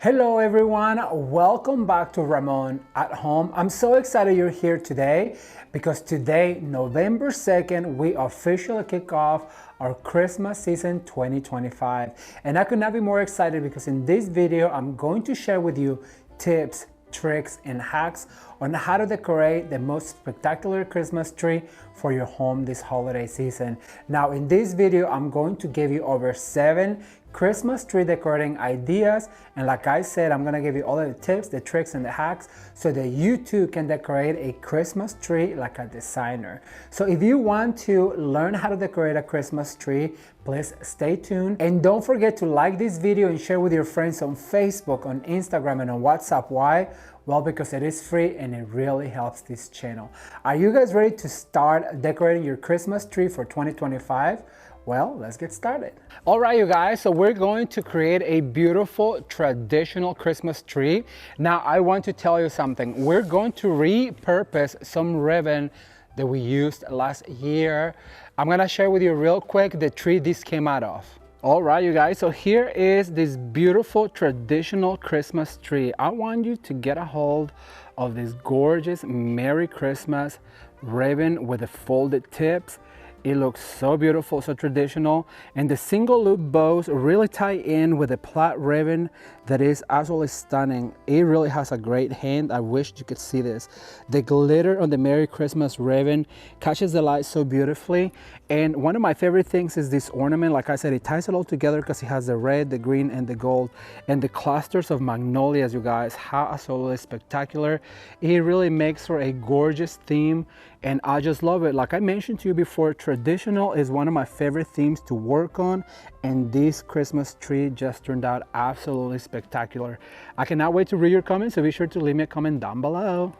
Hello everyone, welcome back to Ramon at Home. I'm so excited you're here today because today, November 2nd, we officially kick off our Christmas season 2025. And I could not be more excited because in this video, I'm going to share with you tips, tricks, and hacks on how to decorate the most spectacular Christmas tree for your home this holiday season. Now in this video, I'm going to give you over 7 Christmas tree decorating ideas, and like I said, I'm gonna give you all of the tips, the tricks, and the hacks so that you too can decorate a Christmas tree like a designer. So if you want to learn how to decorate a Christmas tree, please stay tuned, and don't forget to like this video and share with your friends on Facebook, on Instagram, and on WhatsApp. Why? Well, because it is free and it really helps this channel. Are you guys ready to start decorating your Christmas tree for 2025? Well, let's get started. All right, you guys, so we're going to create a beautiful traditional Christmas tree. Now, I want to tell you something. We're going to repurpose some ribbon that we used last year. I'm gonna share with you real quick the tree this came out of. All right, you guys, so here is this beautiful traditional Christmas tree. I want you to get a hold of this gorgeous Merry Christmas ribbon with the folded tips. It looks so beautiful, so traditional, and the single loop bows really tie in with a plaid ribbon that is absolutely stunning. It really has a great hang. I wish you could see this. The glitter on the Merry Christmas ribbon catches the light so beautifully, and one of my favorite things is this ornament. Like I said, it ties it all together because it has the red, the green, and the gold, and the clusters of magnolias, you guys. How absolutely spectacular. It really makes for a gorgeous theme, and I just love it. Like I mentioned to you before, traditional is one of my favorite themes to work on, and this Christmas tree just turned out absolutely spectacular. I cannot wait to read your comments, so be sure to leave me a comment down below.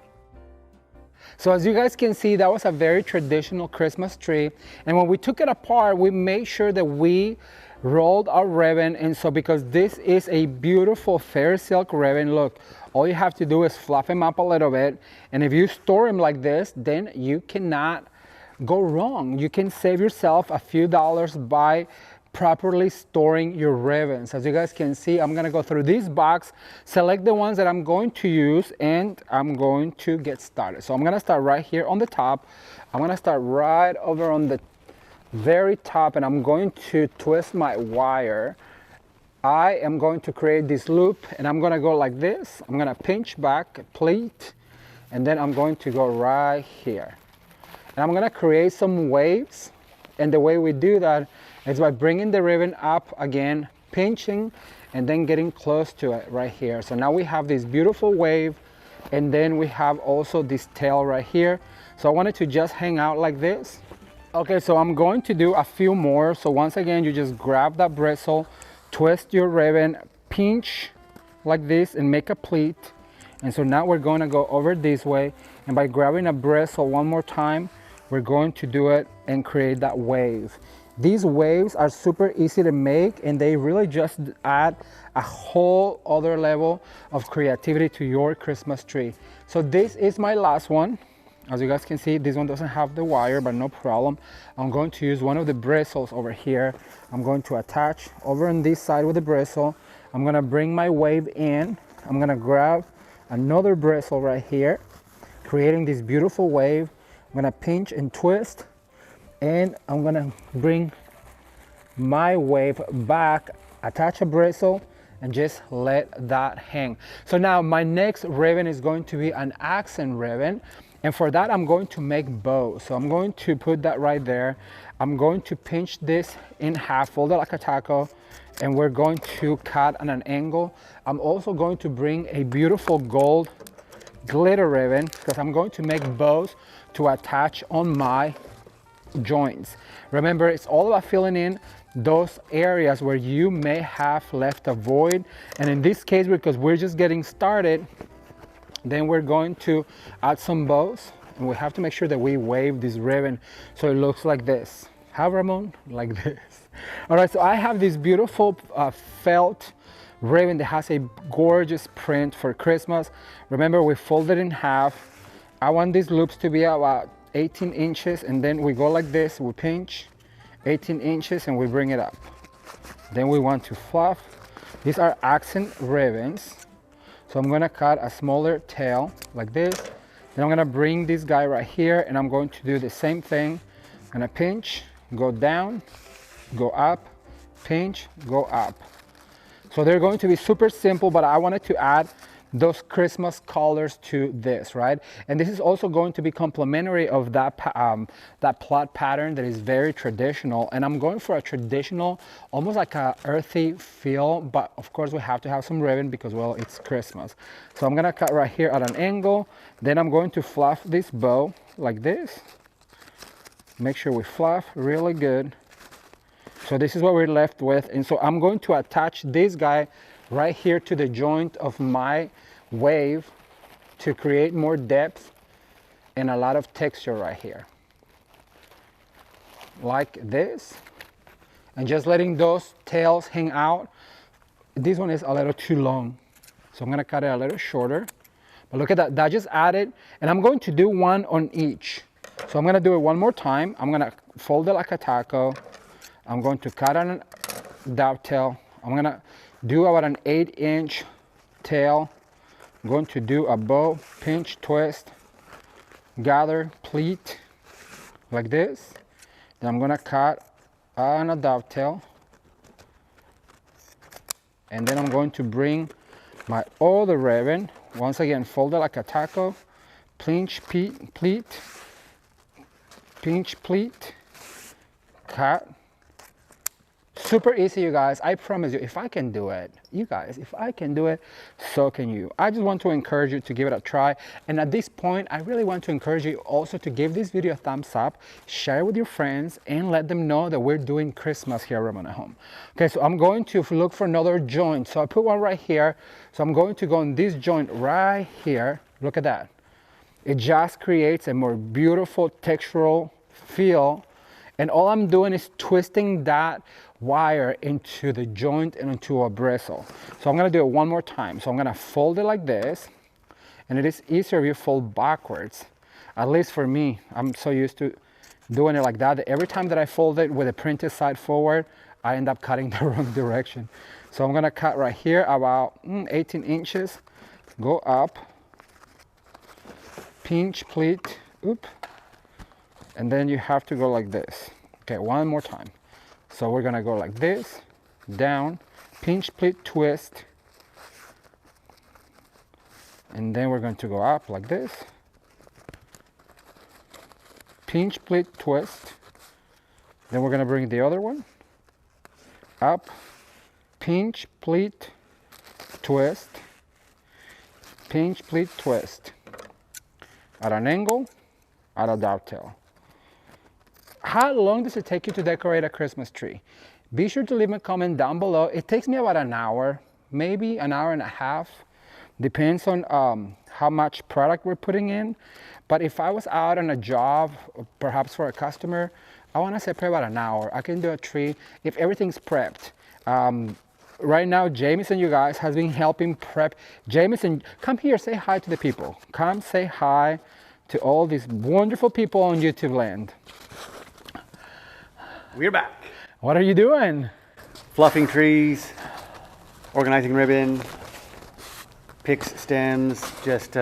So as you guys can see, that was a very traditional Christmas tree, and when we took it apart, we made sure that we rolled our ribbon. And so because this is a beautiful fair silk ribbon, look, all you have to do is fluff them up a little bit, and if you store them like this, then you cannot go wrong. You can save yourself a few dollars by properly storing your ribbons. As you guys can see, I'm gonna go through this box, select the ones that I'm going to use, and I'm going to get started. So I'm gonna start right here on the top. I'm gonna start right over on the very top, and I'm going to twist my wire. I am going to create this loop, and I'm gonna go like this. I'm gonna pinch back, pleat, and then I'm going to go right here. And I'm gonna create some waves, and the way we do that is by bringing the ribbon up again, pinching, and then getting close to it right here. So now we have this beautiful wave, and then we have also this tail right here. So I want it to just hang out like this. Okay, so I'm going to do a few more. So once again, you just grab that bristle, twist your ribbon, pinch like this, and make a pleat. And so now we're going to go over this way, and by grabbing a bristle one more time, we're going to do it and create that wave. These waves are super easy to make, and they really just add a whole other level of creativity to your Christmas tree. So this is my last one. As you guys can see, this one doesn't have the wire, but no problem. I'm going to use one of the bristles over here. I'm going to attach over on this side with the bristle. I'm gonna bring my wave in. I'm gonna grab another bristle right here, creating this beautiful wave. I'm gonna pinch and twist, and I'm gonna bring my wave back, attach a bristle, and just let that hang. So now my next ribbon is going to be an accent ribbon, and for that I'm going to make bows. So I'm going to put that right there. I'm going to pinch this in half, fold it like a taco, and we're going to cut at an angle. I'm also going to bring a beautiful gold glitter ribbon because I'm going to make bows to attach on my joints. Remember, it's all about filling in those areas where you may have left a void, and in this case, because we're just getting started, then we're going to add some bows, and we have to make sure that we wave this ribbon so it looks like this. How, Ramon? Like this. All right, so I have this beautiful felt ribbon that has a gorgeous print for Christmas. Remember, we fold it in half. I want these loops to be about 18 inches, and then we go like this, we pinch 18 inches, and we bring it up. Then we want to fluff These are accent ribbons. So I'm gonna cut a smaller tail like this. Then I'm gonna bring this guy right here and I'm going to do the same thing. I'm gonna pinch, go down, go up, pinch, go up. So they're going to be super simple, but I wanted to add those Christmas colors to this, right? And this is also going to be complementary of that plot pattern that is very traditional. And I'm going for a traditional, almost like a earthy feel, but of course we have to have some ribbon because, well, it's Christmas. So I'm gonna cut right here at an angle. Then I'm going to fluff this bow like this. Make sure we fluff really good. So this is what we're left with. And so I'm going to attach this guy right here to the joint of my wave to create more depth and a lot of texture right here. Like this. And just letting those tails hang out. This one is a little too long. So I'm gonna cut it a little shorter. But look at that, that just added, and I'm going to do one on each. So I'm gonna do it one more time. I'm gonna fold it like a taco. I'm going to cut on a dovetail. I'm gonna do about an 8-inch tail. I'm going to do a bow, pinch, twist, gather, pleat, like this. Then I'm gonna cut on a dovetail. And then I'm going to bring my other ribbon, once again, fold it like a taco, pinch, pleat, pinch, pleat, cut. Super easy, you guys. I promise you, if I can do it, you guys, if I can do it, so can you. I just want to encourage you to give it a try. And at this point, I really want to encourage you also to give this video a thumbs up, share it with your friends, and let them know that we're doing Christmas here at Ramon at Home. Okay, so I'm going to look for another joint. So I put one right here. So I'm going to go in this joint right here. Look at that. It just creates a more beautiful textural feel. And all I'm doing is twisting that wire into the joint and into a bristle. So I'm gonna do it one more time. So I'm gonna fold it like this, and it is easier if you fold backwards. At least for me, I'm so used to doing it like that every time that I fold it with the printed side forward, I end up cutting the wrong direction. So I'm gonna cut right here about 18 inches, go up, pinch, pleat, oop, and then you have to go like this. Okay, one more time. So we're gonna go like this, down, pinch, pleat, twist, and then we're going to go up like this, pinch, pleat, twist, then we're gonna bring the other one, up, pinch, pleat, twist, pinch, pleat, twist, at an angle, at a dovetail. How long does it take you to decorate a Christmas tree? Be sure to leave me a comment down below. It takes me about an hour, maybe an hour and a half. Depends on how much product we're putting in. But if I was out on a job, perhaps for a customer, I want to say probably about an hour. I can do a tree if everything's prepped. Right now, Jameson, you guys, has been helping prep. Jameson, come here, say hi to the people. Come say hi to all these wonderful people on YouTube land. We're back. What are you doing? Fluffing trees, organizing ribbon, picks stems, just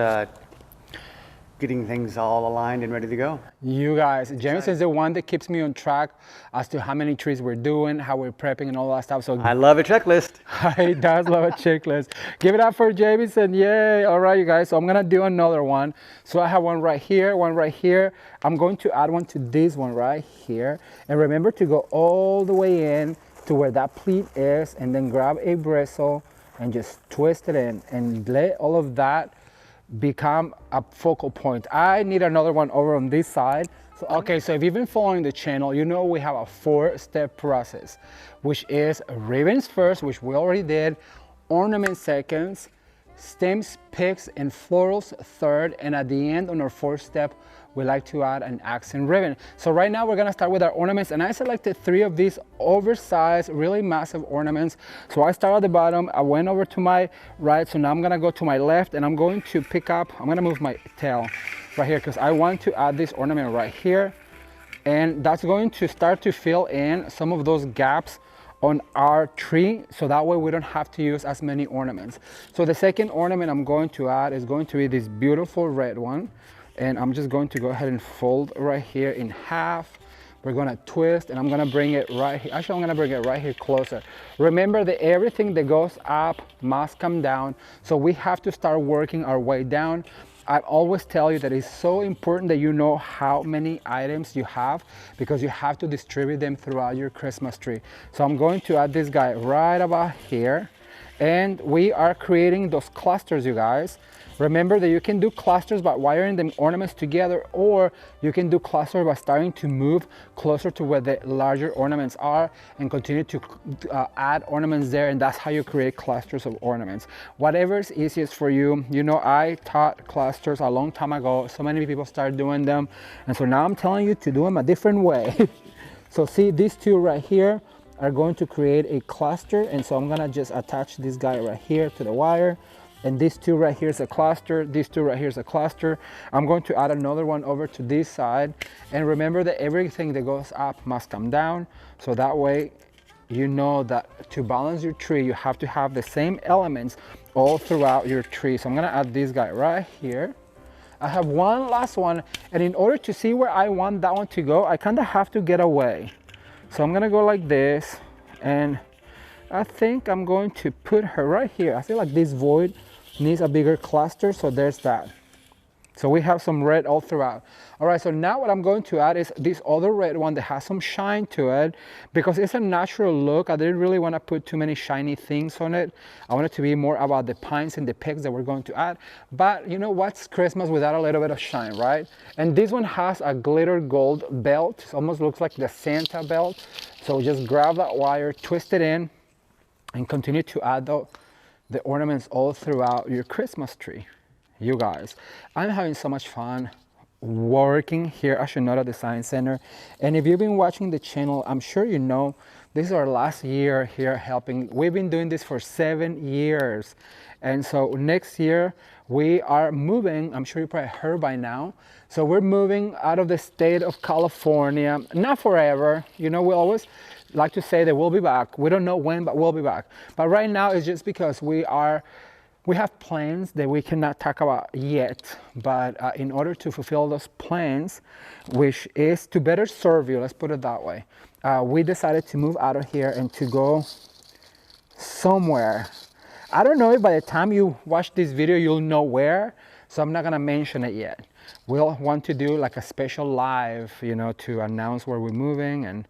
getting things all aligned and ready to go. You guys, James is the one that keeps me on track as to how many trees we're doing, how we're prepping and all that stuff. So I love a checklist. He does love a checklist. Give it up for Jameson, yay. All right, you guys, so I'm gonna do another one. So I have one right here, one right here. I'm going to add one to this one right here. And remember to go all the way in to where that pleat is and then grab a bristle and just twist it in and let all of that become a focal point. I need another one over on this side. So, okay, so if you've been following the channel, you know we have a 4-step process, which is ribbons first, which we already did, ornament seconds, stems, picks, and florals third, and at the end on our 4th step, we like to add an accent ribbon. So right now we're gonna start with our ornaments, and I selected 3 of these oversized, really massive ornaments. So I start at the bottom, I went over to my right, so now I'm gonna go to my left, and I'm going to pick up, I'm gonna move my tail right here, because I want to add this ornament right here, and that's going to start to fill in some of those gaps on our tree, so that way we don't have to use as many ornaments. So the second ornament I'm going to add is going to be this beautiful red one, and I'm just going to go ahead and fold right here in half. We're gonna twist, and I'm gonna bring it right here. Actually, I'm gonna bring it right here closer. Remember that everything that goes up must come down, so we have to start working our way down. I always tell you that it's so important that you know how many items you have, because you have to distribute them throughout your Christmas tree. So I'm going to add this guy right about here, and we are creating those clusters, you guys. Remember that you can do clusters by wiring them ornaments together, or you can do clusters by starting to move closer to where the larger ornaments are and continue to add ornaments there, and that's how you create clusters of ornaments. Whatever is easiest for you. You know, I taught clusters a long time ago. So many people started doing them, and so now I'm telling you to do them a different way. So see, these two right here are going to create a cluster, and so I'm gonna just attach this guy right here to the wire. And these two right here is a cluster, these two right here is a cluster. I'm going to add another one over to this side. And remember that everything that goes up must come down. So that way, you know that to balance your tree, you have to have the same elements all throughout your tree. So I'm gonna add this guy right here. I have one last one, and in order to see where I want that one to go, I kinda have to get away. So I'm gonna go like this, and I think I'm going to put her right here. I feel like this void needs a bigger cluster, so there's that. So we have some red all throughout. All right, so now what I'm going to add is this other red one that has some shine to it, because it's a natural look. I didn't really want to put too many shiny things on it. I want it to be more about the pines and the picks that we're going to add. But you know what's Christmas without a little bit of shine, right? And this one has a glitter gold belt. It almost looks like the Santa belt. So just grab that wire, twist it in, and continue to add the ornaments all throughout your Christmas tree. You guys, I'm having so much fun working here at Chinoiserie Design Center. And if you've been watching the channel, I'm sure you know this is our last year here helping. We've been doing this for 7 years. And so next year we are moving. I'm sure you probably heard by now. So we're moving out of the state of California, not forever. You know, we always like to say that we'll be back. We don't know when, but we'll be back. But right now it's just because we have plans that we cannot talk about yet, but in order to fulfill those plans, which is to better serve you, let's put it that way, we decided to move out of here and to go somewhere. I don't know if by the time you watch this video, you'll know where, so I'm not gonna mention it yet. We'll want to do like a special live, you know, to announce where we're moving and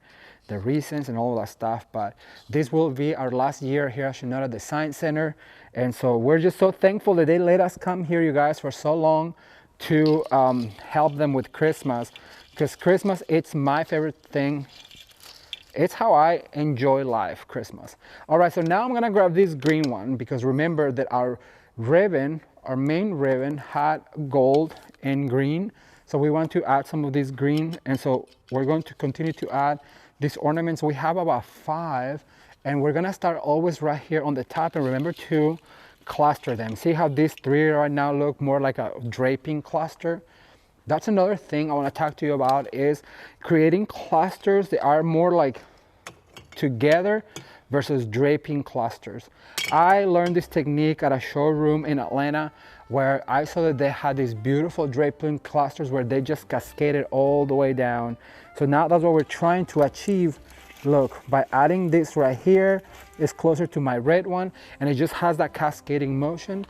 the reasons and all that stuff, but this will be our last year here at Chinoiserie Design Center. And so we're just so thankful that they let us come here, you guys, for so long to help them with Christmas, because Christmas, it's my favorite thing. It's how I enjoy life, Christmas. All right, so now I'm gonna grab this green one, because remember that our ribbon, our main ribbon had gold and green. So we want to add some of this green. And so we're going to continue to add these ornaments. We have about 5, and we're gonna start always right here on the top, and remember to cluster them. See how these 3 right now look more like a draping cluster? That's another thing I wanna talk to you about, is creating clusters that are more like together versus draping clusters. I learned this technique at a showroom in Atlanta, where I saw that they had these beautiful draping clusters where they just cascaded all the way down. So now that's what we're trying to achieve. Look, by adding this right here, it's closer to my red one, and it just has that cascading motion.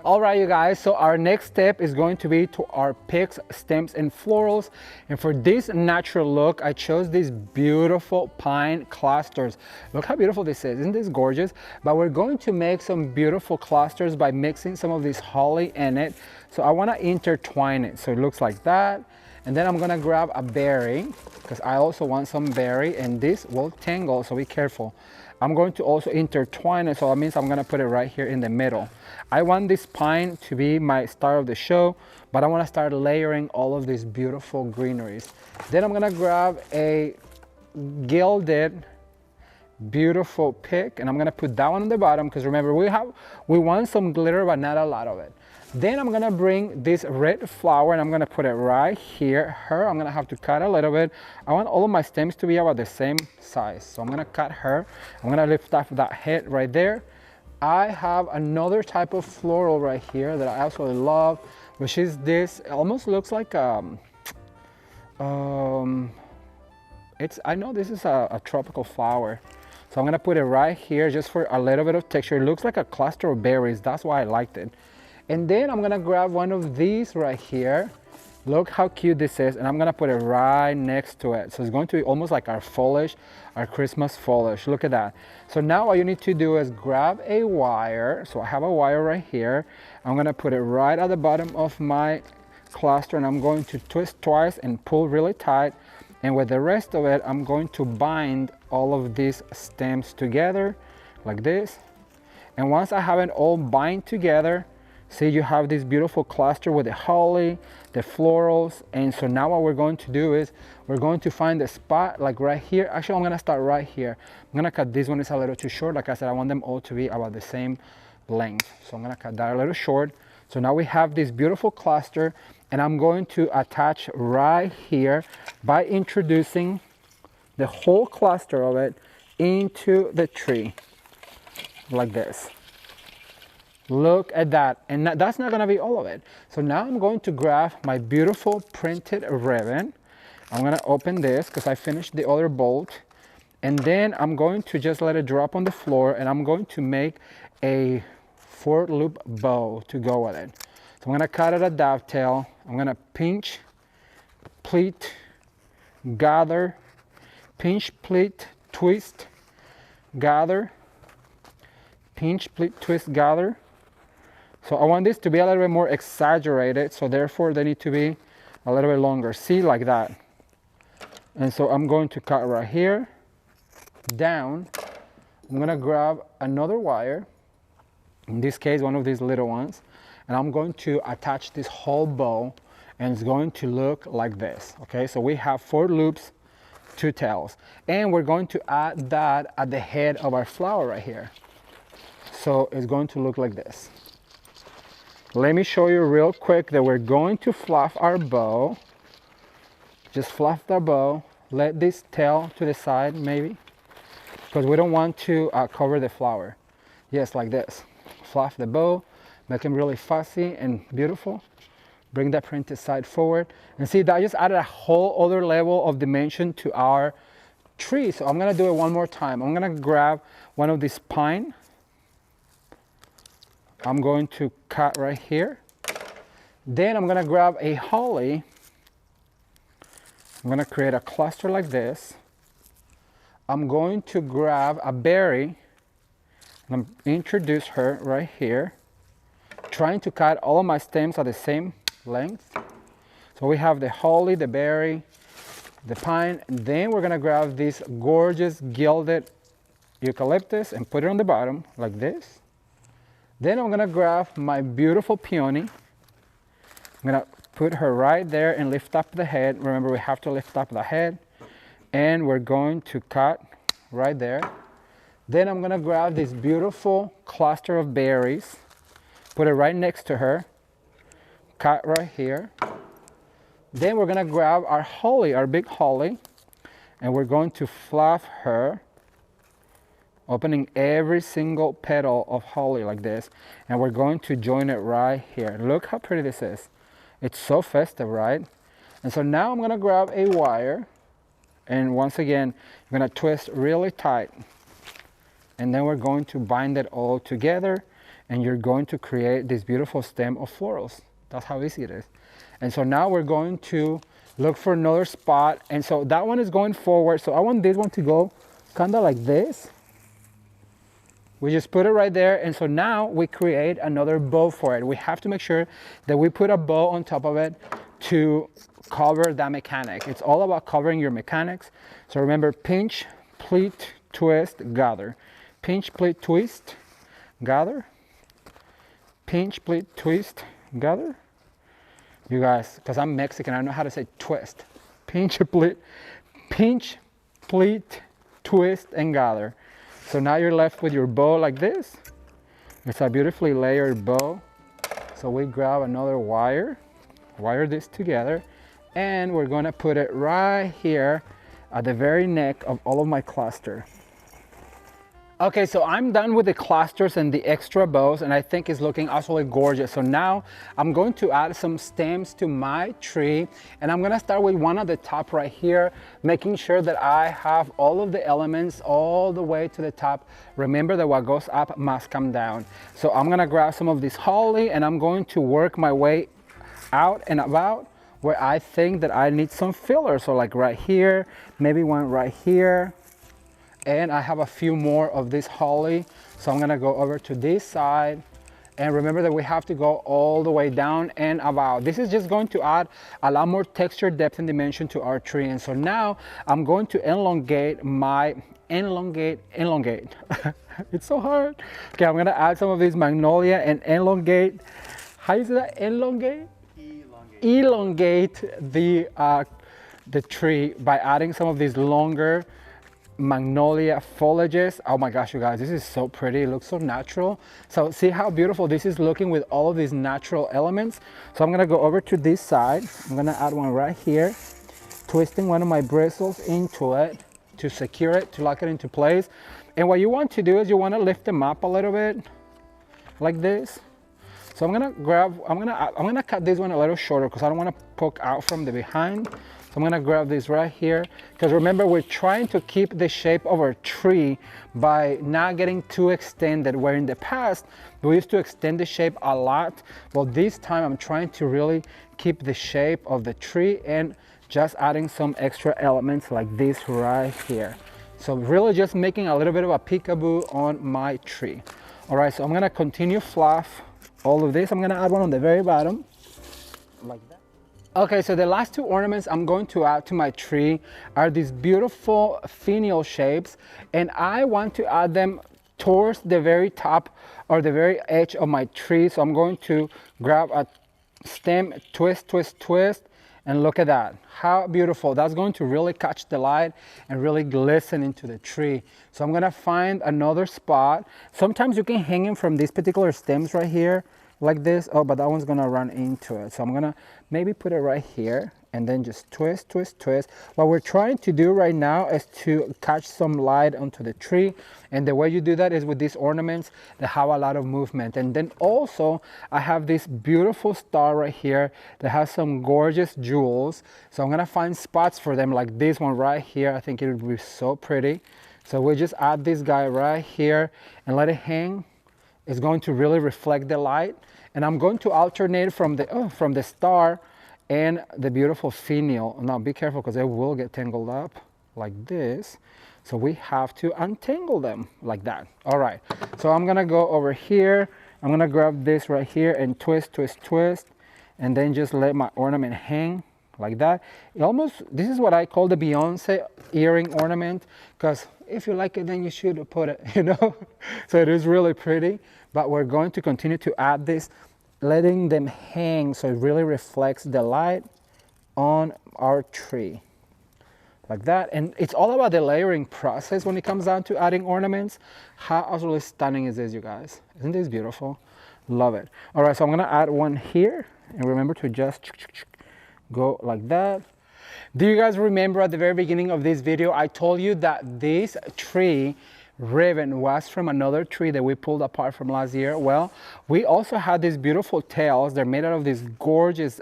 All right, you guys, so our next step is going to be to our picks, stems, and florals. And for this natural look, I chose these beautiful pine clusters. Look how beautiful this is. Isn't this gorgeous? But we're going to make some beautiful clusters by mixing some of this holly in it. So I want to intertwine it. So it looks like that. And then I'm gonna grab a berry, because I also want some berry, and this will tangle, so be careful. I'm going to also intertwine it, so that means I'm gonna put it right here in the middle. I want this pine to be my star of the show, but I wanna start layering all of these beautiful greeneries. Then I'm gonna grab a gilded beautiful pick, and I'm gonna put that one on the bottom because remember we want some glitter but not a lot of it. Then I'm gonna bring this red flower and I'm gonna put it right here. I'm gonna have to cut a little bit. I want all of my stems to be about the same size, so I'm gonna cut her. I'm gonna lift off that head right there. I have another type of floral right here that I absolutely love, which is this. It almost looks like I know this is a tropical flower. So I'm gonna put it right here just for a little bit of texture. It looks like a cluster of berries. That's why I liked it. And then I'm gonna grab one of these right here. Look how cute this is, and I'm gonna put it right next to it. So it's going to be almost like our foliage, our Christmas foliage. Look at that. So now all you need to do is grab a wire. So I have a wire right here. I'm gonna put it right at the bottom of my cluster, and I'm going to twist twice and pull really tight. And with the rest of it, I'm going to bind all of these stems together like this. And once I have it all bind together, see, you have this beautiful cluster with the holly, the florals. And so now what we're going to do is we're going to find a spot like right here. Actually, I'm gonna start right here. I'm gonna cut this one, it's a little too short. Like I said, I want them all to be about the same length. So I'm gonna cut that a little short. So now we have this beautiful cluster, and I'm going to attach right here by introducing the whole cluster of it into the tree like this. Look at that. And that's not gonna be all of it. So now I'm going to grab my beautiful printed ribbon. I'm gonna open this because I finished the other bolt. And then I'm going to just let it drop on the floor, and I'm going to make a 4-loop bow to go with it. So I'm gonna cut it a dovetail. I'm gonna pinch, pleat, gather, pinch, pleat, twist, gather, pinch, pleat, twist, gather. So I want this to be a little bit more exaggerated, so therefore they need to be a little bit longer. See, like that. And so I'm going to cut right here, down. I'm gonna grab another wire, in this case one of these little ones, and I'm going to attach this whole bow, and it's going to look like this. Okay, so we have 4 loops, 2 tails, and we're going to add that at the head of our flower right here. So it's going to look like this. Let me show you real quick that we're going to fluff our bow. Just fluff the bow. Let this tail to the side maybe, because we don't want to cover the flower. Yes, like this. Fluff the bow, make them really fussy and beautiful. Bring that printed side forward. And see, that just added a whole other level of dimension to our tree. So I'm gonna do it one more time. I'm gonna grab one of these pine. I'm going to cut right here. Then I'm gonna grab a holly. I'm gonna create a cluster like this. I'm going to grab a berry. I'm gonna introduce her right here. Trying to cut all of my stems at the same length. So we have the holly, the berry, the pine, and then we're gonna grab this gorgeous gilded eucalyptus and put it on the bottom like this. Then I'm gonna grab my beautiful peony. I'm gonna put her right there and lift up the head. Remember, we have to lift up the head. And we're going to cut right there. Then I'm gonna grab this beautiful cluster of berries, put it right next to her, cut right here. Then we're gonna grab our holly, our big holly, and we're going to fluff her, opening every single petal of holly like this, and we're going to join it right here. Look how pretty this is. It's so festive, right? And so now I'm gonna grab a wire, and once again, I'm gonna twist really tight. And then we're going to bind it all together, and you're going to create this beautiful stem of florals. That's how easy it is. And so now we're going to look for another spot. And so that one is going forward. So I want this one to go kind of like this. We just put it right there. And so now we create another bow for it. We have to make sure that we put a bow on top of it to cover that mechanic. It's all about covering your mechanics. So remember, pinch, pleat, twist, gather. Pinch, pleat, twist, gather. Pinch, pleat, twist, gather. You guys, because I'm Mexican, I know how to say twist. Pinch, pleat, twist, and gather. So now you're left with your bow like this. It's a beautifully layered bow. So we grab another wire this together, and we're gonna put it right here at the very neck of all of my cluster. Okay, so I'm done with the clusters and the extra bows, and I think it's looking absolutely gorgeous. So now I'm going to add some stems to my tree, and I'm gonna start with one at the top right here, making sure that I have all of the elements all the way to the top. Remember that what goes up must come down. So I'm gonna grab some of this holly, and I'm going to work my way out and about where I think that I need some filler. So like right here, maybe one right here. And I have a few more of this holly. So I'm gonna go over to this side. And remember that we have to go all the way down and about. This is just going to add a lot more texture, depth, and dimension to our tree. And so now I'm going to elongate my, elongate. It's so hard. Okay, I'm gonna add some of this magnolia and elongate. How is that, elongate? Elongate the tree by adding some of these longer magnolia foliages. Oh my gosh, you guys, this is so pretty. It looks so natural. So see how beautiful this is looking with all of these natural elements. So I'm gonna go over to this side. I'm gonna add one right here, twisting one of my bristles into it to secure it, to lock it into place. And what you want to do is you want to lift them up a little bit like this. So I'm gonna cut this one a little shorter because I don't want to poke out from the behind. So I'm gonna grab this right here, because remember, we're trying to keep the shape of our tree by not getting too extended, where in the past we used to extend the shape a lot. Well, this time I'm trying to really keep the shape of the tree and just adding some extra elements like this right here. So really just making a little bit of a peekaboo on my tree. All right, so I'm gonna continue fluff all of this. I'm gonna add one on the very bottom, like that. Okay, so the last two ornaments I'm going to add to my tree are these beautiful finial shapes, and I want to add them towards the very top or the very edge of my tree. So I'm going to grab a stem, twist, twist, twist, and look at that. How beautiful. That's going to really catch the light and really glisten into the tree. So I'm gonna find another spot. Sometimes you can hang them from these particular stems right here, like this. Oh, but that one's gonna run into it. So I'm gonna maybe put it right here and then just twist, twist, twist. What we're trying to do right now is to catch some light onto the tree. And the way you do that is with these ornaments that have a lot of movement. And then also I have this beautiful star right here that has some gorgeous jewels. So I'm gonna find spots for them like this one right here. I think it would be so pretty. So we just add this guy right here and let it hang. It's going to really reflect the light. And I'm going to alternate from the star and the beautiful finial. Now be careful because it will get tangled up like this. So we have to untangle them like that. All right, so I'm gonna go over here. I'm gonna grab this right here and twist, twist, twist, and then just let my ornament hang like that. This is what I call the Beyonce earring ornament, because if you like it, then you should put it, you know? So it is really pretty, but we're going to continue to add this, letting them hang so it really reflects the light on our tree like that. And it's all about the layering process when it comes down to adding ornaments. How absolutely stunning is this, you guys? Isn't this beautiful? Love it. All right, so I'm gonna add one here, and remember to just go like that. Do you guys remember at the very beginning of this video I told you that this tree ribbon was from another tree that we pulled apart from last year? Well, we also had these beautiful tails. They're made out of this gorgeous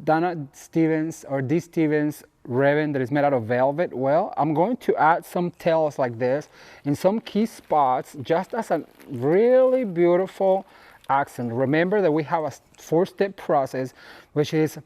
Donna Stevens or D. Stevens ribbon that is made out of velvet. Well, I'm going to add some tails like this in some key spots just as a really beautiful accent. Remember that we have a 4-step process, which is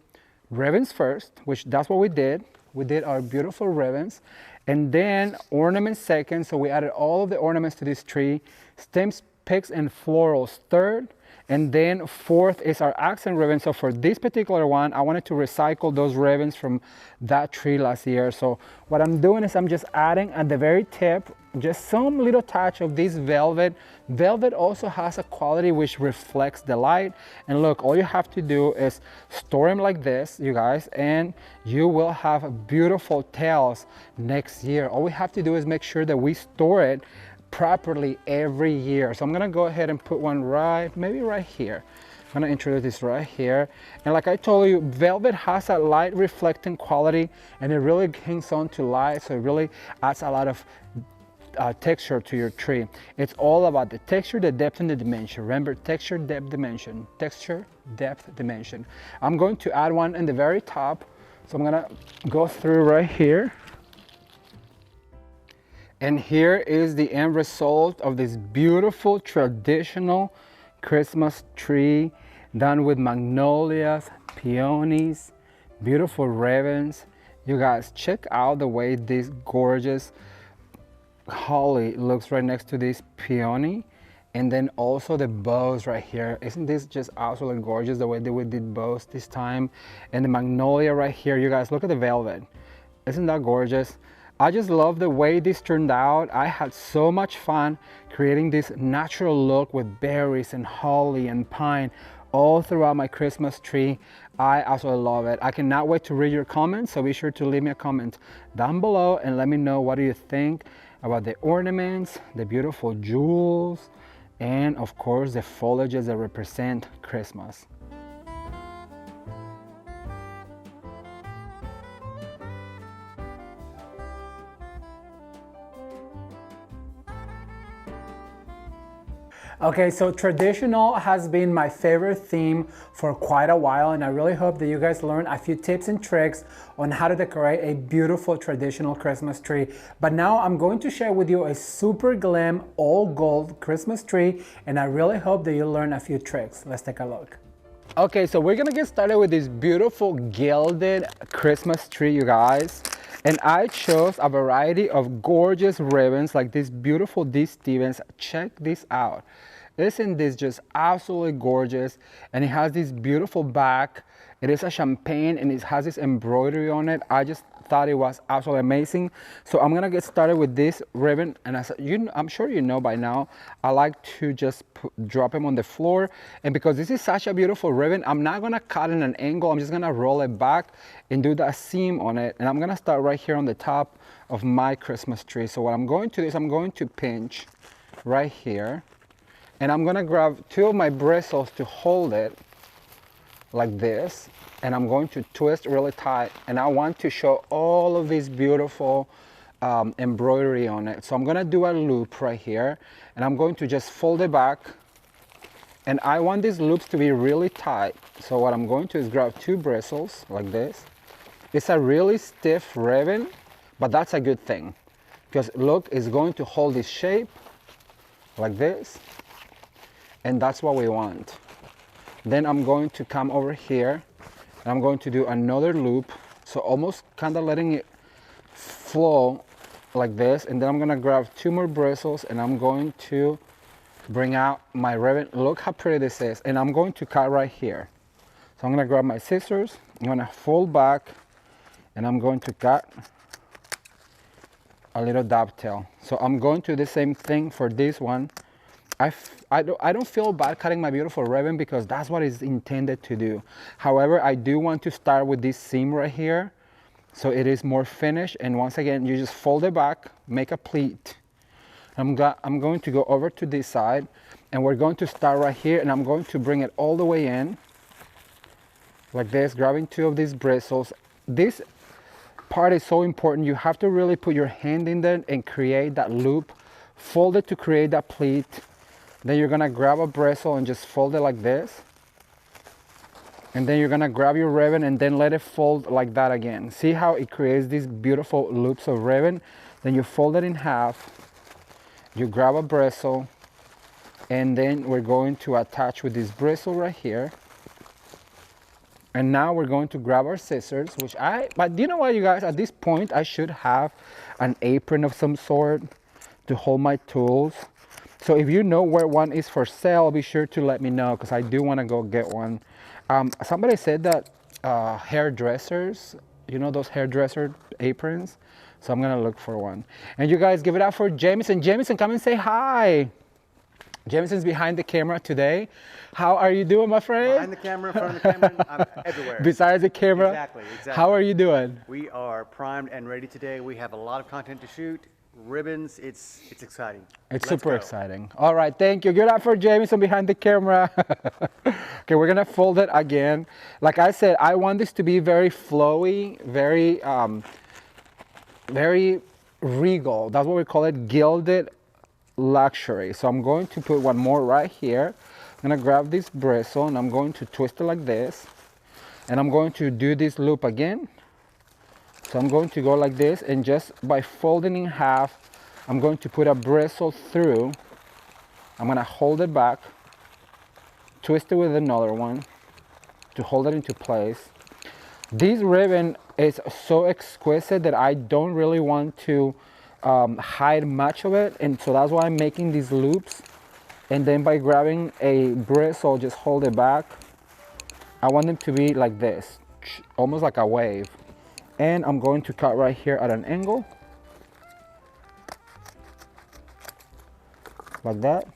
ribbons first, which that's what we did. We did our beautiful ribbons, and then ornaments second. So we added all of the ornaments to this tree. Stems, picks, and florals third. And then fourth is our accent ribbon. So for this particular one, I wanted to recycle those ribbons from that tree last year. So what I'm doing is I'm just adding at the very tip just some little touch of this velvet. Velvet also has a quality which reflects the light. And look, all you have to do is store them like this, you guys, and you will have beautiful tails next year. All we have to do is make sure that we store it properly every year. So I'm gonna go ahead and put one maybe right here. I'm gonna introduce this right here. And like I told you, velvet has a light reflecting quality, and it really hangs on to light, so it really adds a lot of texture to your tree. It's all about the texture, the depth, and the dimension. Remember, texture, depth, dimension. Texture, depth, dimension. I'm going to add one in the very top. So I'm gonna go through right here. And here is the end result of this beautiful traditional Christmas tree done with magnolias, peonies, beautiful ribbons. You guys, check out the way this gorgeous holly looks right next to this peony, and then also the bows right here. Isn't this just absolutely gorgeous the way they did bows this time? And the magnolia right here, you guys, look at the velvet. Isn't that gorgeous? I just love the way this turned out. I had so much fun creating this natural look with berries and holly and pine all throughout my Christmas tree. I absolutely love it. I cannot wait to read your comments, so be sure to leave me a comment down below and let me know what do you think about the ornaments, the beautiful jewels, and of course the foliages that represent Christmas. Okay, so traditional has been my favorite theme for quite a while, and I really hope that you guys learn a few tips and tricks on how to decorate a beautiful traditional Christmas tree. But now I'm going to share with you a super glam all gold Christmas tree, and I really hope that you learn a few tricks. Let's take a look. Okay, so we're gonna get started with this beautiful gilded Christmas tree, you guys. And I chose a variety of gorgeous ribbons like this beautiful D. Stevens. Check this out. Isn't this just absolutely gorgeous? And it has this beautiful back. It is a champagne and it has this embroidery on it. I just thought it was absolutely amazing. So I'm gonna get started with this ribbon. And as I'm sure you know by now, I like to just drop them on the floor. And because this is such a beautiful ribbon, I'm not gonna cut in an angle. I'm just gonna roll it back and do that seam on it. And I'm gonna start right here on the top of my Christmas tree. So what I'm going to do is I'm going to pinch right here. And I'm gonna grab two of my bristles to hold it like this. And I'm going to twist really tight. And I want to show all of this beautiful embroidery on it. So I'm gonna do a loop right here. And I'm going to just fold it back. And I want these loops to be really tight. So what I'm going to is grab two bristles like this. It's a really stiff ribbon, but that's a good thing. Because look, it's going to hold this shape like this. And that's what we want. Then I'm going to come over here and I'm going to do another loop. So almost kind of letting it flow like this. And then I'm gonna grab two more bristles and I'm going to bring out my ribbon. Look how pretty this is. And I'm going to cut right here. So I'm gonna grab my scissors. I'm gonna fold back and I'm going to cut a little dovetail. So I'm going to do the same thing for this one. I don't feel bad cutting my beautiful ribbon because that's what it's intended to do. However, I do want to start with this seam right here so it is more finished. And once again, you just fold it back, make a pleat. I'm going to go over to this side and we're going to start right here and I'm going to bring it all the way in like this, grabbing two of these bristles. This part is so important. You have to really put your hand in there and create that loop, fold it to create that pleat. Then you're gonna grab a bristle and just fold it like this. And then you're gonna grab your ribbon and then let it fold like that again. See how it creates these beautiful loops of ribbon? Then you fold it in half. You grab a bristle. And then we're going to attach with this bristle right here. And now we're going to grab our scissors, but you know what, you guys, at this point, I should have an apron of some sort to hold my tools. So if you know where one is for sale, be sure to let me know because I do want to go get one. Somebody said that hairdressers, you know those hairdresser aprons, So I'm gonna look for one. And you guys give it up for Jameson. Jameson, come and say hi. Jameson's behind the camera today. How are you doing, my friend? Behind the camera, in front of the camera, I'm everywhere. Besides the camera? Exactly. How are you doing? We are primed and ready today. We have a lot of content to shoot. Ribbons, it's exciting. It's Let's super go. exciting. All right, thank you. Give it up for Jameson behind the camera. Okay, we're gonna fold it again. Like I said, I want this to be very flowy, very regal. That's what we call it, gilded luxury. So I'm going to put one more right here. I'm gonna grab this bristle and I'm going to twist it like this. And I'm going to do this loop again. So I'm going to go like this, and just by folding in half, I'm going to put a bristle through. I'm gonna hold it back, twist it with another one to hold it into place. This ribbon is so exquisite that I don't really want to hide much of it, and so that's why I'm making these loops. And then by grabbing a bristle, just hold it back. I want them to be like this, almost like a wave. And I'm going to cut right here at an angle, like that.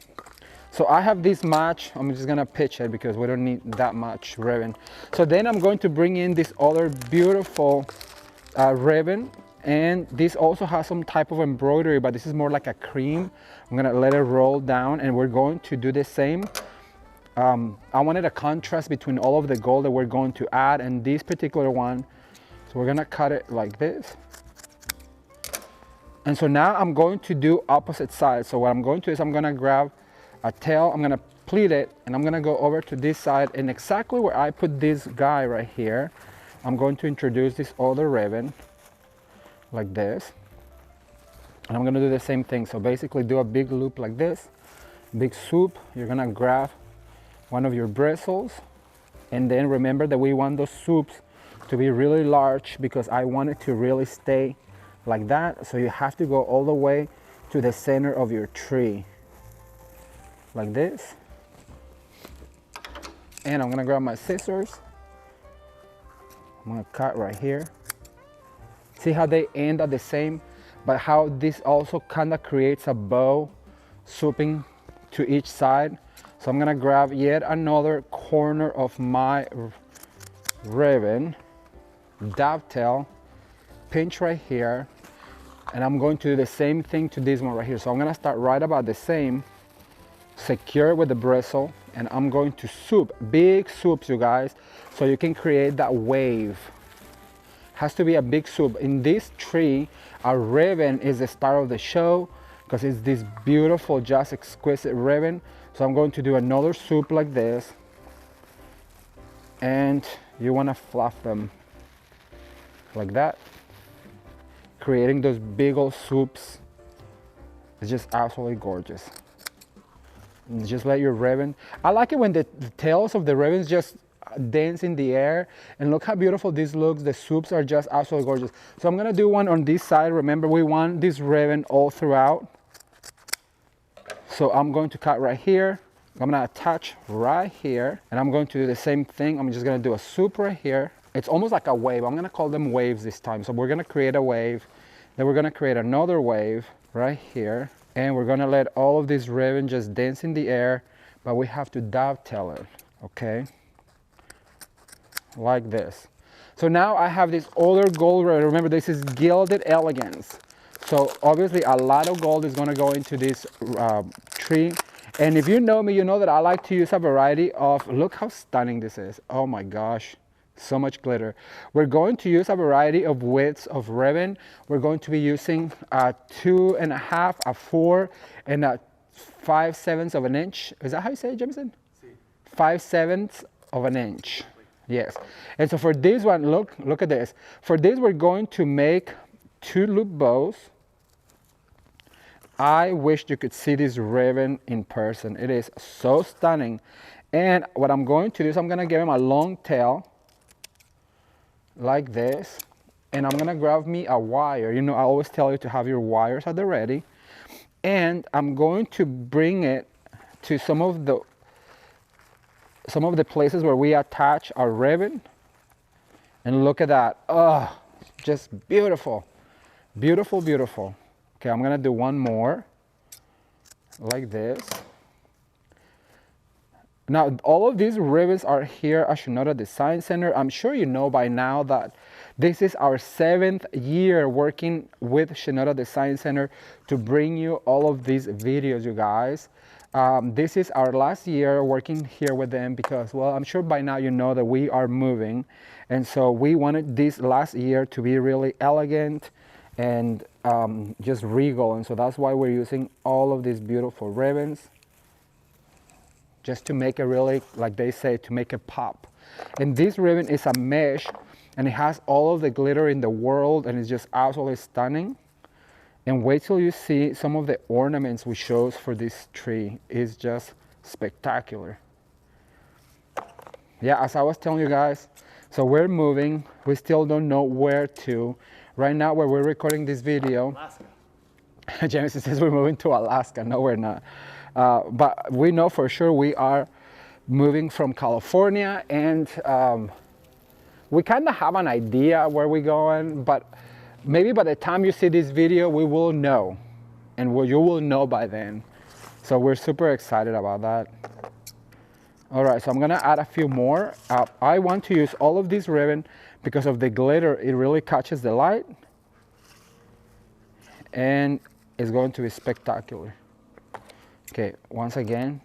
So I have this much. I'm just gonna pitch it because we don't need that much ribbon. So then I'm going to bring in this other beautiful ribbon, and this also has some type of embroidery, but this is more like a cream. I'm gonna let it roll down, and we're going to do the same. I wanted a contrast between all of the gold that we're going to add and this particular one. So we're gonna cut it like this. And so now I'm going to do opposite sides. So what I'm going to do is I'm gonna grab a tail, I'm gonna pleat it, and I'm gonna go over to this side, and exactly where I put this guy right here, I'm going to introduce this other ribbon like this. And I'm gonna do the same thing. So basically do a big loop like this, big swoop. You're gonna grab one of your bristles, and then remember that we want those swoops to be really large because I want it to really stay like that. So you have to go all the way to the center of your tree, like this. And I'm gonna grab my scissors. I'm gonna cut right here. See how they end at the same, but how this also kind of creates a bow swooping to each side. So I'm gonna grab yet another corner of my ribbon, dovetail, pinch right here, and I'm going to do the same thing to this one right here. So I'm gonna start right about the same, secure it with the bristle, and I'm going to swoop, big swoops, you guys, so you can create that wave. Has to be a big swoop. In this tree, our ribbon is the star of the show because it's this beautiful, just exquisite ribbon. So I'm going to do another swoop like this, and you want to fluff them like that, creating those big old swoops. It's just absolutely gorgeous. And just let your ribbon, I like it when the tails of the ribbons just dance in the air, and look how beautiful this looks. The swoops are just absolutely gorgeous. So I'm gonna do one on this side. Remember, we want this ribbon all throughout. So I'm going to cut right here. I'm gonna attach right here, and I'm going to do the same thing. I'm just gonna do a swoop right here. It's almost like a wave. I'm gonna call them waves this time. So we're gonna create a wave, then we're gonna create another wave right here, and we're gonna let all of this ribbon just dance in the air, but we have to dovetail it, okay? Like this. So now I have this other gold ribbon. Remember, this is Gilded Elegance. So obviously a lot of gold is gonna go into this tree. And if you know me, you know that I like to use a variety of, look how stunning this is. Oh my gosh, so much glitter. We're going to use a variety of widths of ribbon. We're going to be using a 2.5, a 4, and a 5/7 of an inch. Is that how you say it, Jameson? 5/7 of an inch. Yes. And so for this one, look at this. For this, we're going to make 2 loop bows. I wish you could see this ribbon in person. It is so stunning. And what I'm going to do is I'm gonna give him a long tail like this. And I'm gonna grab me a wire. You know, I always tell you to have your wires at the ready. And I'm going to bring it to some of the places where we attach our ribbon. And look at that. Oh, just beautiful. Beautiful, beautiful. Okay, I'm gonna do one more like this. Now, all of these ribbons are here at Shinoda Design Center. I'm sure you know by now that this is our 7th year working with Shinoda Design Center to bring you all of these videos, you guys. This is our last year working here with them because, well, I'm sure by now you know that we are moving. And so we wanted this last year to be really elegant and just regal. And so that's why we're using all of these beautiful ribbons, just to make it really, like they say, to make it pop. And this ribbon is a mesh, and it has all of the glitter in the world, and it's just absolutely stunning. And wait till you see some of the ornaments we chose for this tree. It's just spectacular. Yeah, as I was telling you guys, so we're moving. We still don't know where to. Right now, where we're recording this video, Alaska. James says we're moving to Alaska. No, we're not. But we know for sure we are moving from California, and we kind of have an idea where we're going, but maybe by the time you see this video, we will know, and you will know by then. So we're super excited about that. All right, so I'm gonna add a few more. I want to use all of this ribbon because of the glitter. It really catches the light, and it's going to be spectacular. Okay, once again,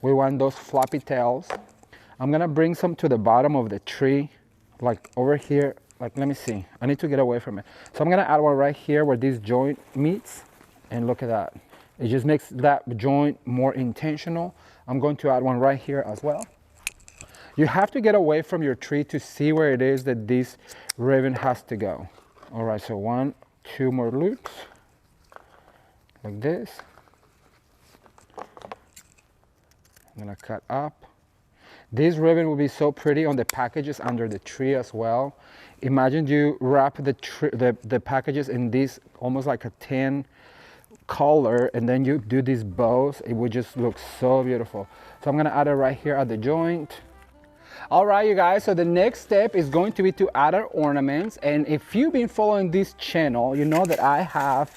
we want those floppy tails. I'm gonna bring some to the bottom of the tree, like over here. Like, let me see, I need to get away from it. So I'm gonna add one right here where this joint meets, and look at that. It just makes that joint more intentional. I'm going to add one right here as well. You have to get away from your tree to see where it is that this ribbon has to go. All right, so 1, 2 more loops, like this. I'm gonna cut up. This ribbon will be so pretty on the packages under the tree as well. Imagine you wrap the packages in this almost like a tan color, and then you do these bows. It would just look so beautiful. So I'm gonna add it right here at the joint. All right, you guys, so the next step is going to be to add our ornaments. And if you've been following this channel, you know that I have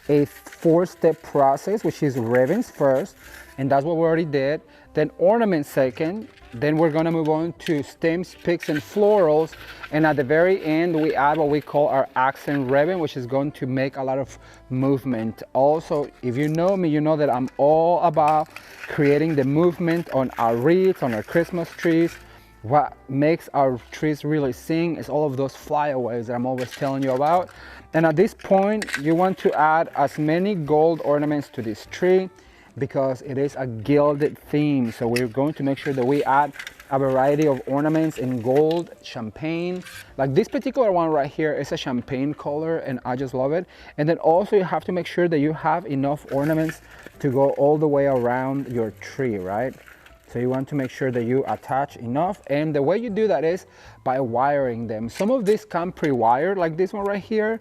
a 4-step process, which is ribbons first, and that's what we already did. Then ornaments second. Then we're gonna move on to stems, picks, and florals. And at the very end, we add what we call our accent ribbon, which is going to make a lot of movement. Also, if you know me, you know that I'm all about creating the movement on our wreaths, on our Christmas trees. What makes our trees really sing is all of those flyaways that I'm always telling you about. And at this point, you want to add as many gold ornaments to this tree because it is a gilded theme. So we're going to make sure that we add a variety of ornaments in gold, champagne. Like this particular one right here is a champagne color, and I just love it. And then also you have to make sure that you have enough ornaments to go all the way around your tree, right? So you want to make sure that you attach enough, and the way you do that is by wiring them. Some of these come pre-wired, like this one right here,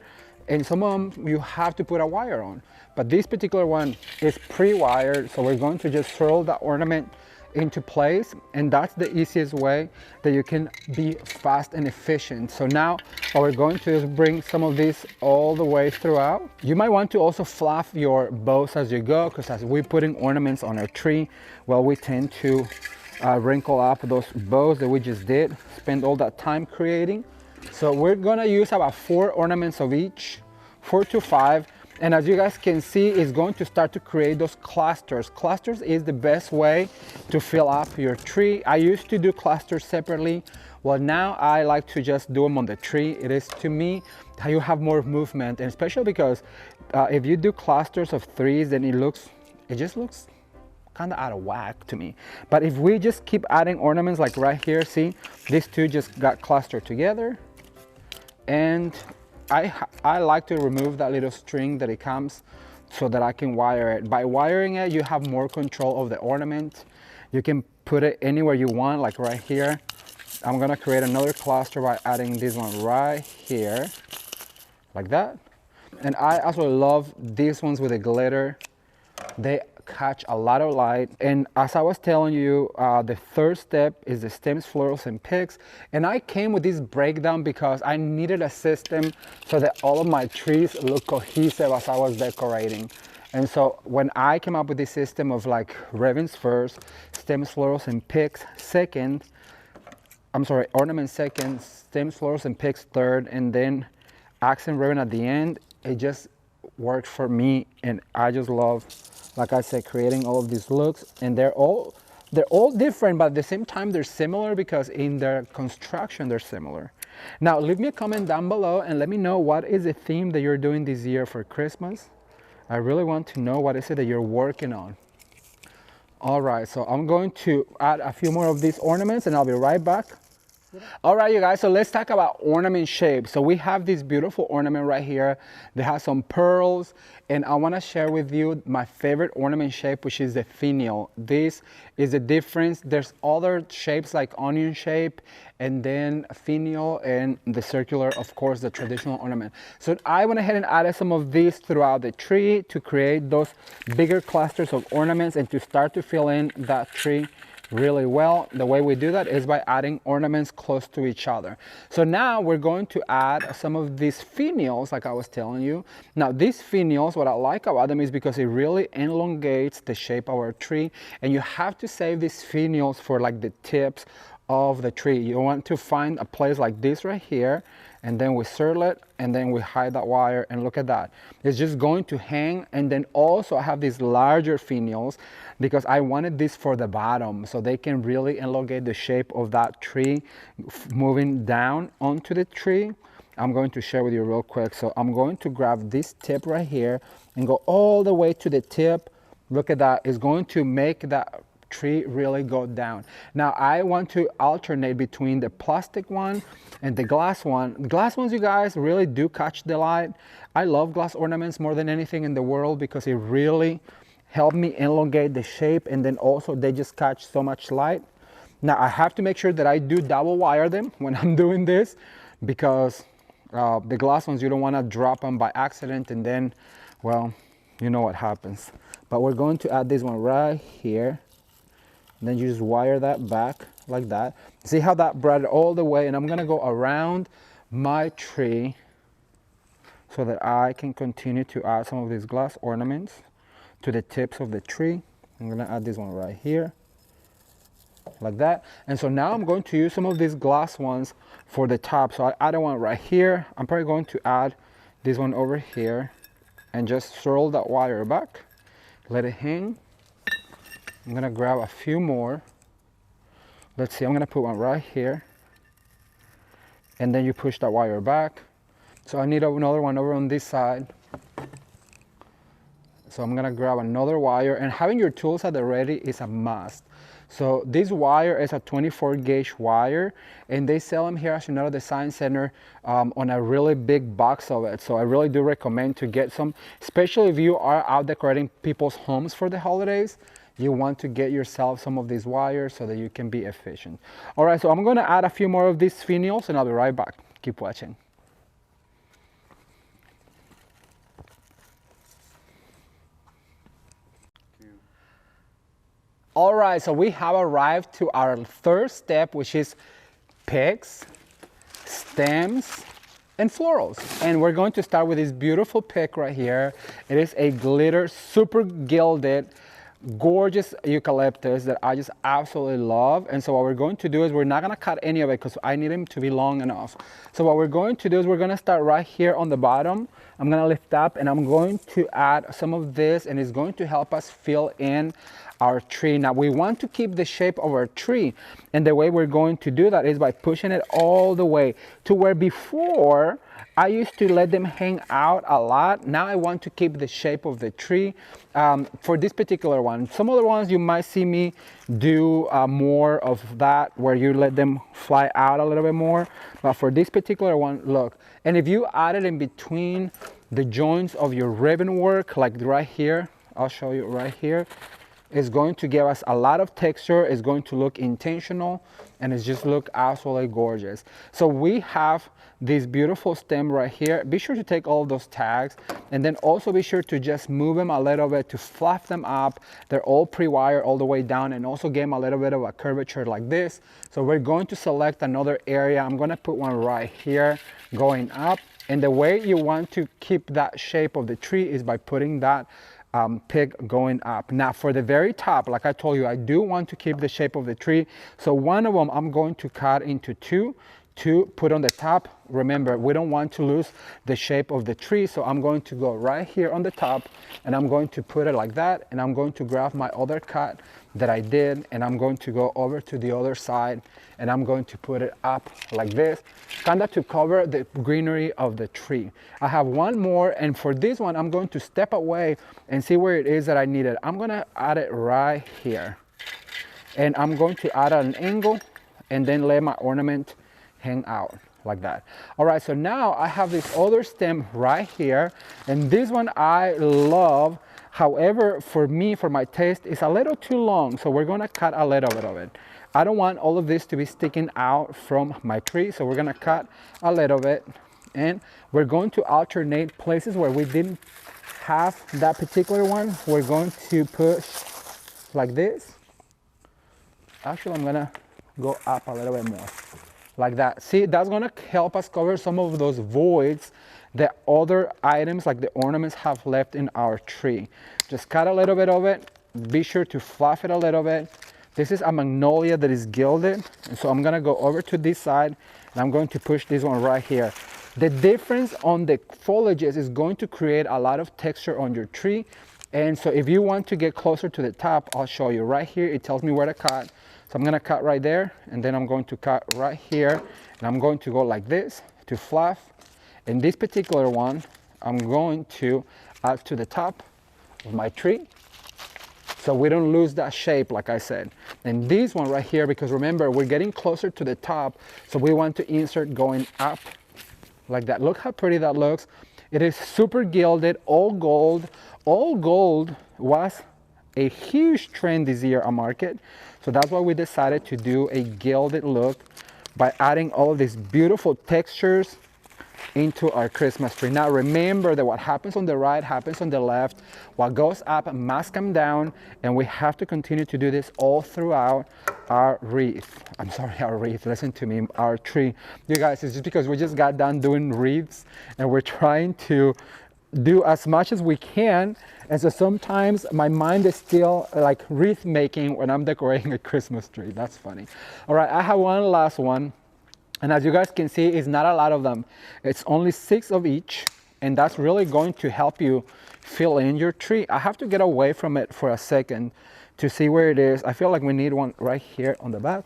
and some of them you have to put a wire on. But this particular one is pre-wired, so we're going to just throw the ornament into place, and that's the easiest way that you can be fast and efficient. So now what we're going to do is bring some of this all the way throughout. You might want to also fluff your bows as you go, because as we're putting ornaments on our tree, well, we tend to wrinkle up those bows that we just did, spend all that time creating. So we're gonna use about 4 ornaments of each, 4 to 5. And as you guys can see, it's going to start to create those clusters. Clusters is the best way to fill up your tree. I used to do clusters separately. Well, now I like to just do them on the tree. It is, to me, how you have more movement, and especially because if you do clusters of 3s, then it just looks kind of out of whack to me. But if we just keep adding ornaments, like right here, see, these 2 just got clustered together. And I like to remove that little string that it comes so that I can wire it. By wiring it, you have more control of the ornament. You can put it anywhere you want, like right here. I'm gonna create another cluster by adding this one right here, like that. And I also love these ones with the glitter. They catch a lot of light. And as I was telling you, the third step is the stems, florals, and picks. And I came with this breakdown because I needed a system so that all of my trees look cohesive as I was decorating. And so when I came up with this system of like ribbons first, stems, florals, and picks second, ornament second, stems, florals, and picks third, and then accent ribbon at the end, it just worked for me. And I just love, like I said, creating all of these looks. And they're all different, but at the same time they're similar because in their construction they're similar. Now leave me a comment down below and let me know what is the theme that you're doing this year for Christmas. I really want to know what is it that you're working on. All right, so I'm going to add a few more of these ornaments and I'll be right back. All right, you guys, so let's talk about ornament shape. So we have this beautiful ornament right here that has some pearls, and I want to share with you my favorite ornament shape, which is the finial. This is the difference. There's other shapes like onion shape, and then finial, and the circular, of course, the traditional ornament. So I went ahead and added some of these throughout the tree to create those bigger clusters of ornaments and to start to fill in that tree really well. The way we do that is by adding ornaments close to each other. So now we're going to add some of these finials, like I was telling you. Now these finials, what I like about them is because it really elongates the shape of our tree, and you have to save these finials for like the tips of the tree. You want to find a place like this right here, and then we circle it, and then we hide that wire, and look at that. It's just going to hang. And then also I have these larger finials because I wanted this for the bottom so they can really elongate the shape of that tree moving down onto the tree. I'm going to share with you real quick. So I'm going to grab this tip right here and go all the way to the tip. Look at that. It's going to make that tree really go down. Now I want to alternate between the plastic one and the glass one. The glass ones, you guys, really do catch the light. I love glass ornaments more than anything in the world because it really helped me elongate the shape, and then also they just catch so much light. Now I have to make sure that I do double wire them when I'm doing this, because the glass ones, you don't want to drop them by accident, and then, well, you know what happens. But we're going to add this one right here. And then you just wire that back like that. See how that brought it all the way, and I'm gonna go around my tree so that I can continue to add some of these glass ornaments to the tips of the tree. I'm gonna add this one right here, like that. And so now I'm going to use some of these glass ones for the top. So I added one right here. I'm probably going to add this one over here and just swirl that wire back, let it hang. I'm gonna grab a few more. Let's see, I'm gonna put one right here. And then you push that wire back. So I need another one over on this side. So I'm gonna grab another wire, and having your tools at the ready is a must. So this wire is a 24 gauge wire, and they sell them here at Chinoiserie Design Center on a really big box of it. So I really do recommend to get some, especially if you are out decorating people's homes for the holidays. You want to get yourself some of these wires so that you can be efficient. All right, so I'm gonna add a few more of these finials and I'll be right back. Keep watching. All right, so we have arrived to our third step, which is picks, stems, and florals. And we're going to start with this beautiful pick right here. It is a glitter, super gilded, gorgeous eucalyptus that I just absolutely love. And so what we're going to do is we're not going to cut any of it because I need them to be long enough. So what we're going to do is we're going to start right here on the bottom. I'm going to lift up and I'm going to add some of this, and it's going to help us fill in our tree. Now we want to keep the shape of our tree, and the way we're going to do that is by pushing it all the way to where before I used to let them hang out a lot. Now I want to keep the shape of the tree for this particular one. Some other ones you might see me do more of that, where you let them fly out a little bit more. But for this particular one, look, and if you add it in between the joints of your ribbon work, like right here, I'll show you right here. It's going to give us a lot of texture. It's going to look intentional, and it's just look absolutely gorgeous. So we have this beautiful stem right here. Be sure to take all of those tags, and then also be sure to just move them a little bit to fluff them up. They're all pre-wired all the way down, and also give them a little bit of a curvature like this. So we're going to select another area. I'm going to put one right here going up, and the way you want to keep that shape of the tree is by putting that pig going up. Now for the very top, like I told you, I do want to keep the shape of the tree. So one of them I'm going to cut into two to put on the top. Remember, we don't want to lose the shape of the tree. So I'm going to go right here on the top, and I'm going to put it like that. And I'm going to grab my other cut that I did, and I'm going to go over to the other side, and I'm going to put it up like this, kind of to cover the greenery of the tree. I have one more, and for this one, I'm going to step away and see where it is that I need it. I'm gonna add it right here. And I'm going to add an angle and then let my ornament hang out like that. All right, so now I have this other stem right here, and this one I love. However, for me, for my taste, it's a little too long, so we're gonna cut a little bit of it. I don't want all of this to be sticking out from my tree, so we're gonna cut a little bit, and we're going to alternate places where we didn't have that particular one. We're going to push like this. Actually, I'm gonna go up a little bit more, like that. See, that's gonna help us cover some of those voids that other items like the ornaments have left in our tree. Just cut a little bit of it. Be sure to fluff it a little bit. This is a magnolia that is gilded, and so I'm gonna go over to this side, and I'm going to push this one right here. The difference on the foliages is going to create a lot of texture on your tree, and so if you want to get closer to the top, I'll show you right here. It tells me where to cut. So I'm gonna cut right there, and then I'm going to cut right here, and I'm going to go like this to fluff. In this particular one, I'm going to add to the top of my tree, so we don't lose that shape, like I said. And this one right here, because remember, we're getting closer to the top, so we want to insert going up like that. Look how pretty that looks. It is super gilded, all gold. All gold was a huge trend this year on market. So that's why we decided to do a gilded look by adding all of these beautiful textures into our Christmas tree. Now remember that what happens on the right happens on the left. What goes up must come down, and we have to continue to do this all throughout our wreath. I'm sorry, our wreath, listen to me, our tree. You guys, it's just because we just got done doing wreaths, and we're trying to do as much as we can, and so sometimes my mind is still like wreath making when I'm decorating a Christmas tree. That's funny. All right, I have one last one. And as you guys can see, it's not a lot of them. It's only 6 of each, and that's really going to help you fill in your tree. I have to get away from it for a second to see where it is. I feel like we need one right here on the back.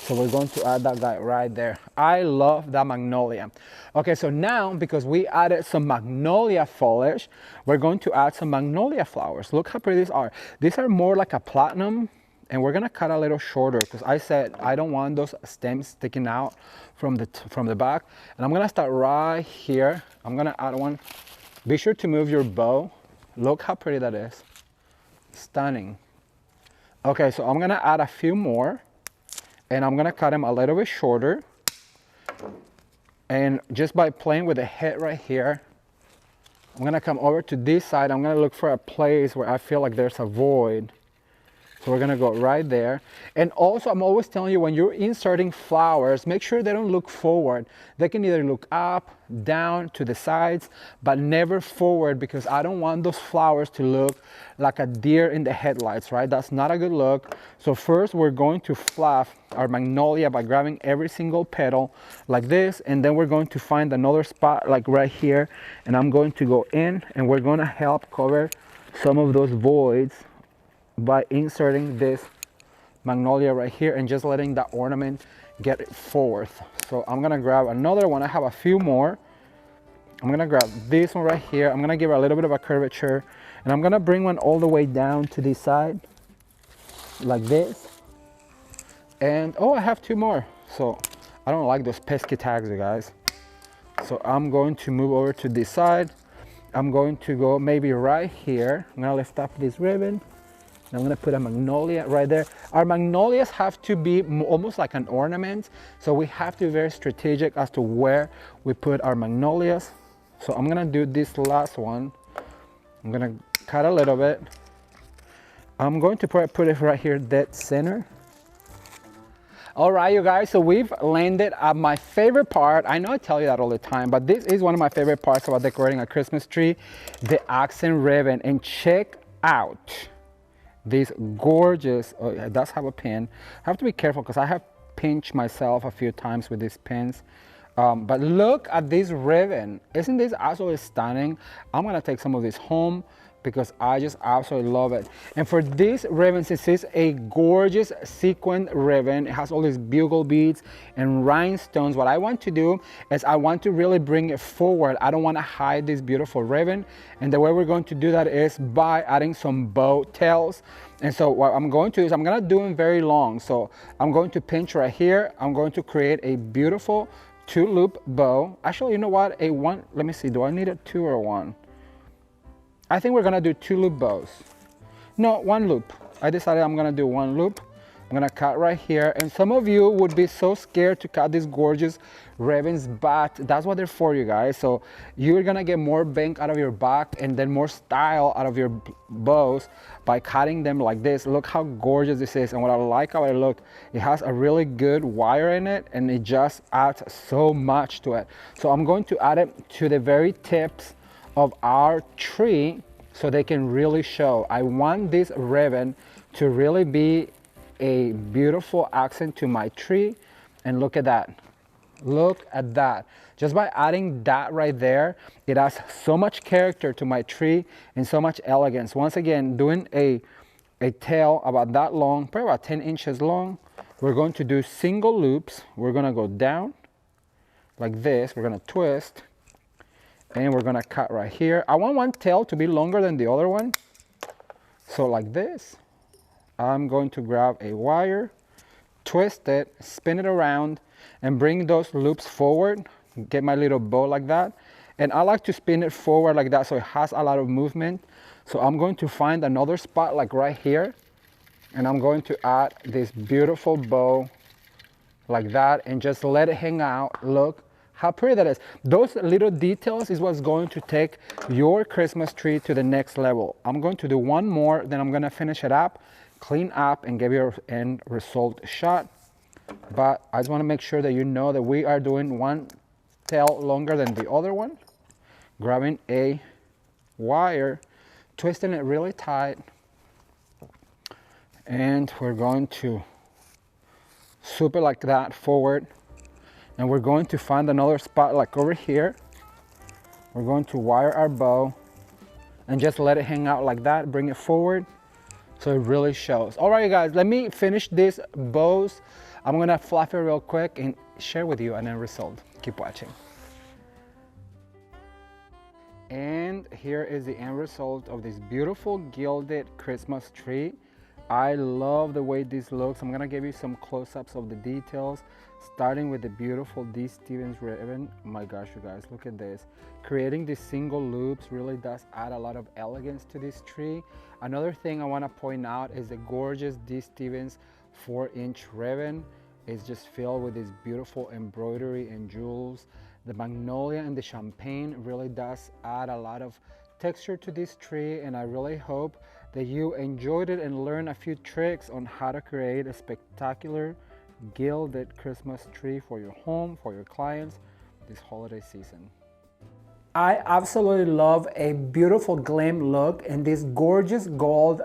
So we're going to add that guy right there. I love that magnolia. Okay, so now because we added some magnolia foliage, we're going to add some magnolia flowers. Look how pretty these are. These are more like a platinum, and we're gonna cut a little shorter because I said I don't want those stems sticking out from the back. And I'm gonna start right here. I'm gonna add one. Be sure to move your bow. Look how pretty that is. Stunning. Okay, so I'm gonna add a few more, and I'm gonna cut them a little bit shorter. And just by playing with the head right here, I'm gonna come over to this side. I'm gonna look for a place where I feel like there's a void. So we're gonna go right there. And also, I'm always telling you, when you're inserting flowers, make sure they don't look forward. They can either look up, down, to the sides, but never forward, because I don't want those flowers to look like a deer in the headlights, right? That's not a good look. So first, we're going to fluff our magnolia by grabbing every single petal like this, and then we're going to find another spot like right here, and I'm going to go in, and we're gonna help cover some of those voids by inserting this magnolia right here and just letting that ornament get it forward. So I'm gonna grab another one. I have a few more. I'm gonna grab this one right here. I'm gonna give it a little bit of a curvature, and I'm gonna bring one all the way down to this side like this. And oh, I have 2 more. So I don't like those pesky tags, you guys. So I'm going to move over to this side. I'm going to go maybe right here. I'm gonna lift up this ribbon, I'm gonna put a magnolia right there. Our magnolias have to be almost like an ornament, so we have to be very strategic as to where we put our magnolias. So I'm gonna do this last one. I'm gonna cut a little bit. I'm going to put it right here, dead center. All right, you guys, so we've landed at my favorite part. I know I tell you that all the time, but this is one of my favorite parts about decorating a Christmas tree, the accent ribbon. And check out these gorgeous, oh, it does have a pin. I have to be careful because I have pinched myself a few times with these pins. But look at this ribbon. Isn't this absolutely stunning? I'm gonna take some of this home because I just absolutely love it. And for this ribbon, since it's a gorgeous sequin ribbon, it has all these bugle beads and rhinestones. What I want to do is I want to really bring it forward. I don't want to hide this beautiful ribbon. And the way we're going to do that is by adding some bow tails. And so what I'm going to do is I'm gonna do them very long. So I'm going to pinch right here. I'm going to create a beautiful 2-loop bow. Actually, you know what? Let me see, do I need a 2 or a 1? I think we're gonna do 2-loop bows. No, 1 loop. I decided I'm gonna do 1 loop. I'm gonna cut right here. And some of you would be so scared to cut these gorgeous ribbons, but that's what they're for, you guys. So you're gonna get more bang out of your back and then more style out of your bows by cutting them like this. Look how gorgeous this is. And what I like how it looks, it has a really good wire in it and it just adds so much to it. So I'm going to add it to the very tips of our tree so they can really show. I want this ribbon to really be a beautiful accent to my tree. And look at that. Look at that. Just by adding that right there, it adds so much character to my tree and so much elegance. Once again, doing a tail about that long, probably about 10 inches long. We're going to do single loops. We're gonna go down like this. We're gonna twist. And we're gonna cut right here. I want one tail to be longer than the other one. So like this, I'm going to grab a wire, twist it, spin it around, and bring those loops forward. Get my little bow like that. And I like to spin it forward like that so it has a lot of movement. So I'm going to find another spot like right here. And I'm going to add this beautiful bow like that and just let it hang out. Look how pretty that is. Those little details is what's going to take your Christmas tree to the next level. I'm going to do one more, then I'm gonna finish it up, clean up, and give you an end result shot. But I just wanna make sure that you know that we are doing one tail longer than the other one. Grabbing a wire, twisting it really tight, and we're going to swoop it like that forward. And we're going to find another spot like over here. We're going to wire our bow and just let it hang out like that, bring it forward so it really shows. All right, you guys, let me finish these bows. I'm gonna fluff it real quick and share with you an end result. Keep watching. And here is the end result of this beautiful gilded Christmas tree. I love the way this looks. I'm gonna give you some close-ups of the details, starting with the beautiful D. Stevens ribbon. Oh my gosh, you guys, look at this. Creating these single loops really does add a lot of elegance to this tree. Another thing I wanna point out is the gorgeous D. Stevens 4-inch ribbon. It's just filled with this beautiful embroidery and jewels. The magnolia and the champagne really does add a lot of texture to this tree, and I really hope that you enjoyed it and learned a few tricks on how to create a spectacular gilded Christmas tree for your home, for your clients this holiday season. I absolutely love a beautiful glam look, and this gorgeous gold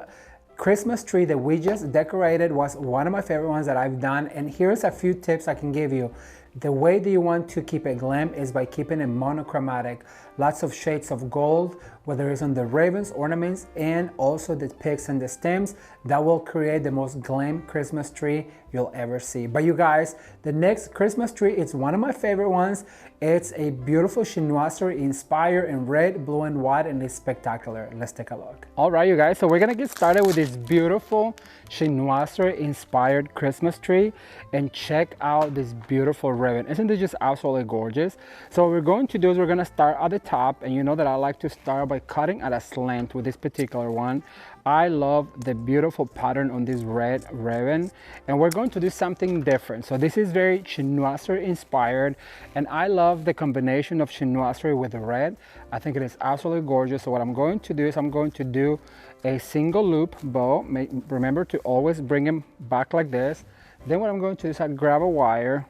Christmas tree that we just decorated was one of my favorite ones that I've done. And here's a few tips I can give you. The way that you want to keep it glam is by keeping it monochromatic. Lots of shades of gold, whether it's on the ribbons, ornaments, and also the picks and the stems. That will create the most glam Christmas tree you'll ever see. But you guys, the next Christmas tree is one of my favorite ones. It's a beautiful Chinoiserie inspired in red, blue, and white, and it's spectacular. Let's take a look. All right, you guys, so we're gonna get started with this beautiful Chinoiserie inspired Christmas tree, and check out this beautiful ribbon. Isn't it just absolutely gorgeous? So what we're going to do is we're gonna start at the top, and you know that I like to start by cutting at a slant with this particular one. I love the beautiful pattern on this red ribbon, and we're going to do something different. So this is very Chinoiserie inspired, and I love the combination of Chinoiserie with the red. I think it is absolutely gorgeous. So what I'm going to do is I'm going to do a single loop bow. Remember to always bring them back like this. Then what I'm going to do is I grab a wire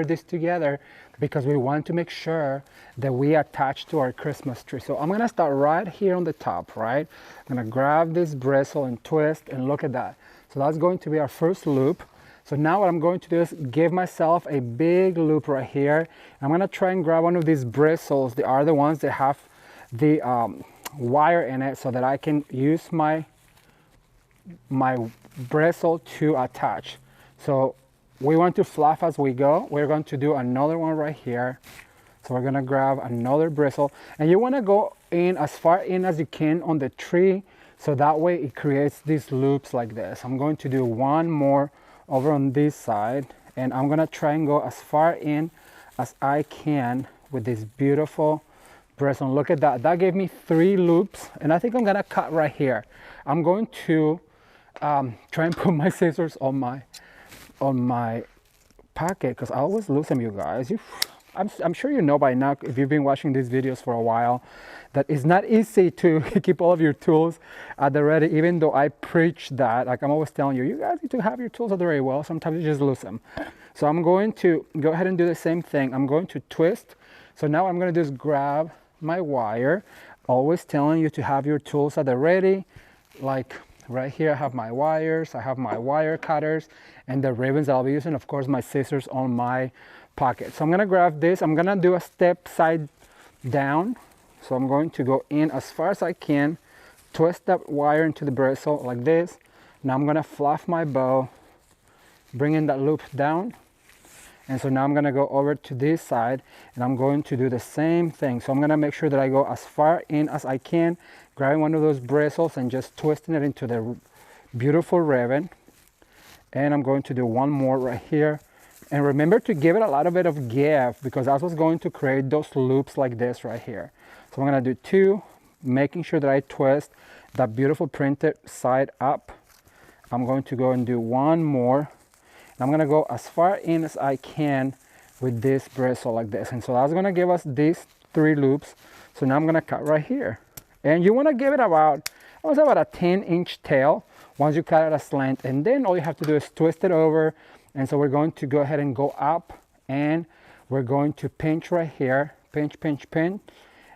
this together, because we want to make sure that we attach to our Christmas tree. So I'm gonna start right here on the top, right? I'm gonna grab this bristle and twist, and look at that. So that's going to be our first loop. So now what I'm going to do is give myself a big loop right here. I'm gonna try and grab one of these bristles. They are the ones that have the wire in it, so that I can use my bristle to attach. So we want to fluff as we go. We're going to do another one right here. So we're gonna grab another bristle, and you wanna go in as far in as you can on the tree, so that way it creates these loops like this. I'm going to do one more over on this side, and I'm gonna try and go as far in as I can with this beautiful bristle. And look at that, that gave me 3 loops, and I think I'm gonna cut right here. I'm going to try and put my scissors on my pocket, because I always lose them, you guys. I'm sure you know by now, if you've been watching these videos for a while, that it's not easy to keep all of your tools at the ready, even though I preach that. Like I'm always telling you, you guys need to have your tools at the ready. Well, sometimes you just lose them. So I'm going to go ahead and do the same thing. I'm going to twist. So now I'm going to just grab my wire, always telling you to have your tools at the ready. Like right here, I have my wires, I have my wire cutters, and the ribbons that I'll be using, of course, my scissors on my pocket. So I'm gonna grab this, I'm gonna do a step side down. So I'm going to go in as far as I can, twist that wire into the bristle like this. Now I'm gonna fluff my bow, bringing that loop down. And so now I'm gonna go over to this side, and I'm going to do the same thing. So I'm gonna make sure that I go as far in as I can, grabbing one of those bristles and just twisting it into the beautiful ribbon. And I'm going to do one more right here. And remember to give it a little bit of give, because that's what's going to create those loops like this right here. So I'm gonna do 2, making sure that I twist that beautiful printed side up. I'm going to go and do one more. And I'm gonna go as far in as I can with this bristle like this. And so that's gonna give us these 3 loops. So now I'm gonna cut right here. And you wanna give it about, I would say about a 10-inch tail once you cut it a slant. And then all you have to do is twist it over. And so we're going to go ahead and go up, and we're going to pinch right here, pinch, pinch, pinch.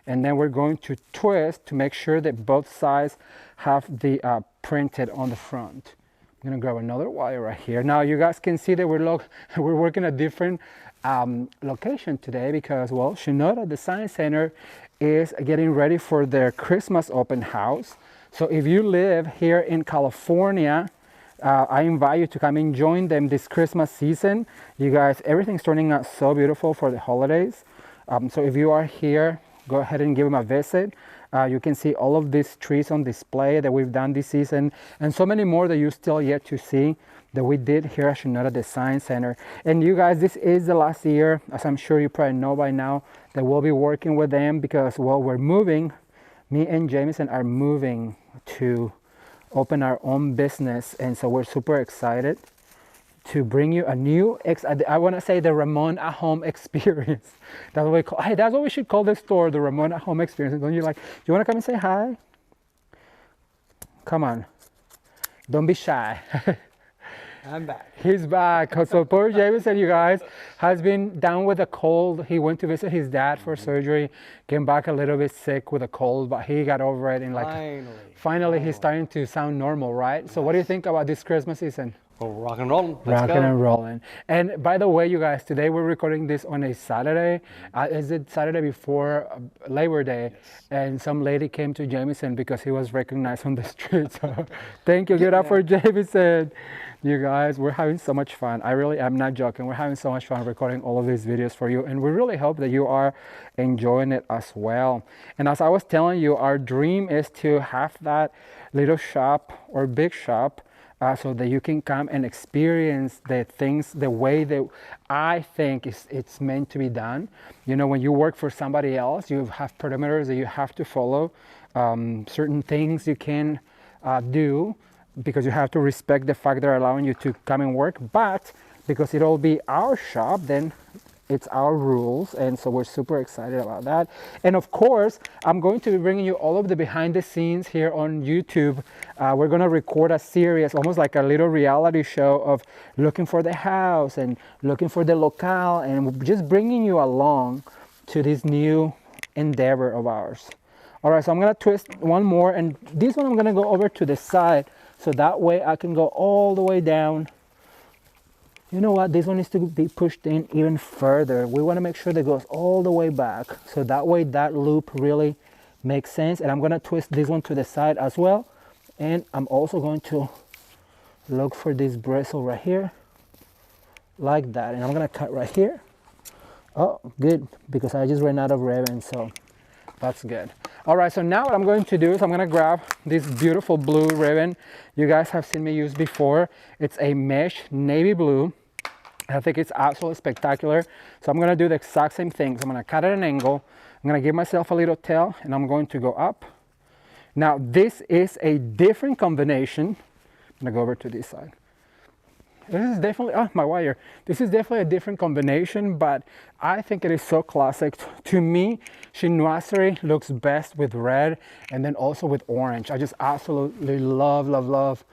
And then we're going to twist to make sure that both sides have the printed on the front. I'm gonna grab another wire right here. Now you guys can see that we're working a different location today, because, well, Chinoiserie Design Center is getting ready for their Christmas open house. So if you live here in California, I invite you to come and join them this Christmas season. You guys, everything's turning out so beautiful for the holidays. So if you are here, go ahead and give them a visit. You can see all of these trees on display that we've done this season, and so many more that you still yet to see that we did here at Chinoiserie Design Center. And you guys, this is the last year, as I'm sure you probably know by now, that we'll be working with them, because, well, we're moving. Me and Jameson are moving to open our own business, and so we're super excited to bring you a new, I want to say the Ramon at home experience. That's what we call, hey, that's what we should call this store, the Ramon at home experience. Don't you like, do you want to come and say hi? Come on, don't be shy. I'm back. He's back. So poor Jameson, you guys, has been down with a cold. He went to visit his dad for surgery, came back a little bit sick with a cold, but he got over it, and like finally he's starting to sound normal, right? So what do you think about this Christmas season? Well, rock and rolling. Rocking and rolling. And by the way, you guys, today we're recording this on a Saturday. Is it Saturday before Labor Day? Yes. And some lady came to Jameson because he was recognized on the street. So thank you. Give it up for Jameson. You guys, we're having so much fun. I'm not joking. We're having so much fun recording all of these videos for you. And we really hope that you are enjoying it as well. And as I was telling you, our dream is to have that little shop or big shop, so that you can come and experience the things the way that I think it's meant to be done. You know, when you work for somebody else, you have perimeters that you have to follow, certain things you can do, because you have to respect the fact they're allowing you to come and work, but because it'll be our shop, then it's our rules, and so we're super excited about that. And of course, I'm going to be bringing you all of the behind the scenes here on YouTube. We're going to record a series, almost like a little reality show of looking for the house and looking for the locale, and just bringing you along to this new endeavor of ours. All right, so I'm going to twist one more, and this one I'm going to go over to the side, so that way I can go all the way down. You know what, this one needs to be pushed in even further. We want to make sure that it goes all the way back, so that way that loop really makes sense. And I'm going to twist this one to the side as well, and I'm also going to look for this bristle right here, like that, and I'm going to cut right here. Oh, good, because I just ran out of ribbon, so that's good. All right, so now what I'm going to do is I'm going to grab this beautiful blue ribbon you guys have seen me use before. It's a mesh navy blue. I think it's absolutely spectacular. So I'm going to do the exact same thing. So I'm going to cut at an angle. I'm going to give myself a little tail, and I'm going to go up. Now this is a different combination. I'm going to go over to this side. This is definitely, oh, my wire. This is definitely a different combination, but I think it is so classic. To me, Chinoiserie looks best with red and then also with orange. I just absolutely love, love, love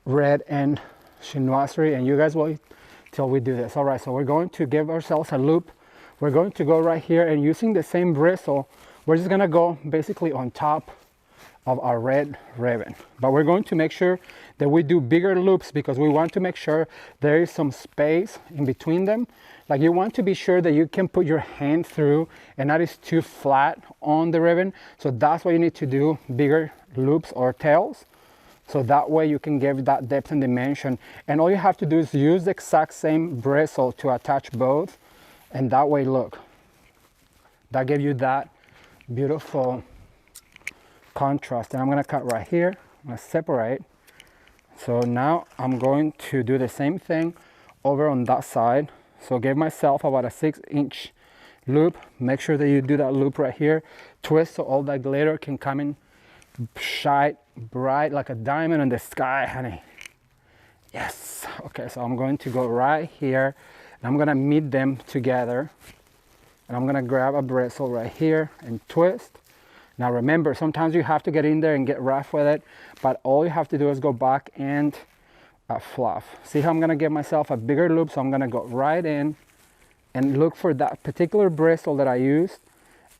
red and Chinoiserie, and you guys will till we do this. All right, so we're going to give ourselves a loop. We're going to go right here, and using the same bristle, we're just gonna go basically on top of our red ribbon, but we're going to make sure that we do bigger loops because we want to make sure there is some space in between them. Like, you want to be sure that you can put your hand through and not is too flat on the ribbon. So that's why you need to do bigger loops or tails, so that way you can give that depth and dimension. And all you have to do is use the exact same bristle to attach both, and that way, look, that gives you that beautiful contrast. And I'm going to cut right here. I'm going to separate. So now I'm going to do the same thing over on that side. So give myself about a 6-inch loop. Make sure that you do that loop right here. Twist so all that glitter can come in, shine bright like a diamond in the sky, honey. Yes. Okay, so I'm going to go right here, and I'm going to meet them together. And I'm going to grab a bristle right here and twist. Now remember, sometimes you have to get in there and get rough with it, but all you have to do is go back and fluff. See how I'm going to give myself a bigger loop? So I'm going to go right in and look for that particular bristle that I used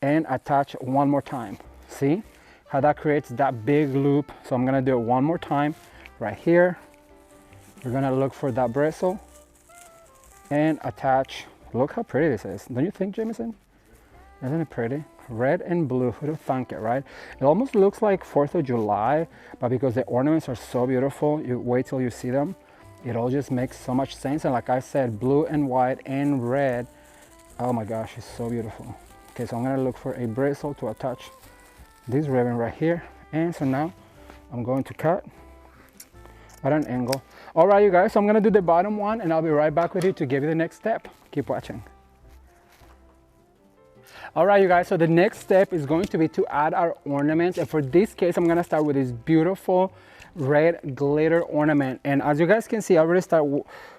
and attach one more time. See how that creates that big loop? So I'm going to do it one more time right here. We're going to look for that bristle and attach. Look how pretty this is. Don't you think, Jameson? Isn't it pretty? Red and blue, who'd have thunk it, right? It almost looks like 4th of July, but because the ornaments are so beautiful, you wait till you see them. It all just makes so much sense. And like I said, blue and white and red, oh my gosh, it's so beautiful. Okay, so I'm gonna look for a bristle to attach this ribbon right here. And so now I'm going to cut at an angle. All right, you guys, so I'm gonna do the bottom one, and I'll be right back with you to give you the next step. Keep watching. All right, you guys, so the next step is going to be to add our ornaments. And for this case, I'm gonna start with this beautiful red glitter ornament. And as you guys can see, I already start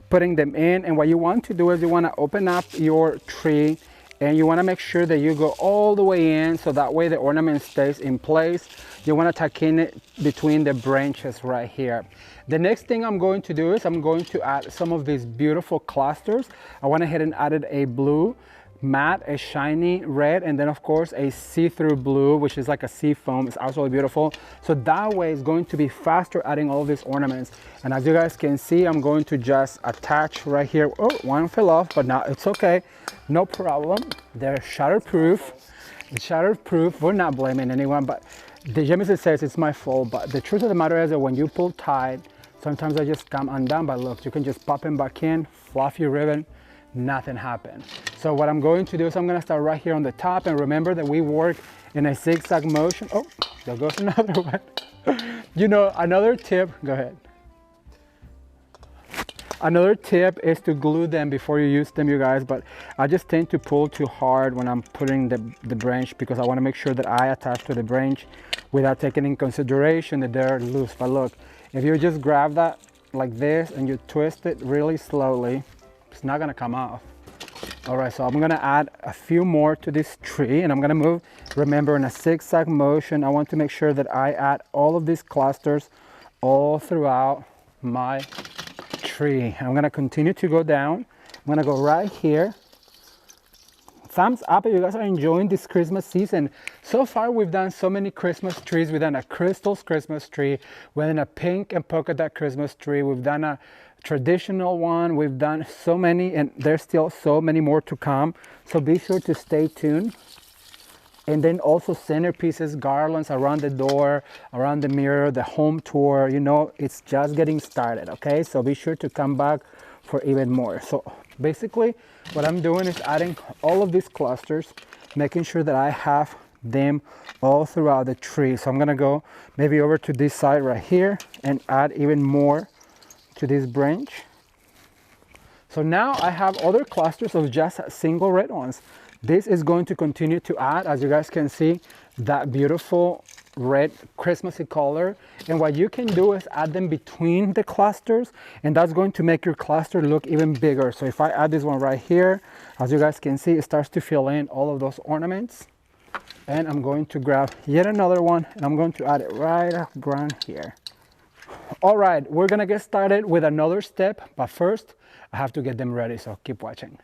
putting them in. And what you want to do is you wanna open up your tree, and you wanna make sure that you go all the way in, so that way the ornament stays in place. You wanna tuck in it between the branches right here. The next thing I'm going to do is I'm going to add some of these beautiful clusters. I went ahead and added a blue, matte, a shiny red, and then of course a see-through blue, which is like a sea foam. It's absolutely beautiful. So that way it's going to be faster adding all these ornaments. And as you guys can see, I'm going to just attach right here. Oh, one fell off, but now it's okay, no problem. They're shatterproof. It's shatterproof. We're not blaming anyone, but the Jameson says it's my fault. But the truth of the matter is that when you pull tight, sometimes I just come undone. But look, you can just pop them back in, fluff your ribbon, nothing happened. So what I'm going to do is I'm going to start right here on the top, and remember that we work in a zigzag motion. Oh, there goes another one. You know, another tip, go ahead. Another tip is to glue them before you use them, you guys, but I just tend to pull too hard when I'm putting the branch because I want to make sure that I attach to the branch without taking in consideration that they're loose. But look, if you just grab that like this and you twist it really slowly, it's not gonna come off. All right, so I'm gonna add a few more to this tree and I'm gonna move, remember, in a zigzag motion. I want to make sure that I add all of these clusters all throughout my tree. I'm gonna continue to go down. I'm gonna go right here. Thumbs up if you guys are enjoying this Christmas season. So far we've done so many Christmas trees. We've done a crystals Christmas tree, we've done a pink and polka dot Christmas tree, we've done a traditional one, we've done so many, and there's still so many more to come, so be sure to stay tuned. And then also centerpieces, garlands around the door, around the mirror, the home tour, you know, it's just getting started, okay? So be sure to come back for even more. So basically what I'm doing is adding all of these clusters, making sure that I have them all throughout the tree. So I'm gonna go maybe over to this side right here and add even more to this branch. So now I have other clusters of just single red ones. This is going to continue to add, as you guys can see, that beautiful red Christmassy color. And what you can do is add them between the clusters, and that's going to make your cluster look even bigger. So if I add this one right here, as you guys can see, it starts to fill in all of those ornaments. And I'm going to grab yet another one and I'm going to add it right around here. All right, we're gonna get started with another step, but first I have to get them ready, so keep watching.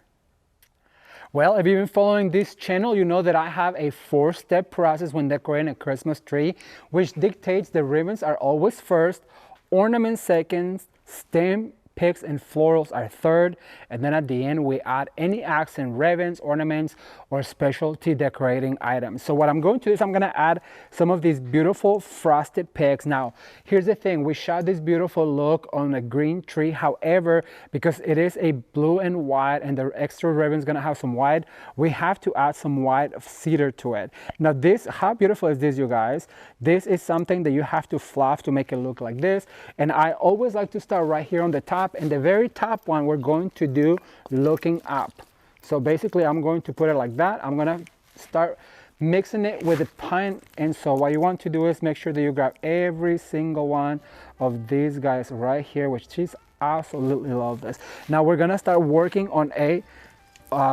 Well, if you've been following this channel, you know that I have a 4-step process when decorating a Christmas tree, which dictates the ribbons are always first, ornaments second, stem, picks, and florals are third, and then at the end we add any accent ribbons, ornaments, or specialty decorating items. So what I'm going to do is I'm going to add some of these beautiful frosted picks. Now here's the thing, we shot this beautiful look on a green tree, however, because it is a blue and white and the extra ribbon is going to have some white, we have to add some white cedar to it. Now this, how beautiful is this, you guys? This is something that you have to fluff to make it look like this, and I always like to start right here on the top. And the very top one we're going to do looking up. So basically I'm going to put it like that. I'm going to start mixing it with the pine. And so what you want to do is make sure that you grab every single one of these guys right here, which she's absolutely love this. Now we're going to start working on a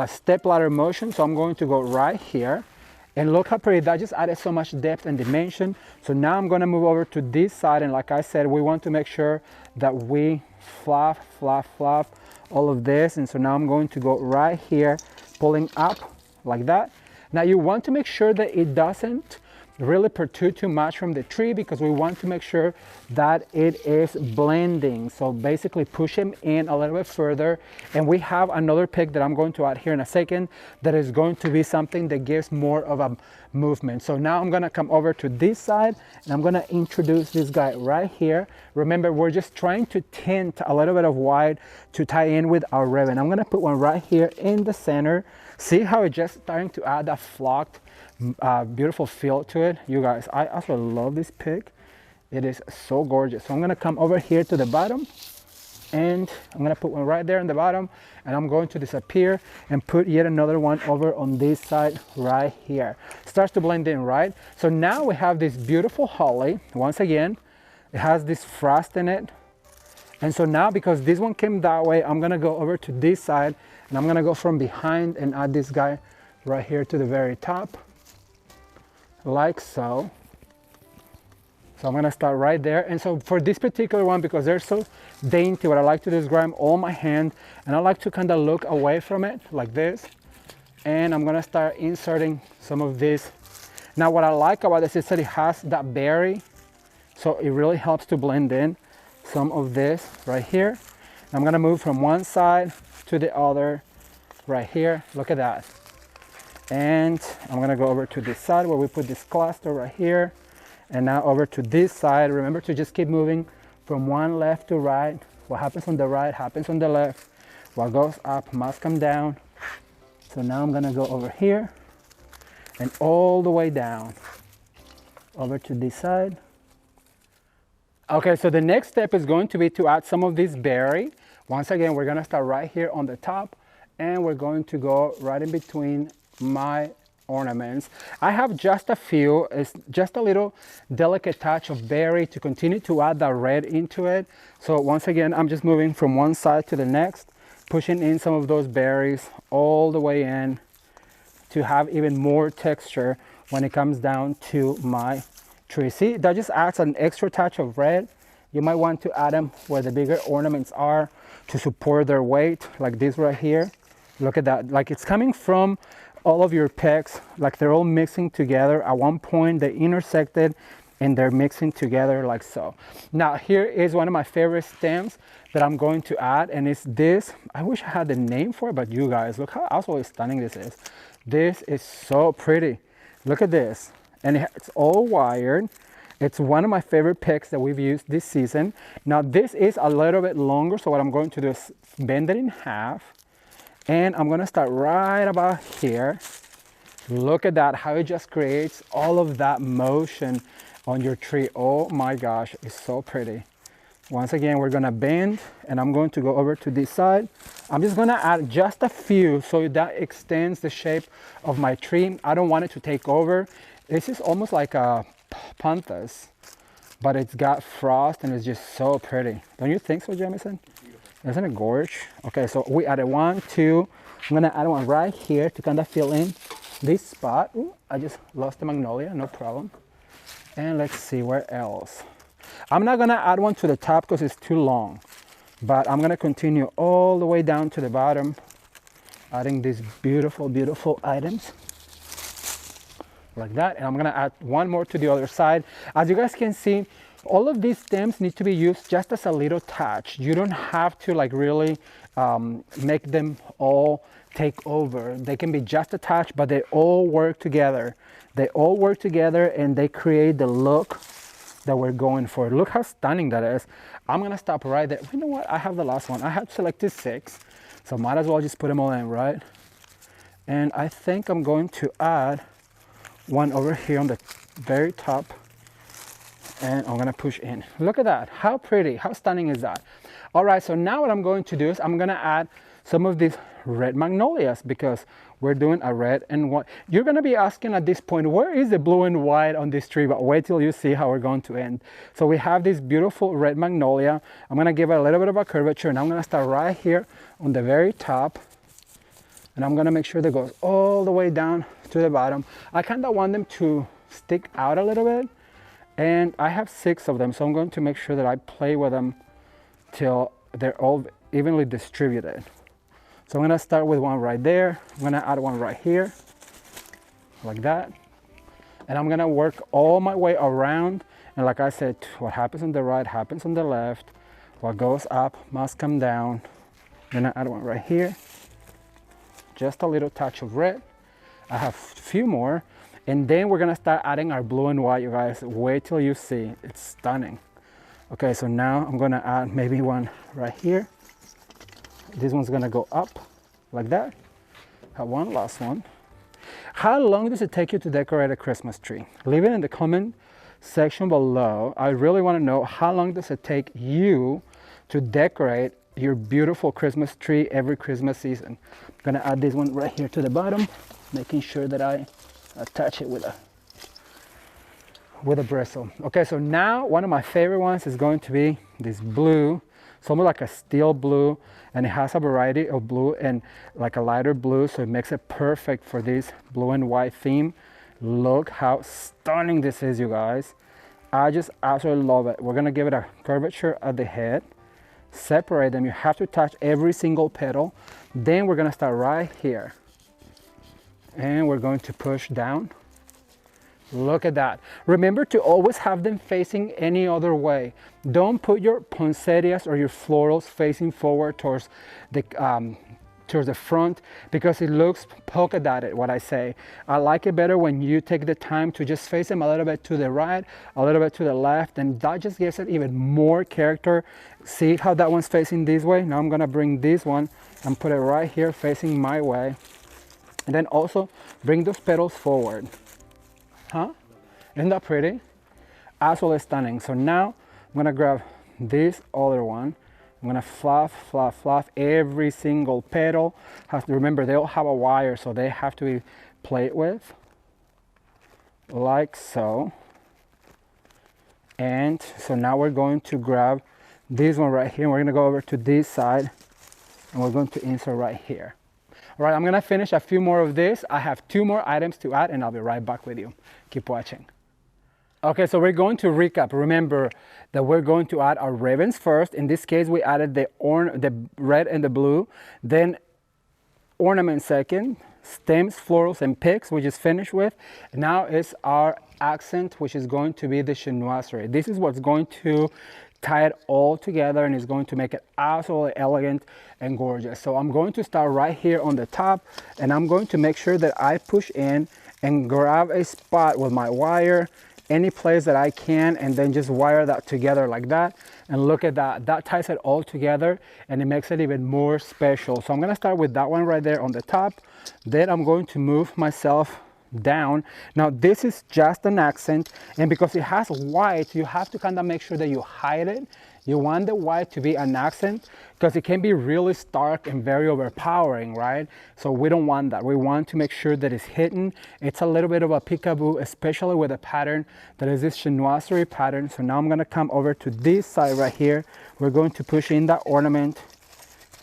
step ladder motion. So I'm going to go right here. And look how pretty, that just added so much depth and dimension. So now I'm gonna move over to this side, and like I said, we want to make sure that we fluff all of this. And so now I'm going to go right here, pulling up like that. Now you want to make sure that it doesn't really protrude too much from the tree, because we want to make sure that it is blending. So basically push them in a little bit further, and we have another pick that I'm going to add here in a second that is going to be something that gives more of a movement. So now I'm going to come over to this side and I'm going to introduce this guy right here. Remember, we're just trying to tint a little bit of white to tie in with our ribbon. I'm going to put one right here in the center. See how it's just starting to add that flocked beautiful feel to it. You guys, I also love this pick. It is so gorgeous. So I'm gonna come over here to the bottom, and I'm gonna put one right there in the bottom, and I'm going to disappear and put yet another one over on this side right here. Starts to blend in, right? So now we have this beautiful holly. Once again, it has this frost in it. And so now, because this one came that way, I'm gonna go over to this side, and I'm gonna go from behind and add this guy right here to the very top, like so. So I'm gonna start right there. And so for this particular one, because they're so dainty, what I like to do is grab all my hand, and I like to kind of look away from it like this. And I'm gonna start inserting some of this. Now what I like about this is that it has that berry, so it really helps to blend in some of this right here. I'm gonna move from one side to the other right here. Look at that. And I'm gonna go over to this side where we put this cluster right here. And now over to this side. Remember to just keep moving from one left to right. What happens on the right happens on the left. What goes up must come down. So now I'm gonna go over here and all the way down over to this side. Okay, so the next step is going to be to add some of this berry. Once again, we're gonna start right here on the top, and we're going to go right in between my ornaments. I have just a few. It's just a little delicate touch of berry to continue to add that red into it. So once again, I'm just moving from one side to the next, pushing in some of those berries all the way in to have even more texture when it comes down to my tree. See, that just adds an extra touch of red. You might want to add them where the bigger ornaments are to support their weight, like this right here. Look at that, like it's coming from all of your pecks, like they're all mixing together. At one point they intersected and they're mixing together like so. Now here is one of my favorite stems that I'm going to add, and it's this. I wish I had the name for it, but you guys, look how absolutely stunning this is. This is so pretty. Look at this, and it's all wired. It's one of my favorite picks that we've used this season. Now this is a little bit longer, so what I'm going to do is bend it in half, and I'm gonna start right about here. Look at that, how it just creates all of that motion on your tree. Oh my gosh, it's so pretty. Once again, we're gonna bend, and I'm going to go over to this side. I'm just gonna add just a few so that extends the shape of my tree. I don't want it to take over. This is almost like a panthas, but it's got frost and it's just so pretty. Don't you think so, Jamison? Isn't it gorgeous? Okay, so we added 1, 2. I'm gonna add one right here to kind of fill in this spot. Ooh, I just lost the magnolia, no problem. And let's see where else. I'm not gonna add one to the top because it's too long, but I'm gonna continue all the way down to the bottom, adding these beautiful, beautiful items like that. And I'm gonna add one more to the other side. As you guys can see, all of these stems need to be used just as a little touch. You don't have to like really make them all take over. They can be just a touch, but they all work together. They all work together and they create the look that we're going for. Look how stunning that is. I'm gonna stop right there. You know what? I have the last one. I have selected 6, so might as well just put them all in, right? And I think I'm going to add one over here on the very top, and I'm gonna push in. Look at that, how pretty, how stunning is that? All right, so now what I'm going to do is I'm gonna add some of these red magnolias because we're doing a red and white. You're gonna be asking at this point, where is the blue and white on this tree? But wait till you see how we're going to end. So we have this beautiful red magnolia. I'm gonna give it a little bit of a curvature, and I'm gonna start right here on the very top, and I'm gonna make sure that goes all the way down to the bottom. I kind of want them to stick out a little bit, and I have 6 of them, so I'm going to make sure that I play with them till they're all evenly distributed. So I'm gonna start with one right there. I'm gonna add one right here, like that. And I'm gonna work all my way around. And like I said, what happens on the right happens on the left. What goes up must come down. I'm gonna add one right here. Just a little touch of red. I have a few more. And then we're gonna start adding our blue and white, you guys. Wait till you see, it's stunning. Okay, so now I'm gonna add maybe one right here. This one's gonna go up like that. Have one last one. How long does it take you to decorate a Christmas tree? Leave it in the comment section below. I really wanna know, how long does it take you to decorate your beautiful Christmas tree every Christmas season? I'm gonna add this one right here to the bottom, making sure that I attach it with a bristle. Okay, so now one of my favorite ones is going to be this blue. It's almost like a steel blue, and it has a variety of blue and like a lighter blue, so it makes it perfect for this blue and white theme. Look how stunning this is, you guys. I just absolutely love it. We're gonna give it a curvature at the head, separate them. You have to touch every single petal. Then we're gonna start right here, and we're going to push down. Look at that. Remember to always have them facing any other way. Don't put your poinsettias or your florals facing forward towards the front, because it looks polka dotted, what I say. I like it better when you take the time to just face them a little bit to the right, a little bit to the left, and that just gives it even more character. See how that one's facing this way? Now I'm gonna bring this one and put it right here facing my way. And then also bring those petals forward. Huh? Isn't that pretty? Absolutely stunning. So now I'm gonna grab this other one, I'm gonna fluff, fluff, fluff. Every single petal has to, remember, they all have a wire, so they have to be played with, like so. And so now we're going to grab this one right here. We're gonna go over to this side, and we're going to insert right here. All right, I'm gonna finish a few more of this. I have 2 more items to add, and I'll be right back with you. Keep watching. Okay, so we're going to recap. Remember that we're going to add our ribbons first. In this case, we added the red and the blue, then ornament second, stems, florals, and picks, which is finished with. Now is our accent, which is going to be the chinoiserie. This is what's going to tie it all together and is going to make it absolutely elegant and gorgeous. So I'm going to start right here on the top, and I'm going to make sure that I push in and grab a spot with my wire, any place that I can, and then just wire that together like that. And look at that, that ties it all together and it makes it even more special. So I'm gonna start with that one right there on the top. Then I'm going to move myself down. Now this is just an accent, and because it has white, you have to kind of make sure that you hide it. You want the white to be an accent because it can be really stark and very overpowering, right? So we don't want that. We want to make sure that it's hidden. It's a little bit of a peekaboo, especially with a pattern that is this chinoiserie pattern. So now I'm gonna come over to this side right here. We're going to push in that ornament,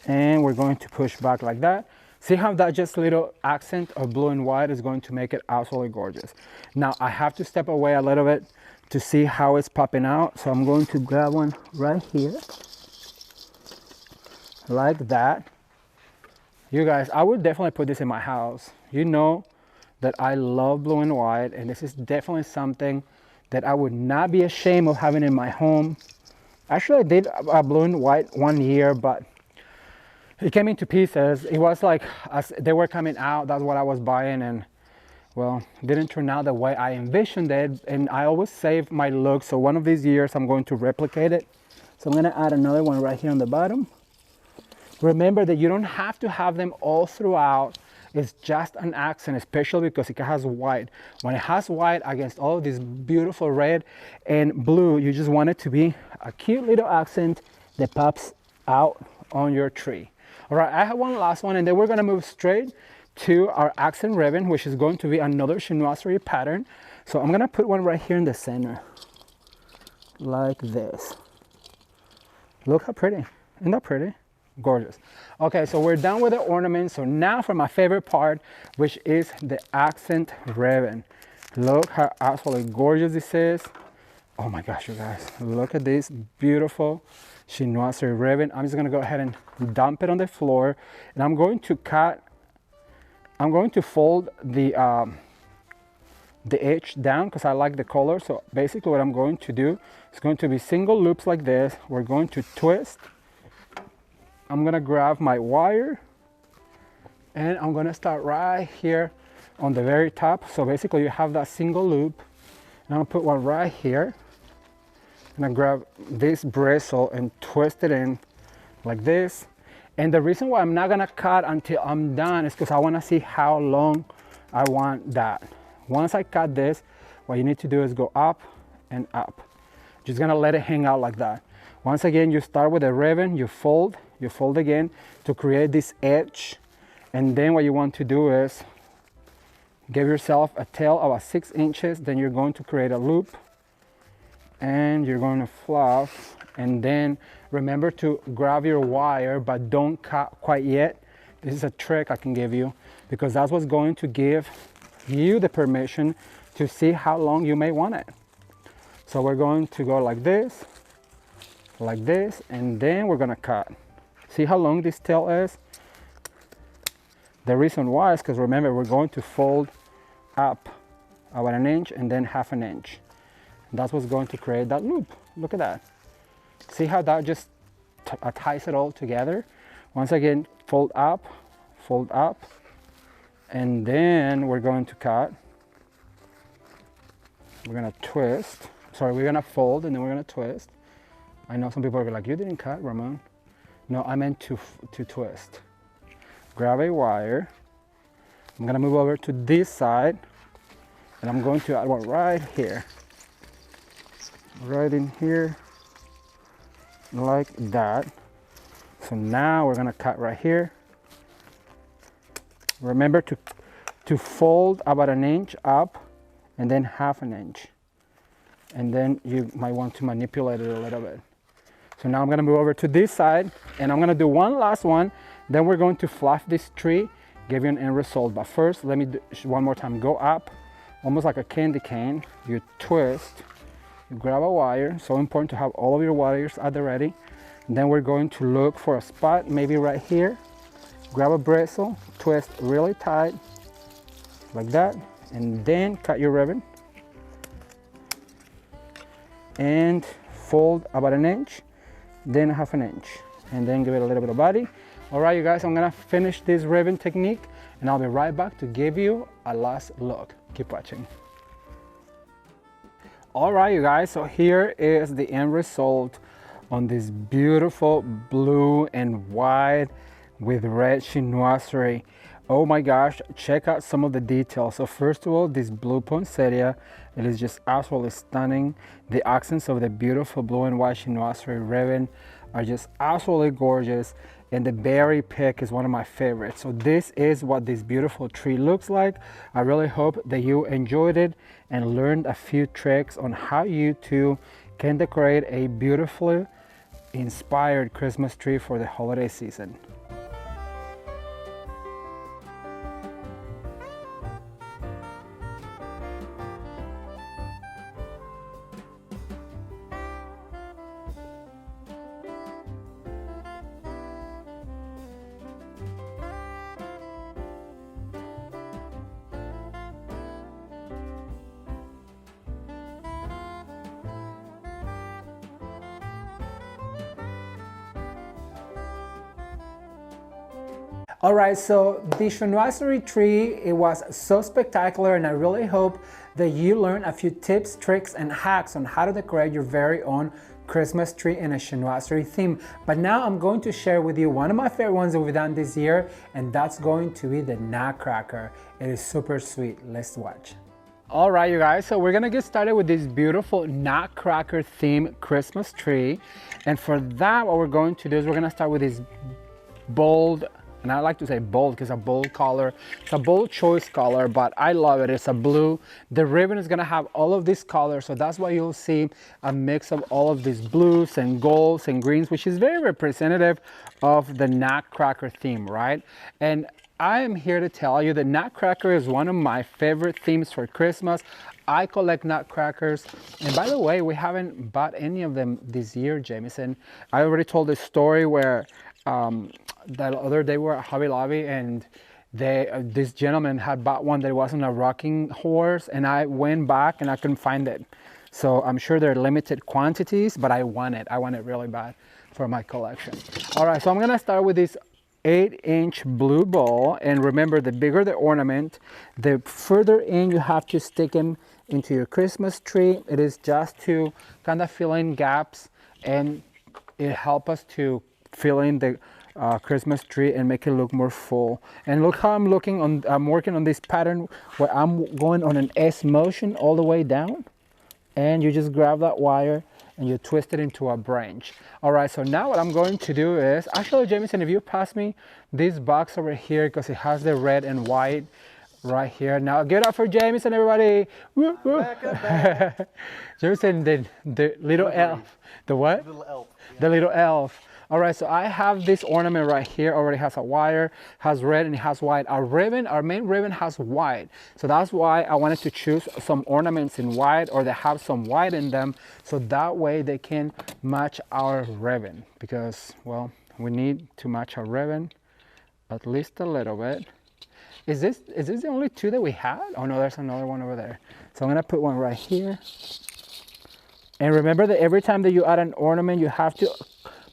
and we're going to push back like that. See how that just little accent of blue and white is going to make it absolutely gorgeous. Now I have to step away a little bit to see how it's popping out. So I'm going to grab one right here, like that. You guys, I would definitely put this in my house. You know that I love blue and white, and this is definitely something that I would not be ashamed of having in my home. Actually, I did a blue and white one year, but it came into pieces. It was like, as they were coming out, that's what I was buying, and well, it didn't turn out the way I envisioned it. And I always save my look, so one of these years I'm going to replicate it. So I'm gonna add another one right here on the bottom. Remember that you don't have to have them all throughout. It's just an accent, especially because it has white. When it has white against all of this beautiful red and blue, you just want it to be a cute little accent that pops out on your tree. All right, I have one last one, and then we're gonna move straight to our accent ribbon, which is going to be another chinoiserie pattern. So I'm gonna put one right here in the center, like this. Look how pretty, isn't that pretty? Gorgeous. Okay, so we're done with the ornament. So now for my favorite part, which is the accent ribbon. Look how absolutely gorgeous this is. Oh my gosh, you guys, look at this beautiful chinoiserie ribbon. I'm just gonna go ahead and dump it on the floor, and I'm going to fold the edge down because I like the color. So basically what I'm going to do is going to be single loops like this. We're going to twist. I'm gonna grab my wire, and I'm gonna start right here on the very top. So basically you have that single loop, and I'm gonna put one right here. And I grab this bristle and twist it in like this. And the reason why I'm not gonna cut until I'm done is because I wanna see how long I want that. Once I cut this, what you need to do is go up and up. Just gonna let it hang out like that. Once again, you start with a ribbon, you fold again to create this edge. And then what you want to do is give yourself a tail about 6 inches. Then you're going to create a loop, and you're going to fluff, and then remember to grab your wire, but don't cut quite yet. This is a trick I can give you, because that's what's going to give you the permission to see how long you may want it. So we're going to go like this, and then we're gonna cut. See how long this tail is? The reason why is because remember, we're going to fold up about 1 inch and then 1/2 inch. That's what's going to create that loop. Look at that. See how that just ties it all together? Once again, fold up, and then we're going to cut. We're gonna twist. Sorry, we're gonna fold and then we're gonna twist. I know some people are like, you didn't cut, Ramon. No, I meant to twist. Grab a wire. I'm gonna move over to this side, and I'm going to add one right here. Right in here, like that. so now we're gonna cut right here. Remember to fold about an inch up and then half an inch. And then you might want to manipulate it a little bit. So now I'm gonna move over to this side and I'm gonna do one last one. Then we're going to fluff this tree, give you an end result. But first, let me do one more time. Go up, almost like a candy cane. You twist, you grab a wire. So important to have all of your wires at the ready. And then we're going to look for a spot, maybe right here. Grab a bristle, twist really tight, like that. And then cut your ribbon. And fold about an inch, then half an inch. And then give it a little bit of body. All right, you guys, I'm gonna finish this ribbon technique and I'll be right back to give you a last look. Keep watching. All right, you guys, so here is the end result on this beautiful blue and white with red chinoiserie. Oh my gosh, check out some of the details. So first of all, this blue poinsettia, it is just absolutely stunning. The accents of the beautiful blue and white chinoiserie ribbon are just absolutely gorgeous. And the berry pick is one of my favorites. So this is what this beautiful tree looks like. I really hope that you enjoyed it and learned a few tricks on how you too can decorate a beautifully inspired Christmas tree for the holiday season. All right, so the Chinoiserie tree, it was so spectacular, and I really hope that you learned a few tips, tricks, and hacks on how to decorate your very own Christmas tree in a Chinoiserie theme. But now I'm going to share with you one of my favorite ones that we've done this year, and that's going to be the Nutcracker. It is super sweet. Let's watch. All right, you guys, so we're gonna get started with this beautiful Nutcracker theme Christmas tree. And for that, what we're going to do is we're gonna start with this bold, and I like to say bold because it's a bold color. It's a bold choice color, but I love it. It's a blue. The ribbon is gonna have all of these colors, so that's why you'll see a mix of all of these blues and golds and greens, which is very representative of the Nutcracker theme, right? And I am here to tell you that Nutcracker is one of my favorite themes for Christmas. I collect nutcrackers, and by the way, we haven't bought any of them this year, Jameson. I already told the story where that other day we were at Hobby Lobby and this gentleman had bought one that wasn't a rocking horse, and I went back and I couldn't find it. So I'm sure they're limited quantities, but I want it really bad for my collection. All right, so I'm gonna start with this 8-inch blue ball, and remember, the bigger the ornament, the further in you have to stick them into your Christmas tree. It is just to kind of fill in gaps, and it helps us to fill in the Christmas tree and make it look more full. And look how I'm working on this pattern where I'm going on an S motion all the way down, and you just grab that wire and you twist it into a branch. All right, so now what I'm going to do is, actually, Jameson, if you pass me this box over here, because it has the red and white right here. Now give it up for Jameson, everybody. Woo, woo. Back. Jameson, the little elf. The what? The little elf. Yeah. The little elf. All right, so I have this ornament right here, already has a wire, has red and it has white. Our main ribbon has white. So that's why I wanted to choose some ornaments in white, or that have some white in them, so that way they can match our ribbon, because, well, we need to match our ribbon at least a little bit. Is this the only two that we had? Oh no, there's another one over there. So I'm gonna put one right here. And remember that every time that you add an ornament, you have to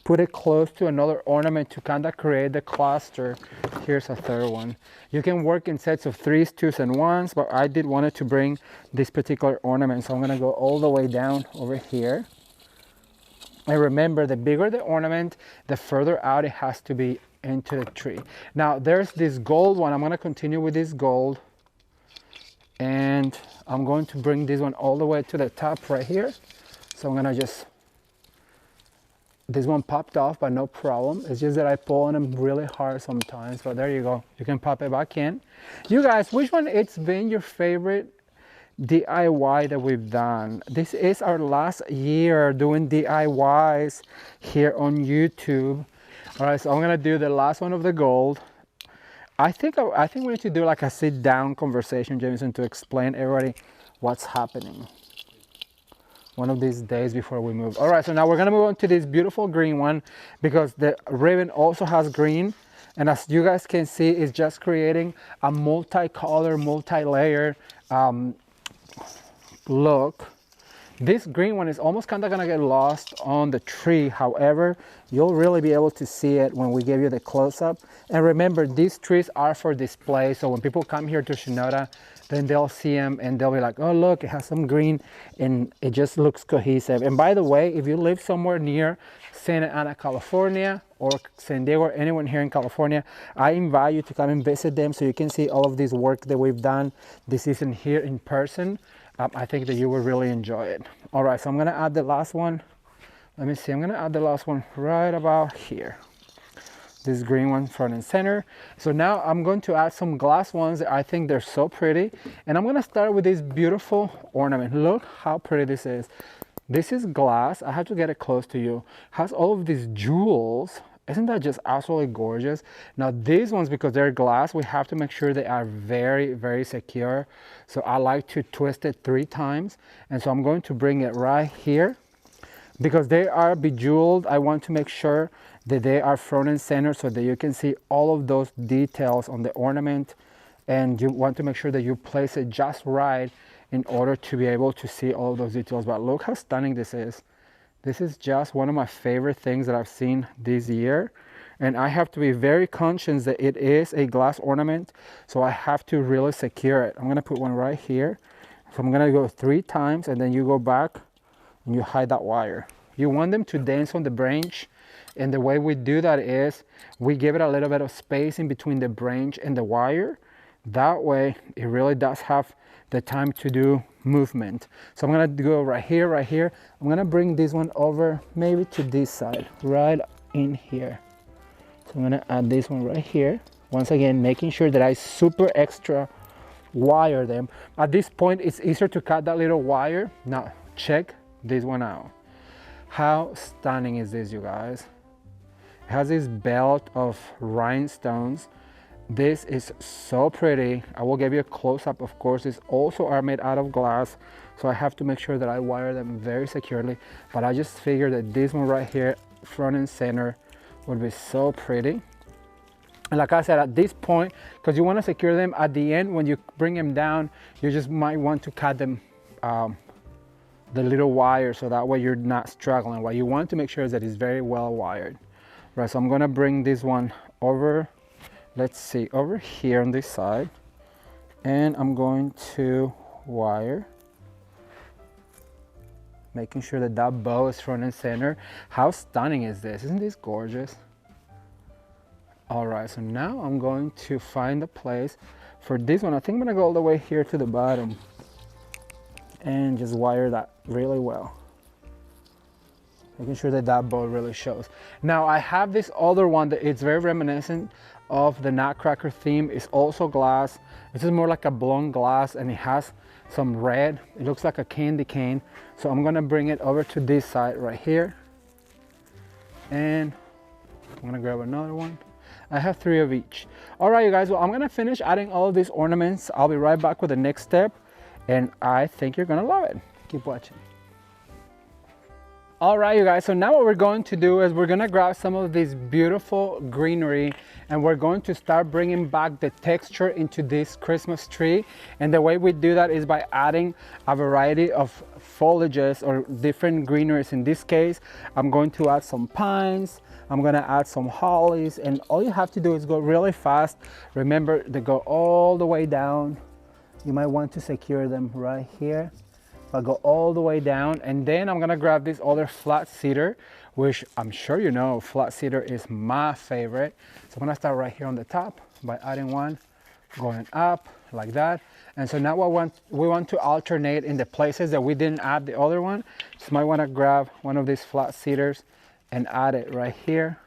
put it close to another ornament to kind of create the cluster. Here's a third one. You can work in sets of 3s, 2s, and 1s, but I did want to bring this particular ornament, so I'm gonna go all the way down over here. And remember, the bigger the ornament, the further out it has to be into the tree. Now there's this gold one. I'm gonna continue with this gold, and I'm going to bring this one all the way to the top right here. So I'm gonna just This one popped off, but no problem. It's just that I pull on them really hard sometimes, but there you go. You can pop it back in. You guys, which one it's been your favorite DIY that we've done? This is our last year doing DIYs here on YouTube. All right, so I'm gonna do the last one of the gold. I think we need to do like a sit down conversation, Jameson, to explain everybody what's happening one of these days before we move. All right, so now we're gonna move on to this beautiful green one because the ribbon also has green. And as you guys can see, it's just creating a multi-color, multi-layer look. This green one is almost kind of gonna get lost on the tree. However, you'll really be able to see it when we give you the close-up. And remember, these trees are for display. So when people come here to Shinoda, then they'll see them and they'll be like, oh, look, it has some green and it just looks cohesive. And by the way, if you live somewhere near Santa Ana, California, or San Diego, or anyone here in California, I invite you to come and visit them so you can see all of this work that we've done this season here in person. I think that you will really enjoy it. All right, so I'm gonna add the last one. Let me see, I'm gonna add the last one right about here. This green one front and center. So now I'm going to add some glass ones that I think they're so pretty. And I'm gonna start with this beautiful ornament. Look how pretty this is. This is glass. I have to get it close to you. Has all of these jewels. Isn't that just absolutely gorgeous? Now these ones, because they're glass, we have to make sure they are very, very secure. So I like to twist it 3 times. And so I'm going to bring it right here. Because they are bejeweled, I want to make sure that they are front and center so that you can see all of those details on the ornament. And you want to make sure that you place it just right in order to be able to see all of those details. But look how stunning this is. This is just one of my favorite things that I've seen this year. And I have to be very conscious that it is a glass ornament. So I have to really secure it. I'm gonna put one right here. So I'm gonna go 3 times and then you go back and you hide that wire. You want them to dance on the branch. And the way we do that is we give it a little bit of space in between the branch and the wire. That way it really does have the time to do movement. So I'm gonna go right here, right here. I'm gonna bring this one over maybe to this side, right in here. So I'm gonna add this one right here. Once again, making sure that I super extra wire them. At this point, it's easier to cut that little wire. Now, check this one out. How stunning is this, you guys? It has this belt of rhinestones. This is so pretty. I will give you a close-up, of course. These also are made out of glass, so I have to make sure that I wire them very securely. But I just figured that this one right here, front and center, would be so pretty. And like I said, at this point, because you want to secure them at the end, when you bring them down, you just might want to cut them the little wire so that way you're not struggling. What you want to make sure is that it's very well wired. Right, so I'm gonna bring this one over, let's see, over here on this side, and I'm going to wire, making sure that that bow is front and center. How stunning is this? Isn't this gorgeous? All right, so now I'm going to find a place for this one. I think I'm gonna go all the way here to the bottom and just wire that really well. Making sure that that bow really shows. Now I have this other one that it's very reminiscent of the Nutcracker theme. It's also glass. This is more like a blown glass and it has some red. It looks like a candy cane. So I'm gonna bring it over to this side right here. And I'm gonna grab another one. I have 3 of each. All right, you guys, well, I'm gonna finish adding all of these ornaments. I'll be right back with the next step. And I think you're gonna love it. Keep watching. All right, you guys, so now what we're going to do is we're gonna grab some of this beautiful greenery and we're going to start bringing back the texture into this Christmas tree. And the way we do that is by adding a variety of foliages or different greeneries. In this case, I'm going to add some pines, I'm gonna add some hollies, and all you have to do is go really fast. Remember to go all the way down. You might want to secure them right here. I'll go all the way down, and then I'm gonna grab this other flat cedar, which I'm sure you know flat cedar is my favorite. So I'm gonna start right here on the top by adding one, going up like that. And so now we want to alternate in the places that we didn't add the other one. So you might wanna grab one of these flat cedars and add it right here.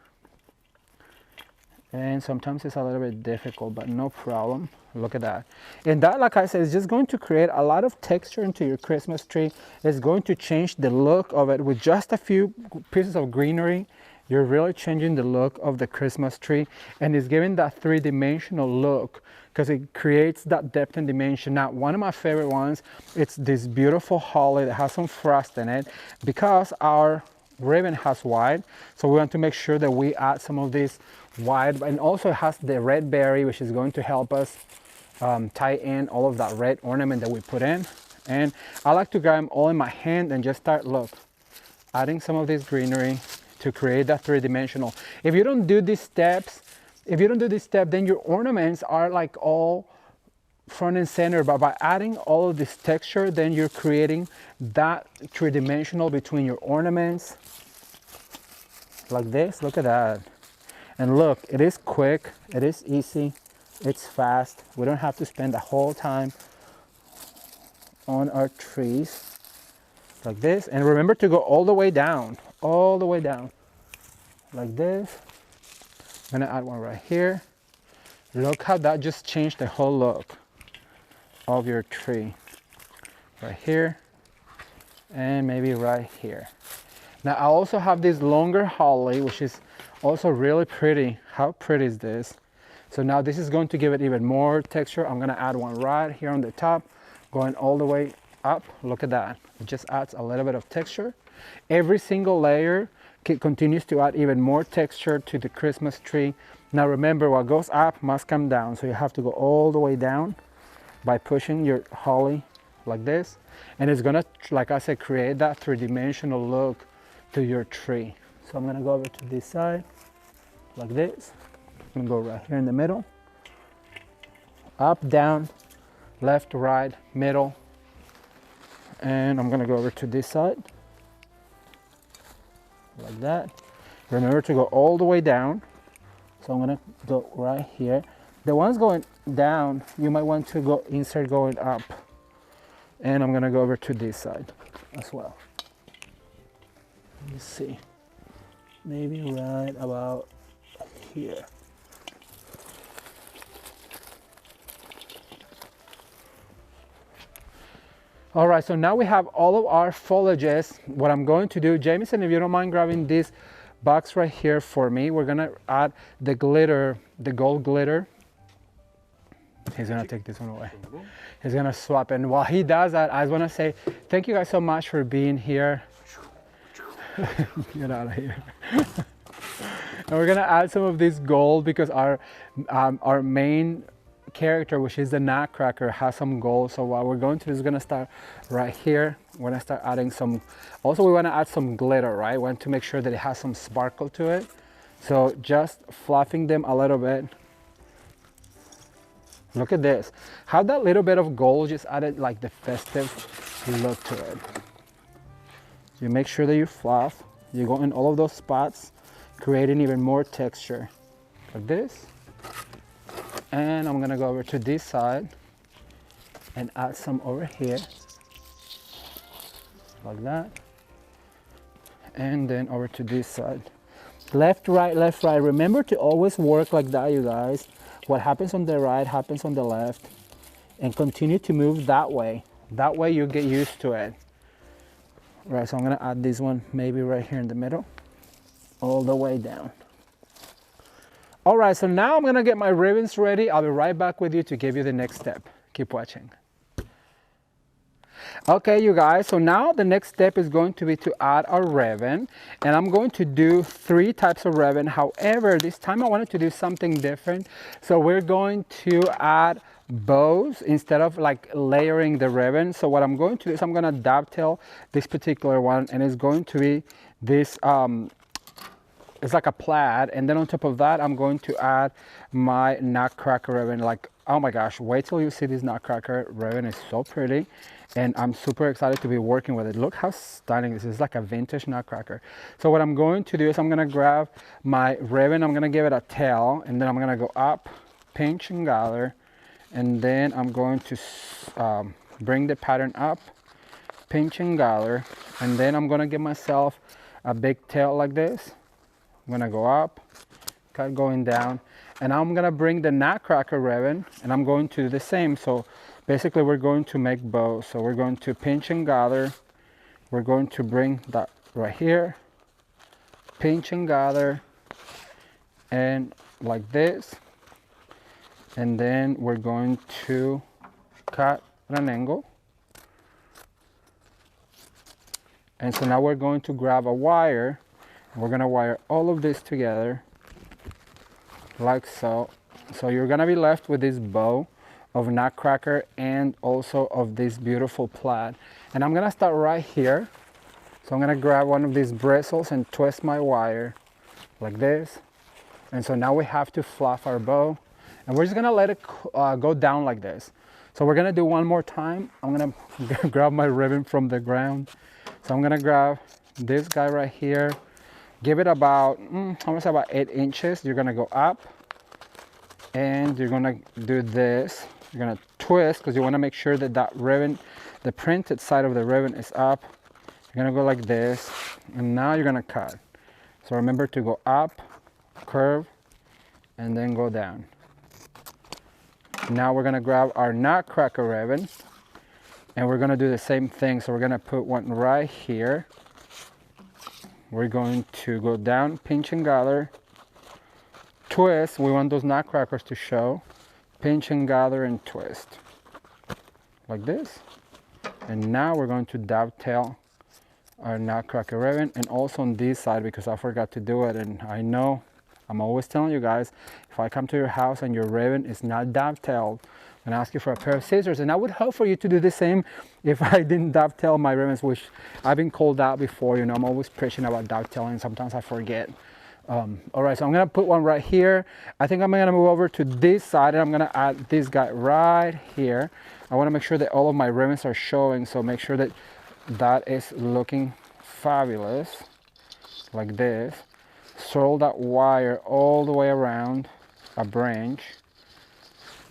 And sometimes it's a little bit difficult, but no problem. Look at that. And that, like I said, is just going to create a lot of texture into your Christmas tree. It's going to change the look of it with just a few pieces of greenery. You're really changing the look of the Christmas tree, and it's giving that three-dimensional look because it creates that depth and dimension. Now, one of my favorite ones, it's this beautiful holly that has some frost in it because our ribbon has white, so we want to make sure that we add some of this white, and also it has the red berry, which is going to help us tie in all of that red ornament that we put in. And I like to grab them all in my hand and just start, look, adding some of this greenery to create that three-dimensional. If you don't do these steps, then your ornaments are like all front and center, but by adding all of this texture, then you're creating that three-dimensional between your ornaments like this. Look at that. And look, it is quick, it is easy, it's fast. We don't have to spend the whole time on our trees like this. And remember to go all the way down like this. I'm gonna add one right here. Look how that just changed the whole look of your tree. Right here, and maybe right here. Now I also have this longer holly, which is also really pretty. How pretty is this? So now this is going to give it even more texture. I'm gonna add one right here on the top, going all the way up. Look at that. It just adds a little bit of texture. Every single layer continues to add even more texture to the Christmas tree. Now remember, what goes up must come down. So you have to go all the way down by pushing your holly like this. And it's gonna, like I said, create that three-dimensional look to your tree. So I'm gonna go over to this side like this. I'm gonna go right here in the middle. Up, down, left, right, middle. And I'm gonna go over to this side like that. Remember to go all the way down. So I'm gonna go right here. The ones going down, you might want to go insert going up. And I'm gonna go over to this side as well. Let's see, maybe right about here. All right, so now we have all of our foliages. What I'm going to do, Jameson, if you don't mind grabbing this box right here for me, we're gonna add the glitter, the gold glitter. He's gonna take this one away. He's gonna swap, and while he does that, I just wanna say thank you guys so much for being here. Get out of here. And we're gonna add some of this gold because our main character, which is the Nutcracker, has some gold. So what we're going to do is gonna start right here. We're gonna start adding some, also we wanna add some glitter, right? We want to make sure that it has some sparkle to it. So just fluffing them a little bit. Look at this. How that little bit of gold just added like the festive look to it. You make sure that you fluff. You go in all of those spots, creating even more texture. Like this. And I'm gonna go over to this side and add some over here. Like that. And then over to this side. Left, right, left, right. Remember to always work like that, you guys. What happens on the right happens on the left. And continue to move that way. That way you get used to it. Right, so I'm gonna add this one maybe right here in the middle, all the way down. All right, so now I'm gonna get my ribbons ready. I'll be right back with you to give you the next step. Keep watching. Okay, you guys, so now the next step is going to be to add our ribbon, and I'm going to do 3 types of ribbon. However, this time I wanted to do something different. So we're going to add bows instead of like layering the ribbon. So what I'm going to do is I'm going to dovetail this particular one, and it's going to be this it's like a plaid, and then on top of that I'm going to add my Nutcracker ribbon. Like, oh my gosh, wait till you see this Nutcracker ribbon. Is so pretty, and I'm super excited to be working with it. Look how stunning this is, like a vintage Nutcracker. So what I'm going to do is I'm going to grab my ribbon, I'm going to give it a tail, and then I'm going to go up, pinch and gather, and then I'm going to bring the pattern up, pinch and gather, and then I'm going to give myself a big tail like this. I'm gonna go up, cut going down, and I'm gonna bring the Nutcracker ribbon and I'm going to do the same. So basically we're going to make bows. So we're going to pinch and gather. We're going to bring that right here, pinch and gather, and like this. And then we're going to cut at an angle. And so now we're going to grab a wire. And we're gonna wire all of this together, like so. So you're gonna be left with this bow of Nutcracker and also of this beautiful plaid. And I'm gonna start right here. So I'm gonna grab one of these bristles and twist my wire like this. And so now we have to fluff our bow. And we're just gonna let it go down like this. So we're gonna do one more time. I'm gonna grab my ribbon from the ground. So I'm gonna grab this guy right here. Give it about, I'm gonna say about 8 inches. You're gonna go up and you're gonna do this. You're gonna twist because you wanna make sure that that ribbon, the printed side of the ribbon is up. You're gonna go like this, and now you're gonna cut. So remember to go up, curve, and then go down. Now we're gonna grab our Nutcracker ribbon, and we're gonna do the same thing. So we're gonna put one right here. We're going to go down, pinch and gather, twist. We want those nutcrackers to show. Pinch and gather and twist, like this. And now we're going to dovetail our Nutcracker ribbon, and also on this side because I forgot to do it. And I know I'm always telling you guys, if I come to your house and your ribbon is not dovetailed, I'm gonna ask you for a pair of scissors. And I would hope for you to do the same if I didn't dovetail my ribbons, which I've been called out before. You know, I'm always preaching about dovetailing. Sometimes I forget. All right, so I'm gonna put one right here. I think I'm gonna move over to this side and I'm gonna add this guy right here. I wanna make sure that all of my ribbons are showing, so make sure that that is looking fabulous, like this. Swirl that wire all the way around a branch,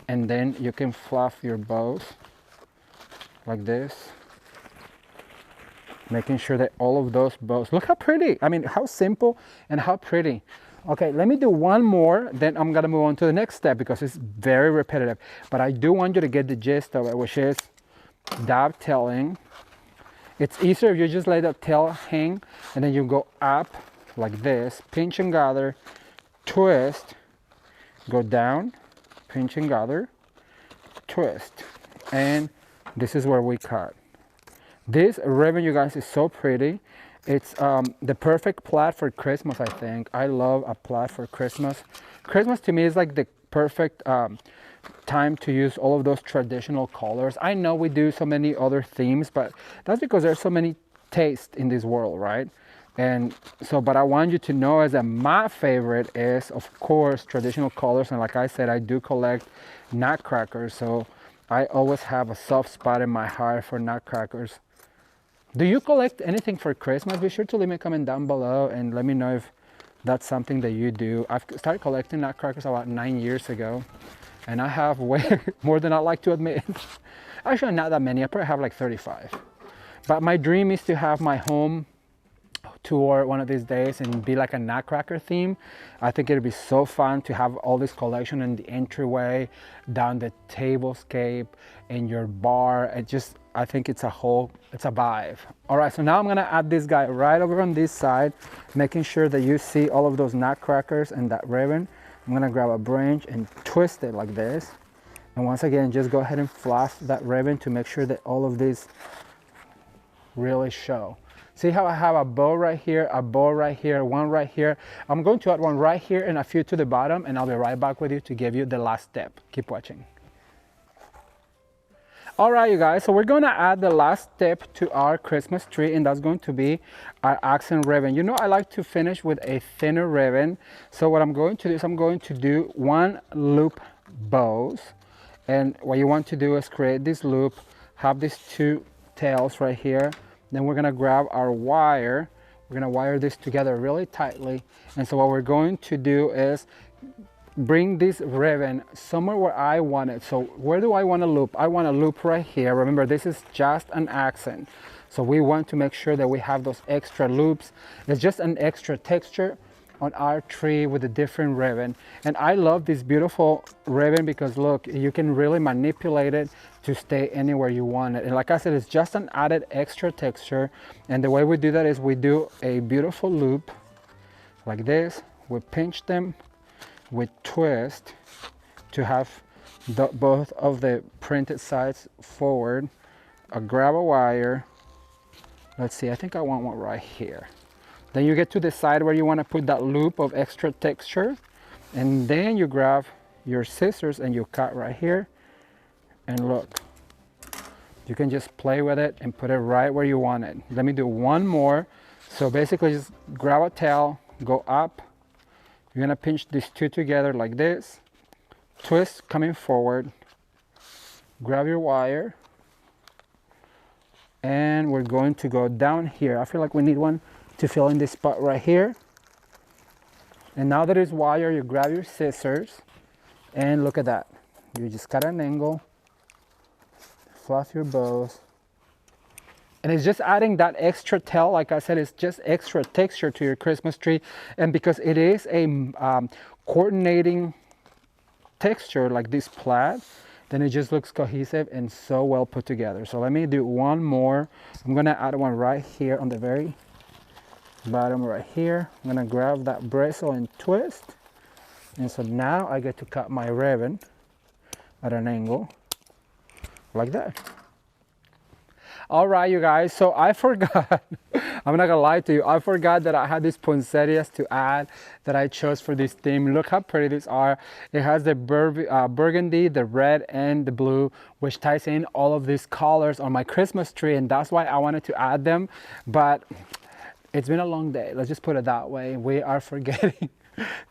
and then you can fluff your bows like this, making sure that all of those bows, look how pretty. I mean, how simple and how pretty. Okay, let me do one more, then I'm gonna move on to the next step because it's very repetitive. But I do want you to get the gist of it, which is dovetailing. It's easier if you just let the tail hang and then you go up like this, pinch and gather, twist, go down, pinch and gather, twist. And this is where we cut. This ribbon, you guys, is so pretty. It's the perfect plaid for Christmas, I think. I love a plaid for Christmas. Christmas to me is like the perfect time to use all of those traditional colors. I know we do so many other themes, but that's because there's so many tastes in this world, right? And so, but I want you to know as that my favorite is, of course, traditional colors. And like I said, I do collect nutcrackers. So I always have a soft spot in my heart for nutcrackers. Do you collect anything for Christmas? Be sure to leave me a comment down below and let me know if that's something that you do. I've started collecting nutcrackers about 9 years ago. And I have way more than I like to admit. Actually, not that many. I probably have like 35. But my dream is to have my home tour one of these days and be like a Nutcracker theme. I think it'd be so fun to have all this collection in the entryway, down the tablescape, in your bar. I think it's a vibe. All right, so now I'm gonna add this guy right over on this side, making sure that you see all of those nutcrackers and that ribbon. I'm gonna grab a branch and twist it like this. And once again, just go ahead and fluff that ribbon to make sure that all of these really show. See how I have a bow right here, a bow right here, one right here. I'm going to add one right here and a few to the bottom, and I'll be right back with you to give you the last step. Keep watching. All right, you guys, so we're gonna add the last step to our Christmas tree, and that's going to be our accent ribbon. You know, I like to finish with a thinner ribbon. So what I'm going to do is I'm going to do 1 loop bows. And what you want to do is create this loop, have these 2 tails right here. Then we're gonna grab our wire. We're gonna wire this together really tightly. And so what we're going to do is bring this ribbon somewhere where I want it. So where do I want to loop? I want to loop right here. Remember, this is just an accent. So we want to make sure that we have those extra loops. It's just an extra texture on our tree with a different ribbon. And I love this beautiful ribbon because look, you can really manipulate it to stay anywhere you want it. And like I said, it's just an added extra texture. And the way we do that is we do a beautiful loop like this. We pinch them, we twist to have both of the printed sides forward. I grab a wire. Let's see, I think I want one right here. Then you get to the side where you want to put that loop of extra texture, and then you grab your scissors and you cut right here. And look, you can just play with it and put it right where you want it. Let me do one more. So basically just grab a tail, go up. You're gonna pinch these two together like this, twist coming forward, grab your wire, and we're going to go down here. I feel like we need one to fill in this spot right here. And now that it's wire, you grab your scissors and look at that. You just cut an angle, fluff your bows, and it's just adding that extra tail. Like I said, it's just extra texture to your Christmas tree. And because it is a coordinating texture like this plaid, then it just looks cohesive and so well put together. So let me do one more. I'm gonna add one right here on the very bottom right here. I'm gonna grab that bristle and twist. And so now I get to cut my ribbon at an angle like that. All right, you guys, so I forgot, I'm not gonna lie to you, I forgot that I had these poinsettias to add that I chose for this theme. Look how pretty these are. It has the burgundy, the red, and the blue, which ties in all of these colors on my Christmas tree, and that's why I wanted to add them. But it's been a long day, let's just put it that way. We are forgetting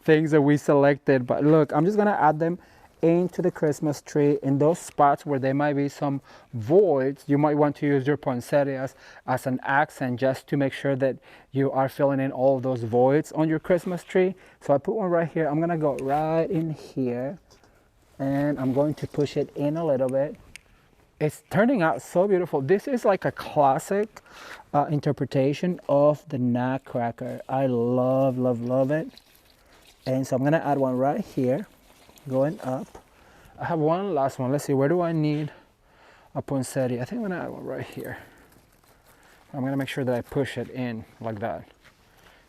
things that we selected, but look, I'm just gonna add them into the Christmas tree. In those spots where there might be some voids, you might want to use your poinsettias as an accent just to make sure that you are filling in all of those voids on your Christmas tree. So I put one right here. I'm gonna go right in here and I'm going to push it in a little bit. It's turning out so beautiful. This is like a classic interpretation of the Nutcracker. I love, love, love it. And so I'm gonna add one right here, going up. I have one last one. Let's see, where do I need a poinsettia? I think I'm gonna add one right here. I'm gonna make sure that I push it in like that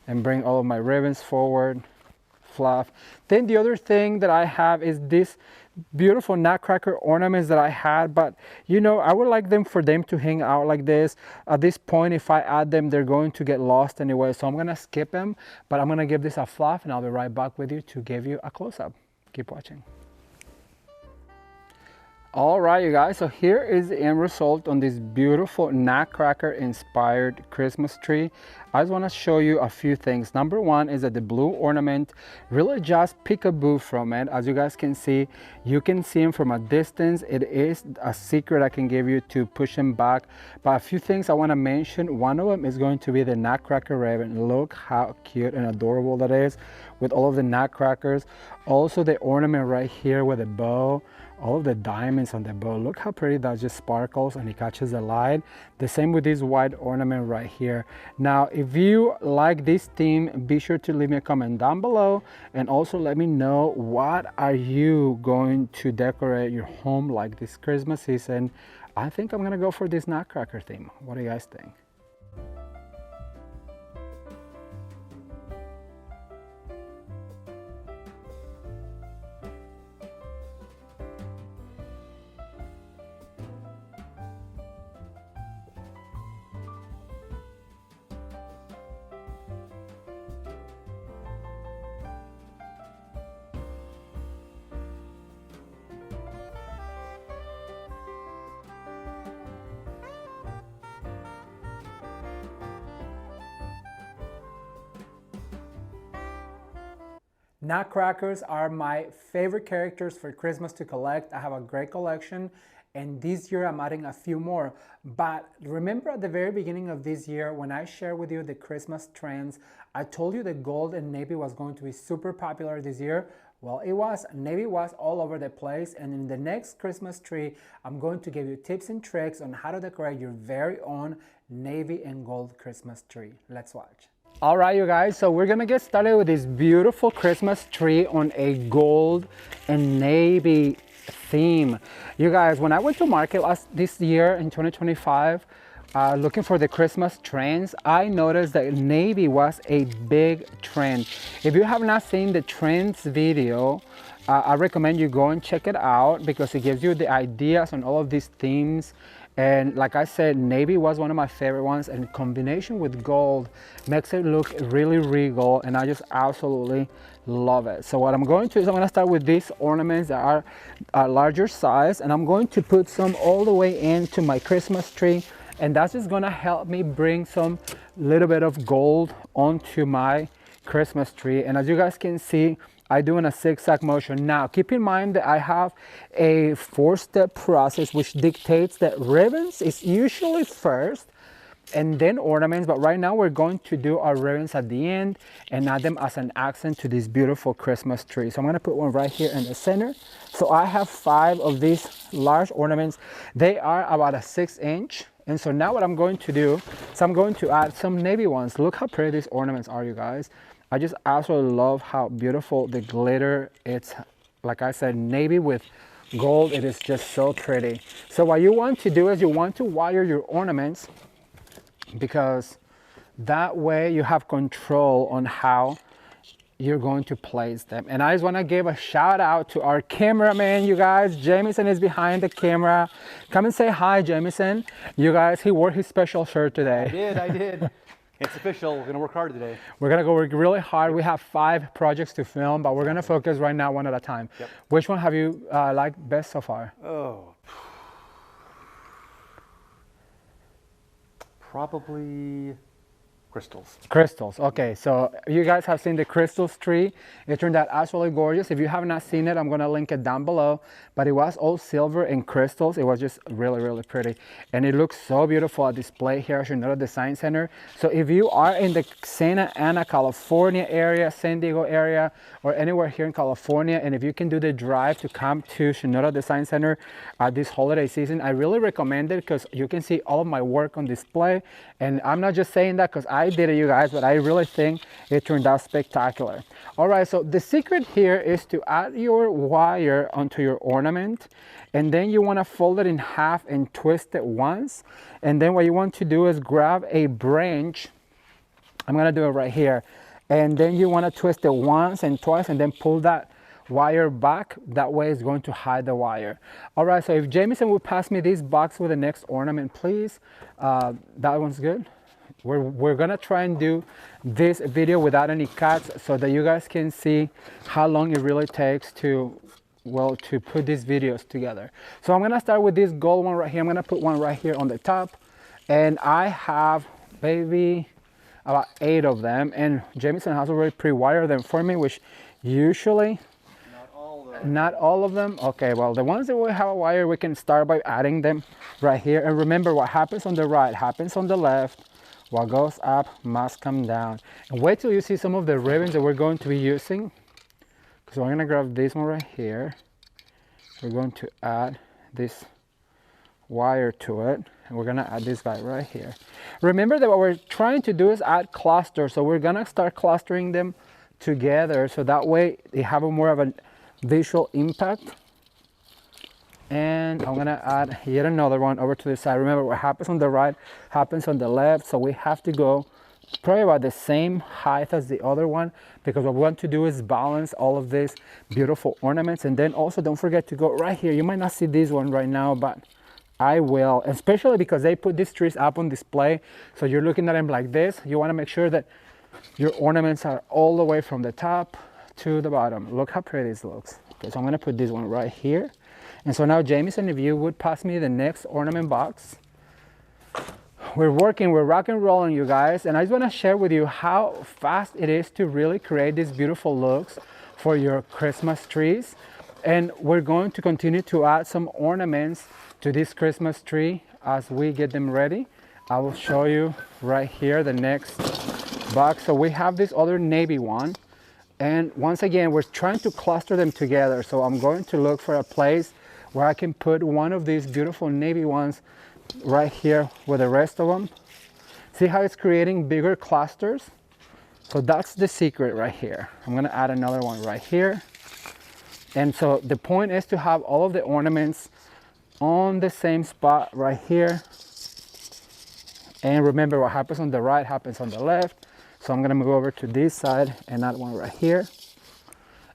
and bring all of my ribbons forward, fluff. Then the other thing that I have is this beautiful Nutcracker ornaments that I had, but you know, I would like them for them to hang out like this. At this point, if I add them, they're going to get lost anyway, so I'm gonna skip them, but I'm gonna give this a fluff and I'll be right back with you to give you a close-up. Keep watching. All right, you guys, so here is the end result on this beautiful Nutcracker inspired Christmas tree. I just want to show you a few things. Number one is that the blue ornament really just peekaboo from it. As you guys can see, you can see him from a distance. It is a secret I can give you to push him back. But a few things I want to mention. One of them is going to be the Nutcracker ribbon. Look how cute and adorable that is with all of the Nutcrackers. Also the ornament right here with a bow. All of the diamonds on the bow. Look how pretty that just sparkles and it catches the light. The same with this white ornament right here. Now, if you like this theme, be sure to leave me a comment down below and also let me know what are you going to decorate your home like this Christmas season. I think I'm gonna go for this Nutcracker theme. What do you guys think? Nutcrackers are my favorite characters for Christmas to collect. I have a great collection and this year I'm adding a few more. But remember at the very beginning of this year when I shared with you the Christmas trends, I told you that gold and navy was going to be super popular this year. Well, it was, navy was all over the place. And in the next Christmas tree, I'm going to give you tips and tricks on how to decorate your very own navy and gold Christmas tree. Let's watch. All right, you guys, so we're gonna get started with this beautiful Christmas tree on a gold and navy theme. You guys, when I went to market this year in 2025, looking for the Christmas trends, I noticed that navy was a big trend. If you have not seen the trends video, I recommend you go and check it out because it gives you the ideas on all of these themes. And like I said, navy was one of my favorite ones, and combination with gold makes it look really regal, and I just absolutely love it. So what I'm going to do is I'm going to start with these ornaments that are larger size, and I'm going to put some all the way into my Christmas tree, and that's just going to help me bring some little bit of gold onto my Christmas tree. And as you guys can see, I do in a zigzag motion. Now, keep in mind that I have a 4-step process which dictates that ribbons is usually first and then ornaments, but right now we're going to do our ribbons at the end and add them as an accent to this beautiful Christmas tree. So I'm gonna put one right here in the center. So I have 5 of these large ornaments. They are about a 6-inch. And so now what I'm going to do is I'm going to add some navy ones. Look how pretty these ornaments are, you guys. I just absolutely love how beautiful the glitter. It's, like I said, navy with gold. It is just so pretty. So what you want to do is you want to wire your ornaments, because that way you have control on how you're going to place them. And I just want to give a shout out to our cameraman, you guys. Jamison is behind the camera. Come and say hi, Jamison. You guys, he wore his special shirt today. I did. It's official. We're gonna work hard today. We're gonna go work really hard. We have 5 projects to film, but we're gonna focus right now one at a time. Yep. Which one have you liked best so far? Oh, probably crystals. Crystals. Okay, so you guys have seen the crystals tree. It turned out absolutely gorgeous. If you have not seen it, I'm gonna link it down below. But it was all silver and crystals. It was just really, really pretty. And it looks so beautiful at display here at Chinoiserie Design Center. So if you are in the Santa Ana, California area, San Diego area, or anywhere here in California, and if you can do the drive to come to Chinoiserie Design Center this holiday season, I really recommend it because you can see all of my work on display. And I'm not just saying that because I did it, you guys, but I really think it turned out spectacular. All right, so the secret here is to add your wire onto your ornament, and then you want to fold it in half and twist it once. And then what you want to do is grab a branch. I'm going to do it right here. And then you want to twist it once and twice and then pull that wire back. That way it's going to hide the wire. All right, so if Jamison would pass me this box with the next ornament, please. That one's good. We're gonna try and do this video without any cuts so that you guys can see how long it really takes to, well, to put these videos together. So I'm gonna start with this gold one right here. I'm gonna put one right here on the top, and I have maybe about 8 of them, and Jamison has already pre-wired them for me, which usually not all of them. Okay, well, the ones that we have a wire, we can start by adding them right here. And remember, what happens on the right happens on the left. What goes up must come down. And wait till you see some of the ribbons that we're going to be using. So I'm gonna grab this one right here. We're going to add this wire to it, and we're gonna add this guy right here. Remember that what we're trying to do is add clusters. So we're gonna start clustering them together, so that way they have a more of a visual impact. And I'm gonna add yet another one over to the side. Remember, what happens on the right happens on the left, so we have to go probably about the same height as the other one, because what we want to do is balance all of these beautiful ornaments. And then also don't forget to go right here. You might not see this one right now, but I will, especially because they put these trees up on display, so you're looking at them like this. You want to make sure that your ornaments are all the way from the top to the bottom. Look how pretty this looks. Okay, so I'm gonna put this one right here. And so now, Jamison, if you would pass me the next ornament box. We're working, we're rock and rolling, you guys. And I just want to share with you how fast it is to really create these beautiful looks for your Christmas trees. And we're going to continue to add some ornaments to this Christmas tree as we get them ready. I will show you right here the next box. So we have this other navy one. And once again, we're trying to cluster them together. So I'm going to look for a place where I can put one of these beautiful navy ones right here with the rest of them. See how it's creating bigger clusters? So that's the secret right here. I'm gonna add another one right here. And so the point is to have all of the ornaments on the same spot right here. And remember, what happens on the right happens on the left. So I'm gonna move over to this side and add one right here.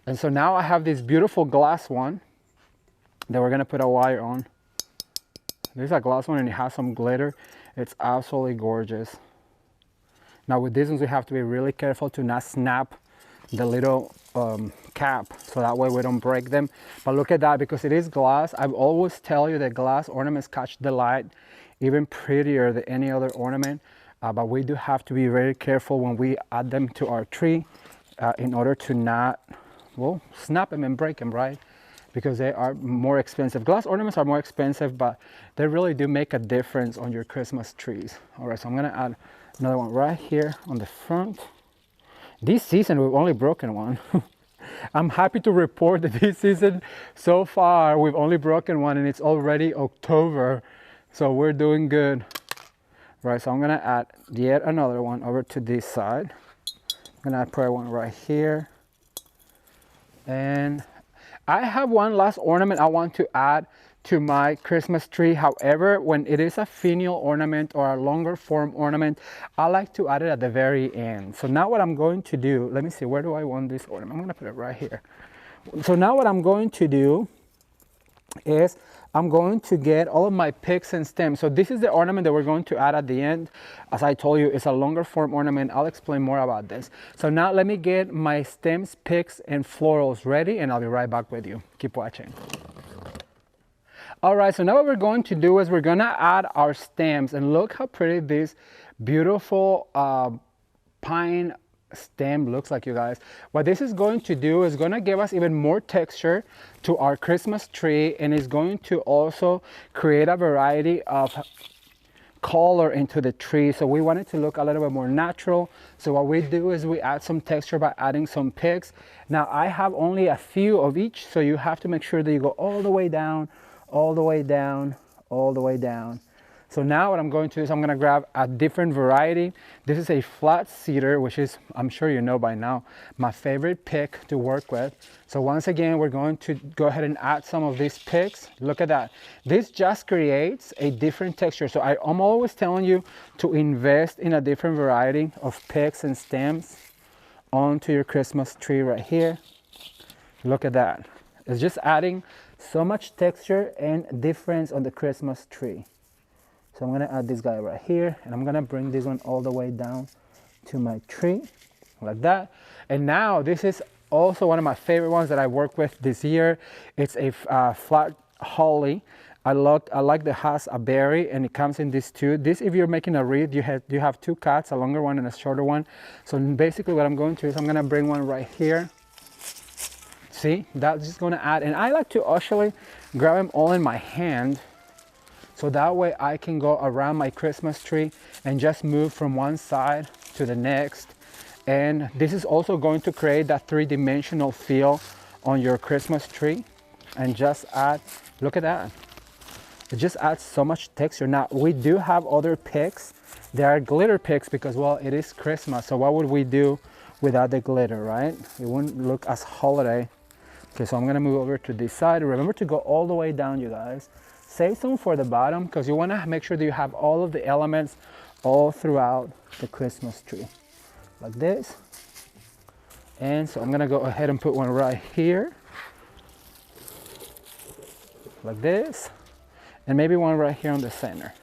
And so now I have this beautiful glass one that we're gonna put a wire on. This is a glass one and it has some glitter. It's absolutely gorgeous. Now with these ones, we have to be really careful to not snap the little cap, so that way we don't break them. But look at that, because it is glass. I always tell you that glass ornaments catch the light even prettier than any other ornament. But we do have to be very careful when we add them to our tree in order to not, well, snap them and break them, right? Because they are more expensive. Glass ornaments are more expensive, but they really do make a difference on your Christmas trees. All right, so I'm gonna add another one right here on the front. This season, we've only broken one. I'm happy to report that this season, so far, we've only broken one and it's already October. So we're doing good. Right, so I'm gonna add yet another one over to this side. I'm gonna put one right here. And I have one last ornament I want to add to my Christmas tree. However, when it is a finial ornament or a longer form ornament, I like to add it at the very end. So now what I'm going to do, let me see, where do I want this ornament? I'm gonna put it right here. So now what I'm going to do is I'm going to get all of my picks and stems. So this is the ornament that we're going to add at the end. As I told you, it's a longer form ornament. I'll explain more about this. So now let me get my stems, picks, and florals ready, and I'll be right back with you. Keep watching. All right, so now what we're going to do is we're gonna add our stems, and look how pretty this beautiful pine stem looks like, you guys. What this is going to do is going to give us even more texture to our Christmas tree, and is going to also create a variety of color into the tree. So we want it to look a little bit more natural. So what we do is we add some texture by adding some picks. Now I have only a few of each, so you have to make sure that you go all the way down, all the way down, all the way down. So now what I'm going to do is I'm going to grab a different variety. This is a flat cedar, which is, I'm sure you know by now, my favorite pick to work with. So once again, we're going to go ahead and add some of these picks. Look at that. This just creates a different texture. So I'm always telling you to invest in a different variety of picks and stems onto your Christmas tree right here. Look at that. It's just adding so much texture and difference on the Christmas tree. So I'm gonna add this guy right here, and I'm gonna bring this one all the way down to my tree, like that. And now this is also one of my favorite ones that I work with this year. It's a flat holly. I like that has a berry, and it comes in this two. This, if you're making a wreath, you have two cuts, a longer one and a shorter one. So basically what I'm going to do is I'm gonna bring one right here. See, that's just gonna add, and I like to actually grab them all in my hand. So that way I can go around my Christmas tree and just move from one side to the next. And this is also going to create that three-dimensional feel on your Christmas tree. And just add, look at that. It just adds so much texture. Now we do have other picks. They are glitter picks because, well, it is Christmas. So what would we do without the glitter, right? It wouldn't look as holiday. Okay, so I'm gonna move over to this side. Remember to go all the way down, you guys. Save some for the bottom because you want to make sure that you have all of the elements all throughout the Christmas tree, like this. And so I'm gonna go ahead and put one right here, like this, and maybe one right here on the center.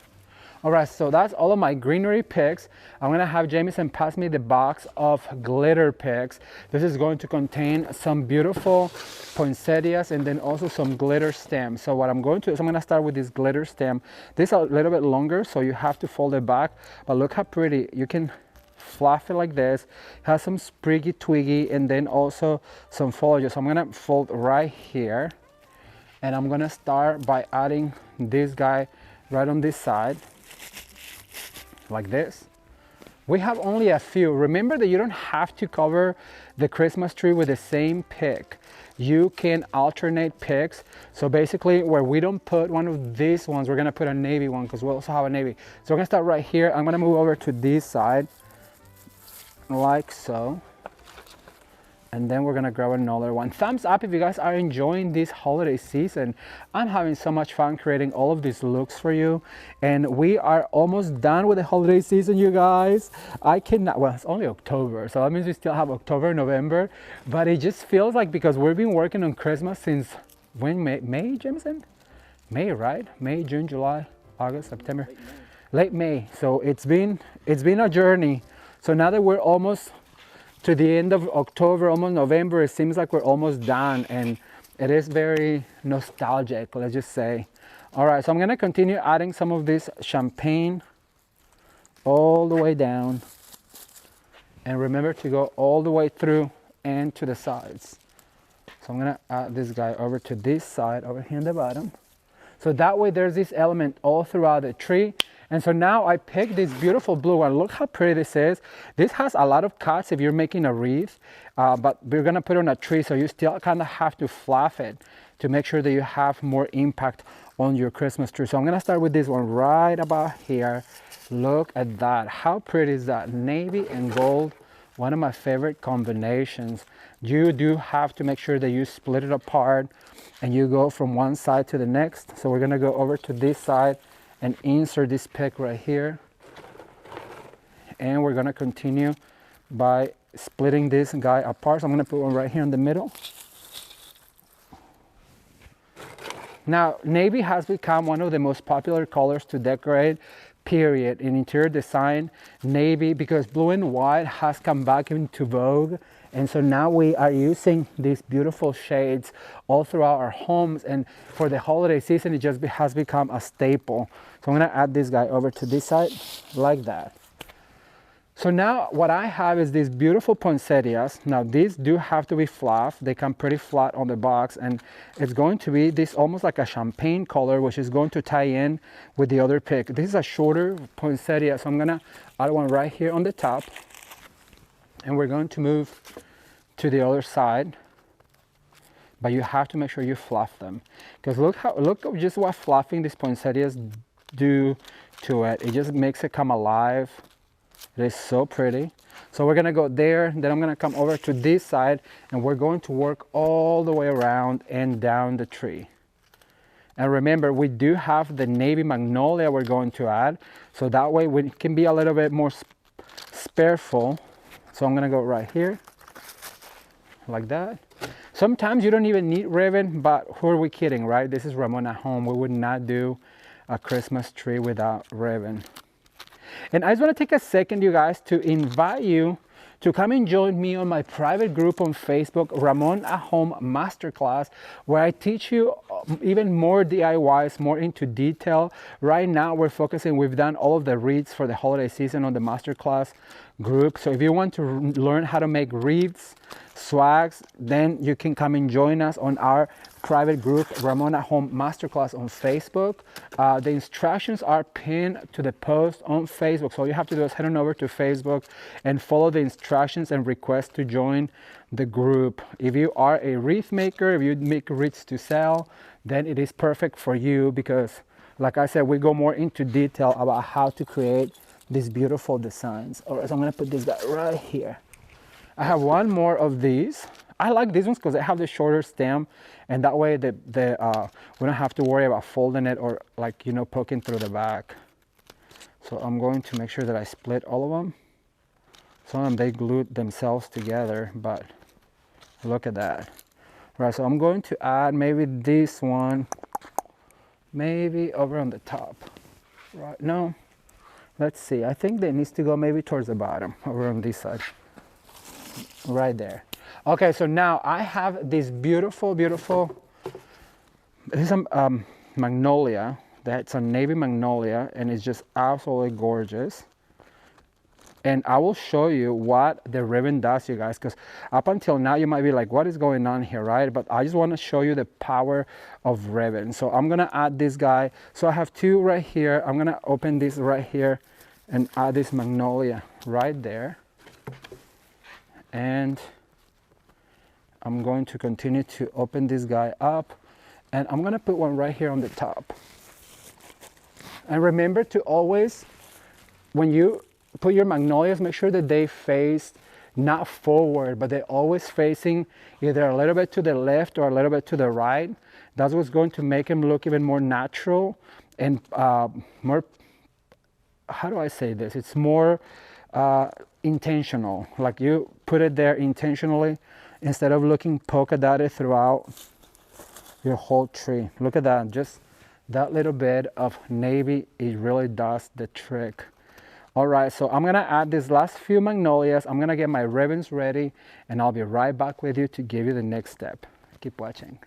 All right, so that's all of my greenery picks. I'm gonna have Jamison pass me the box of glitter picks. This is going to contain some beautiful poinsettias and then also some glitter stems. So what I'm going to do is I'm gonna start with this glitter stem. This is a little bit longer, so you have to fold it back, but look how pretty. You can fluff it like this. It has some spriggy twiggy and then also some foliage. So I'm gonna fold right here, and I'm gonna start by adding this guy right on this side, like this. We have only a few. Remember that you don't have to cover the Christmas tree with the same pick. You can alternate picks. So basically where we don't put one of these ones, we're gonna put a navy one because we also have a navy. So we're gonna start right here. I'm gonna move over to this side like so. And then we're gonna grab another one. Thumbs up if you guys are enjoying this holiday season. I'm having so much fun creating all of these looks for you. And we are almost done with the holiday season, you guys. I cannot, well, it's only October, so that means we still have October, November. But it just feels like, because we've been working on Christmas since when, May, Jameson? May, right? May, June, July, August, September. Late May. So it's been a journey. So now that we're almost to the end of October, almost November, it seems like we're almost done, and it is very nostalgic, let's just say. All right, so I'm gonna continue adding some of this champagne all the way down, and remember to go all the way through and to the sides. So I'm gonna add this guy over to this side over here in the bottom. So that way there's this element all throughout the tree. And so now I picked this beautiful blue one. Look how pretty this is. This has a lot of cuts if you're making a wreath, but we're gonna put it on a tree, so you still kind of have to fluff it to make sure that you have more impact on your Christmas tree. So I'm gonna start with this one right about here. Look at that, how pretty is that? Navy and gold, one of my favorite combinations. You do have to make sure that you split it apart and you go from one side to the next. So we're gonna go over to this side and insert this pick right here. And we're gonna continue by splitting this guy apart. So I'm gonna put one right here in the middle. Now, navy has become one of the most popular colors to decorate, period, in interior design. Navy, because blue and white has come back into vogue. And so now we are using these beautiful shades all throughout our homes, and for the holiday season, it just has become a staple. So I'm gonna add this guy over to this side, like that. So now what I have is these beautiful poinsettias. Now these do have to be fluff. They come pretty flat on the box, and it's going to be this almost like a champagne color, which is going to tie in with the other pick. This is a shorter poinsettia, so I'm gonna add one right here on the top. And we're going to move to the other side, but you have to make sure you fluff them, because look just what fluffing these poinsettias do to it. It just makes it come alive. It is so pretty. So we're gonna go there, then I'm gonna come over to this side, and we're going to work all the way around and down the tree. And remember, we do have the navy magnolia we're going to add, so that way we can be a little bit more spareful. So I'm gonna go right here, like that. Sometimes you don't even need ribbon, but who are we kidding, right? This is Ramon at home. We would not do a Christmas tree without ribbon. And I just wanna take a second, you guys, to invite you to come and join me on my private group on Facebook, Ramon at Home Masterclass, where I teach you even more DIYs, more into detail. Right now we've done all of the wreaths for the holiday season on the Masterclass group. So if you want to learn how to make wreaths, swags, then you can come and join us on our private group, Ramon at Home Masterclass on Facebook. The instructions are pinned to the post on Facebook. So all you have to do is head on over to Facebook and follow the instructions and request to join the group. If you are a wreath maker, if you make wreaths to sell, then it is perfect for you, because like I said, we go more into detail about how to create these beautiful designs. All right, so I'm gonna put this guy right here. I have one more of these. I like these ones because they have the shorter stem, and that way we don't have to worry about folding it or, like, you know, poking through the back. So I'm going to make sure that I split all of them. Some of them, they glued themselves together, but look at that. All right, so I'm going to add maybe this one, maybe over on the top. Right, no, let's see. I think that needs to go maybe towards the bottom, over on this side. Right there. Okay, so now I have this beautiful, beautiful, this is a magnolia. That's a navy magnolia, and it's just absolutely gorgeous. And I will show you what the ribbon does, you guys, because up until now you might be like, what is going on here, right? But I just want to show you the power of ribbon. So I'm gonna add this guy. So I have two right here. I'm gonna open this right here and add this magnolia. right there. And I'm going to continue to open this guy up, and I'm gonna put one right here on the top. And remember to always, when you put your magnolias, make sure that they face not forward, but they're always facing either a little bit to the left or a little bit to the right. That's what's going to make them look even more natural and more, how do I say this? It's more intentional. Like you put it there intentionally instead of looking polka dotted throughout your whole tree. Look at that, just that little bit of navy, it really does the trick. All right, so I'm gonna add these last few magnolias. I'm gonna get my ribbons ready, and I'll be right back with you to give you the next step. Keep watching.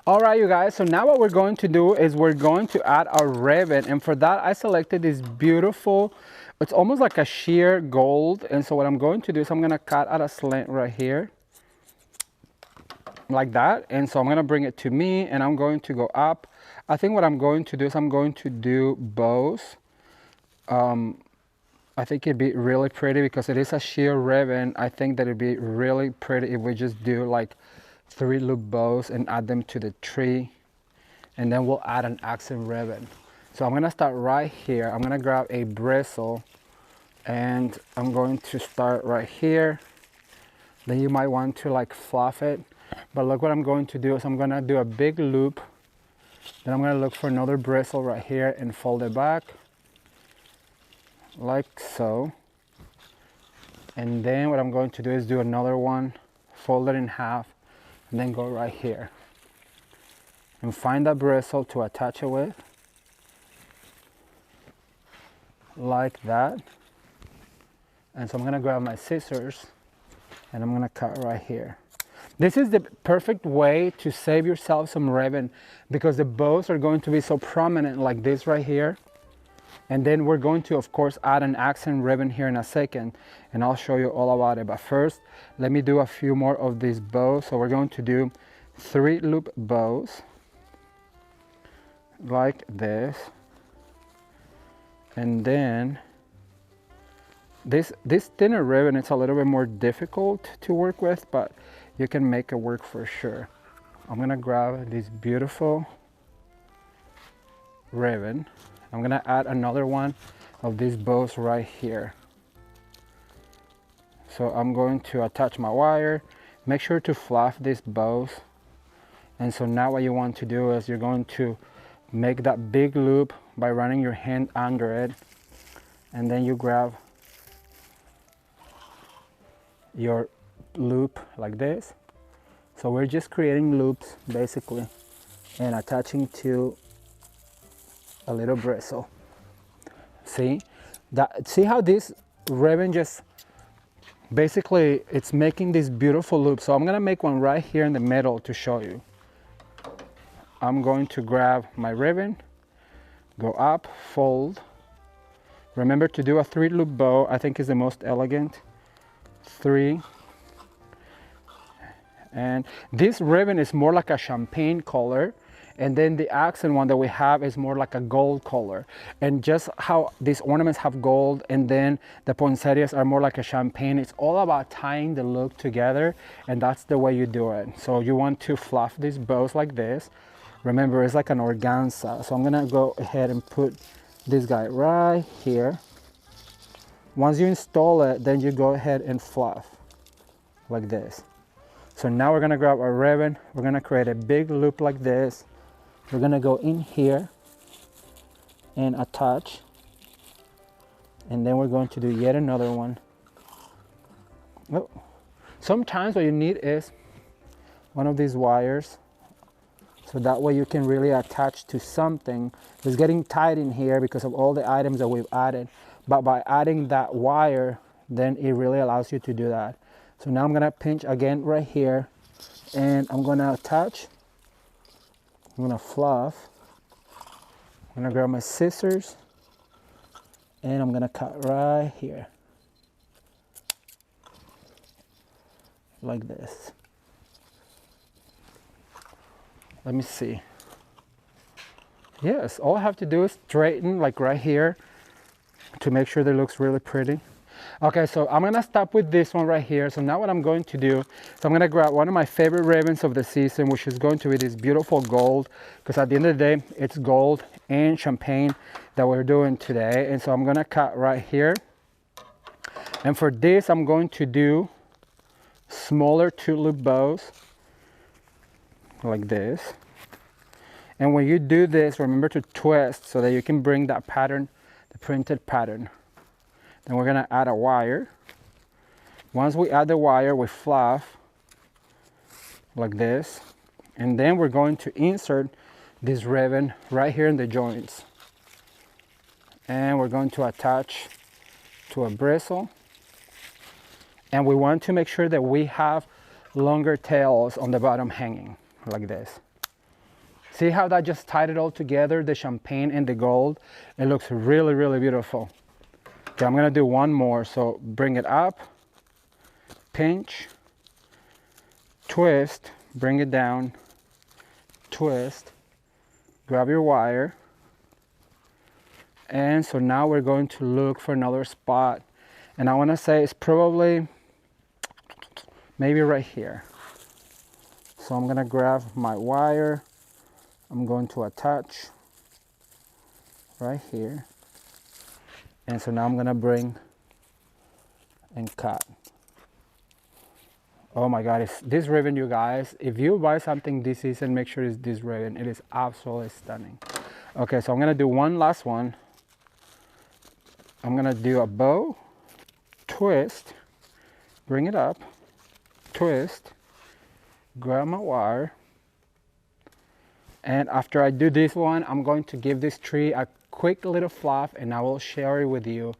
All right, you guys, so now what we're going to do is we're going to add our ribbon, and for that I selected this beautiful, it's almost like a sheer gold. And so what I'm going to do is I'm gonna cut out a slant right here, like that. And so I'm gonna bring it to me, and I'm going to go up. I think what I'm going to do is I'm going to do bows. I think it'd be really pretty because it is a sheer ribbon. I think that it'd be really pretty if we just do like 3 loop bows and add them to the tree, and then we'll add an accent ribbon. So I'm gonna start right here. I'm gonna grab a bristle, and I'm going to start right here. Then you might want to like fluff it, but look what I'm going to do is I'm gonna do a big loop. Then I'm gonna look for another bristle right here and fold it back like so. And then what I'm going to do is do another one, fold it in half, and then go right here and find that bristle to attach it with, like that. And so I'm gonna grab my scissors, and I'm gonna cut right here. This is the perfect way to save yourself some ribbon because the bows are going to be so prominent like this right here. And then we're going to, of course, add an accent ribbon here in a second, and I'll show you all about it. But first, let me do a few more of these bows. So we're going to do 3 loop bows like this. And then this thinner ribbon, it's a little bit more difficult to work with, but you can make it work for sure. I'm gonna grab this beautiful ribbon. I'm gonna add another one of these bows right here. So I'm going to attach my wire. Make sure to fluff these bows. And so now what you want to do is you're going to make that big loop by running your hand under it. And then you grab your loop like this. So we're just creating loops basically and attaching to a little bristle. See how this ribbon just basically it's making this beautiful loop. So I'm gonna make one right here in the middle to show you. I'm going to grab my ribbon, go up, fold. Remember to do a 3 loop bow. I think is the most elegant. 3. And this ribbon is more like a champagne color, and then the accent one that we have is more like a gold color. And just how these ornaments have gold and then the poinsettias are more like a champagne, it's all about tying the look together, and that's the way you do it. So you want to fluff these bows like this. Remember, it's like an organza. So I'm gonna go ahead and put this guy right here. Once you install it, then you go ahead and fluff like this. So now we're gonna grab our ribbon, we're gonna create a big loop like this. We're gonna go in here and attach. And then we're going to do yet another one. Oh. Sometimes what you need is one of these wires. So that way you can really attach to something. It's getting tight in here because of all the items that we've added. But by adding that wire, then it really allows you to do that. So now I'm gonna pinch again right here, and I'm gonna attach. I'm gonna fluff. I'm gonna grab my scissors, and I'm gonna cut right here, like this. Let me see. Yes, all I have to do is straighten like right here, to make sure that it looks really pretty. Okay, so I'm gonna stop with this one right here. So now what I'm going to do, so I'm gonna grab one of my favorite ribbons of the season, which is going to be this beautiful gold, because at the end of the day, it's gold and champagne that we're doing today. And so I'm gonna cut right here. And for this, I'm going to do smaller two-loop bows, like this. And when you do this, remember to twist so that you can bring that pattern, the printed pattern. Then we're gonna add a wire. Once we add the wire, we fluff like this. And then we're going to insert this ribbon right here in the joints. And we're going to attach to a bristle. And we want to make sure that we have longer tails on the bottom hanging like this. See how that just tied it all together, the champagne and the gold? It looks really, really beautiful. Okay, I'm gonna do one more. So bring it up, pinch, twist, bring it down, twist, grab your wire. And so now we're going to look for another spot. And I wanna say it's probably maybe right here. So I'm gonna grab my wire. I'm going to attach right here. And so now I'm gonna bring and cut. Oh my God, it's this ribbon, you guys. If you buy something this season, make sure it's this ribbon. It is absolutely stunning. Okay, so I'm gonna do one last one. I'm gonna do a bow, twist, bring it up, twist, grab my wire. And after I do this one, I'm going to give this tree a quick little fluff and I will share with you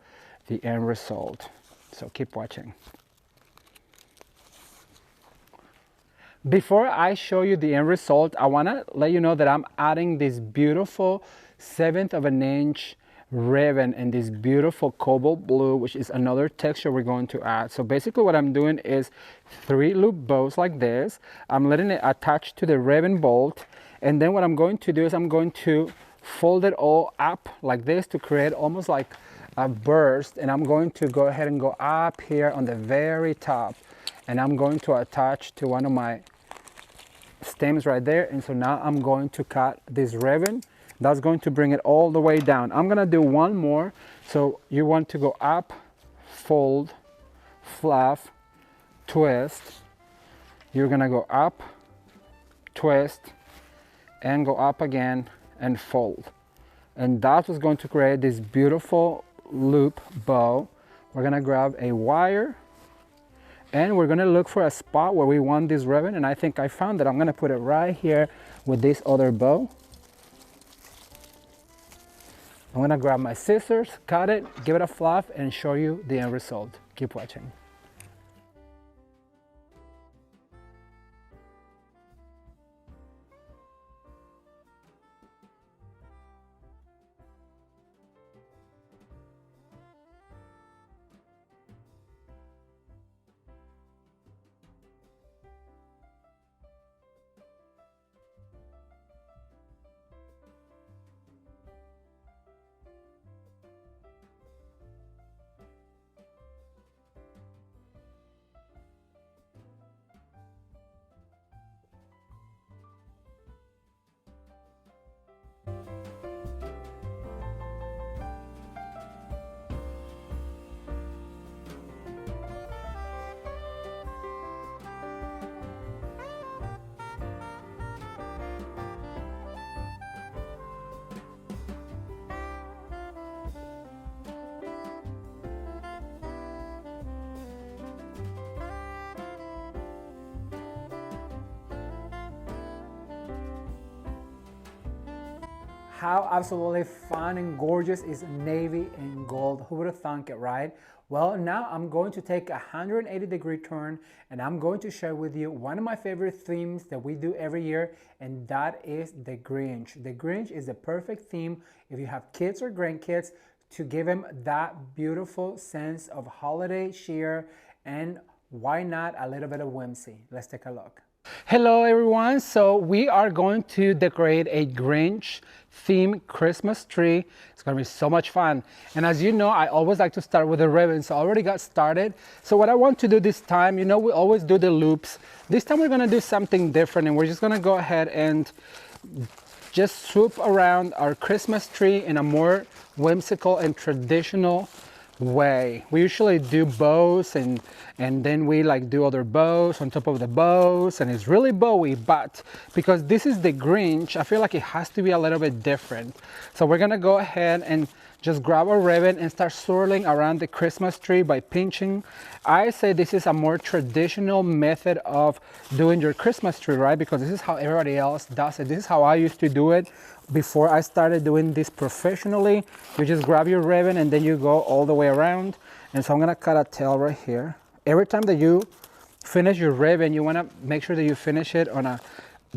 the end result. So keep watching. Before I show you the end result, I want to let you know that I'm adding this beautiful 1/7 of an inch ribbon in this beautiful cobalt blue, which is another texture we're going to add. So basically what I'm doing is 3 loop bows like this. I'm letting it attach to the ribbon bolt. And then what I'm going to do is I'm going to fold it all up like this to create almost like a burst. And I'm going to go ahead and go up here on the very top. And I'm going to attach to one of my stems right there. And so now I'm going to cut this ribbon. That's going to bring it all the way down. I'm gonna do one more. So you want to go up, fold, fluff, twist. You're gonna go up, twist, and go up again and fold. And that's what's going to create this beautiful loop bow. We're gonna grab a wire and we're gonna look for a spot where we want this ribbon. And I think I found it. I'm gonna put it right here with this other bow. I'm gonna grab my scissors, cut it, give it a fluff, and show you the end result. Keep watching. How absolutely fun and gorgeous is navy and gold? Who would have thunk it, right? Well, now I'm going to take a 180-degree turn and I'm going to share with you one of my favorite themes that we do every year, and that is the Grinch. The Grinch is the perfect theme if you have kids or grandkids to give them that beautiful sense of holiday cheer and why not a little bit of whimsy. Let's take a look. Hello everyone, so we are going to decorate a Grinch themed Christmas tree. It's gonna be so much fun. And as you know, I always like to start with the ribbon, so I already got started. So what I want to do this time, you know, we always do the loops. This time we're gonna do something different, and we're just gonna go ahead and just swoop around our Christmas tree in a more whimsical and traditional way. We usually do bows and then we like do other bows on top of the bows, and it's really bowy, but because this is the Grinch, I feel like it has to be a little bit different. So we're gonna go ahead and just grab a ribbon and start swirling around the Christmas tree by pinching. I say this is a more traditional method of doing your Christmas tree, right? Because this is how everybody else does it. This is how I used to do it before I started doing this professionally. You just grab your ribbon and then you go all the way around. And so I'm gonna cut a tail right here. Every time that you finish your ribbon, you wanna make sure that you finish it on a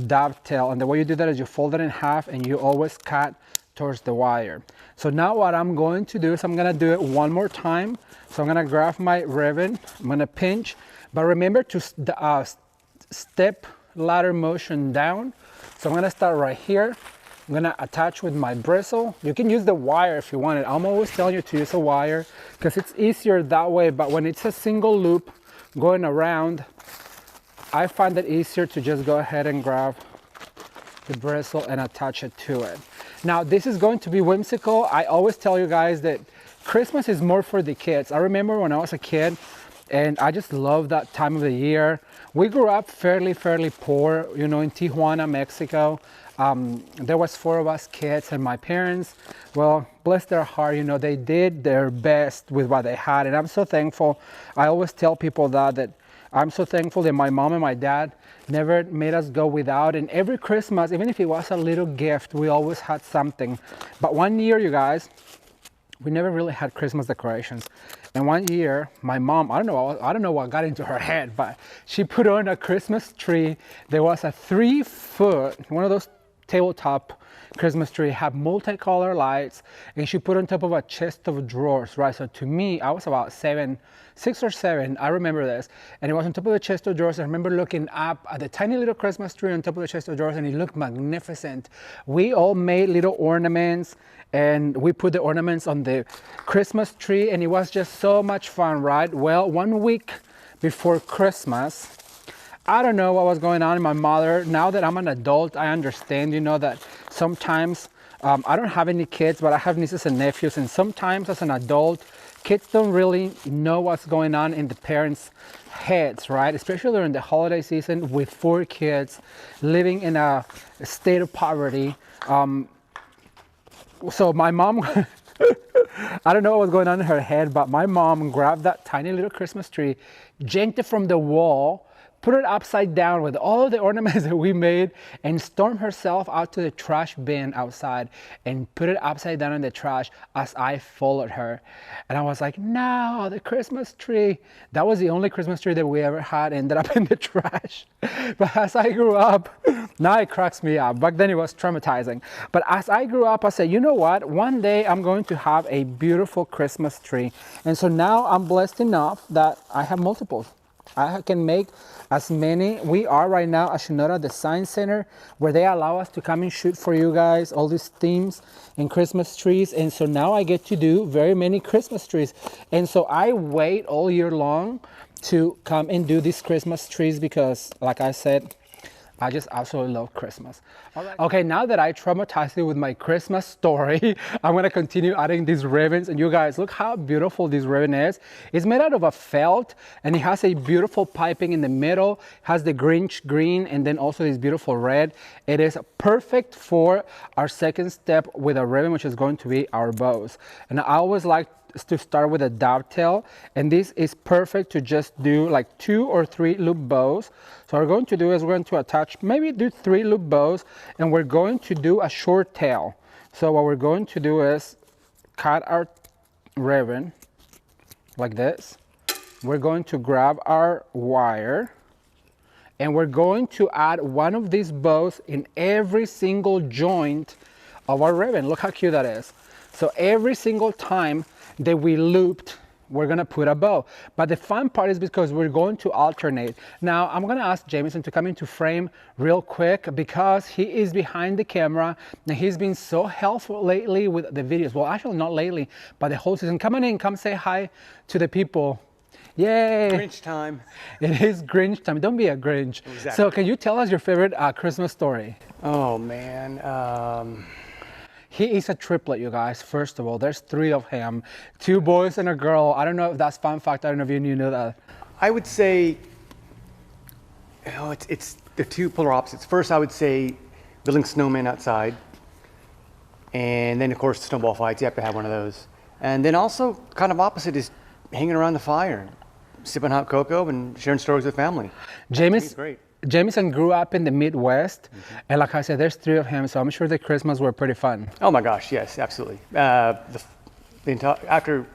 dovetail. And the way you do that is you fold it in half and you always cut towards the wire. So now what I'm going to do is I'm gonna do it one more time. So I'm gonna grab my ribbon, I'm gonna pinch, but remember to step ladder motion down. So I'm gonna start right here. I'm gonna attach with my bristle. You can use the wire if you want it. I'm always telling you to use a wire because it's easier that way, but when it's a single loop going around, I find it easier to just go ahead and grab the bristle and attach it to it. Now this is going to be whimsical. I always tell you guys that Christmas is more for the kids. I remember when I was a kid and I just love that time of the year. We grew up fairly poor, you know, in Tijuana, Mexico. There was 4 of us kids, and my parents, well, bless their heart, you know, they did their best with what they had, and I'm so thankful. I always tell people that I'm so thankful that my mom and my dad never made us go without, and every Christmas, even if it was a little gift, we always had something. But one year, you guys, we never really had Christmas decorations. And one year, my mom, I don't know what got into her head, but she put on a Christmas tree. There was a 3-foot, one of those tabletop Christmas tree, had multicolor lights, and she put on top of a chest of drawers, right? So to me, I was about 6 or 7, I remember this, and it was on top of the chest of drawers. I remember looking up at the tiny little Christmas tree on top of the chest of drawers, and it looked magnificent. We all made little ornaments, and we put the ornaments on the Christmas tree, and it was just so much fun, right? Well, 1 week before Christmas, I don't know what was going on in my mother. Now that I'm an adult, I understand, you know, that sometimes I don't have any kids, but I have nieces and nephews, and sometimes as an adult, kids don't really know what's going on in the parents' heads, right? Especially during the holiday season with 4 kids living in a state of poverty. So my mom, I don't know what was going on in her head, but my mom grabbed that tiny little Christmas tree, yanked it from the wall, put it upside down with all the ornaments that we made, and stormed herself out to the trash bin outside and put it upside down in the trash as I followed her. And I was like, no, the Christmas tree. That was the only Christmas tree that we ever had, ended up in the trash. But as I grew up, now it cracks me up. Back then it was traumatizing. But as I grew up, I said, you know what? One day I'm going to have a beautiful Christmas tree. And so now I'm blessed enough that I have multiples. I can make as many. We are right now at Chinoiserie Design Center, where they allow us to come and shoot for you guys all these themes and Christmas trees. And so now I get to do very many Christmas trees. And so I wait all year long to come and do these Christmas trees because, like I said, I just absolutely love Christmas. All right. Okay, now that I traumatized you with my Christmas story, I'm gonna continue adding these ribbons. And you guys, look how beautiful this ribbon is. It's made out of a felt, and it has a beautiful piping in the middle, has the Grinch green, and then also this beautiful red. It is perfect for our second step with a ribbon, which is going to be our bows. And I always like to start with a dovetail, and this is perfect to just do like 2 or 3 loop bows. So what we're going to do is we're going to attach, maybe do 3 loop bows, and we're going to do a short tail. So what we're going to do is cut our ribbon like this. We're going to grab our wire, and we're going to add one of these bows in every single joint of our ribbon. Look how cute that is. So every single time that we looped we're gonna put a bow. But the fun part is because we're going to alternate. Now, I'm gonna ask Jameson to come into frame real quick because he is behind the camera and he's been so helpful lately with the videos. Well, actually not lately, but the whole season. Come on in, come say hi to the people. Yay! Grinch time. It is Grinch time. Don't be a Grinch. Exactly. So can you tell us your favorite Christmas story? Oh man. He is a triplet, you guys. First of all, there's 3 of him, 2 boys and a girl. I don't know if that's fun fact. I don't know if you knew that. I would say, it's the 2 polar opposites. First, I would say building snowmen outside, and then of course snowball fights. You have to have one of those. And then also, kind of opposite is hanging around the fire, sipping hot cocoa, and sharing stories with family. It's great. Jameson grew up in the Midwest, and like I said, there's 3 of him, so I'm sure the Christmas were pretty fun. Oh my gosh, yes, absolutely. After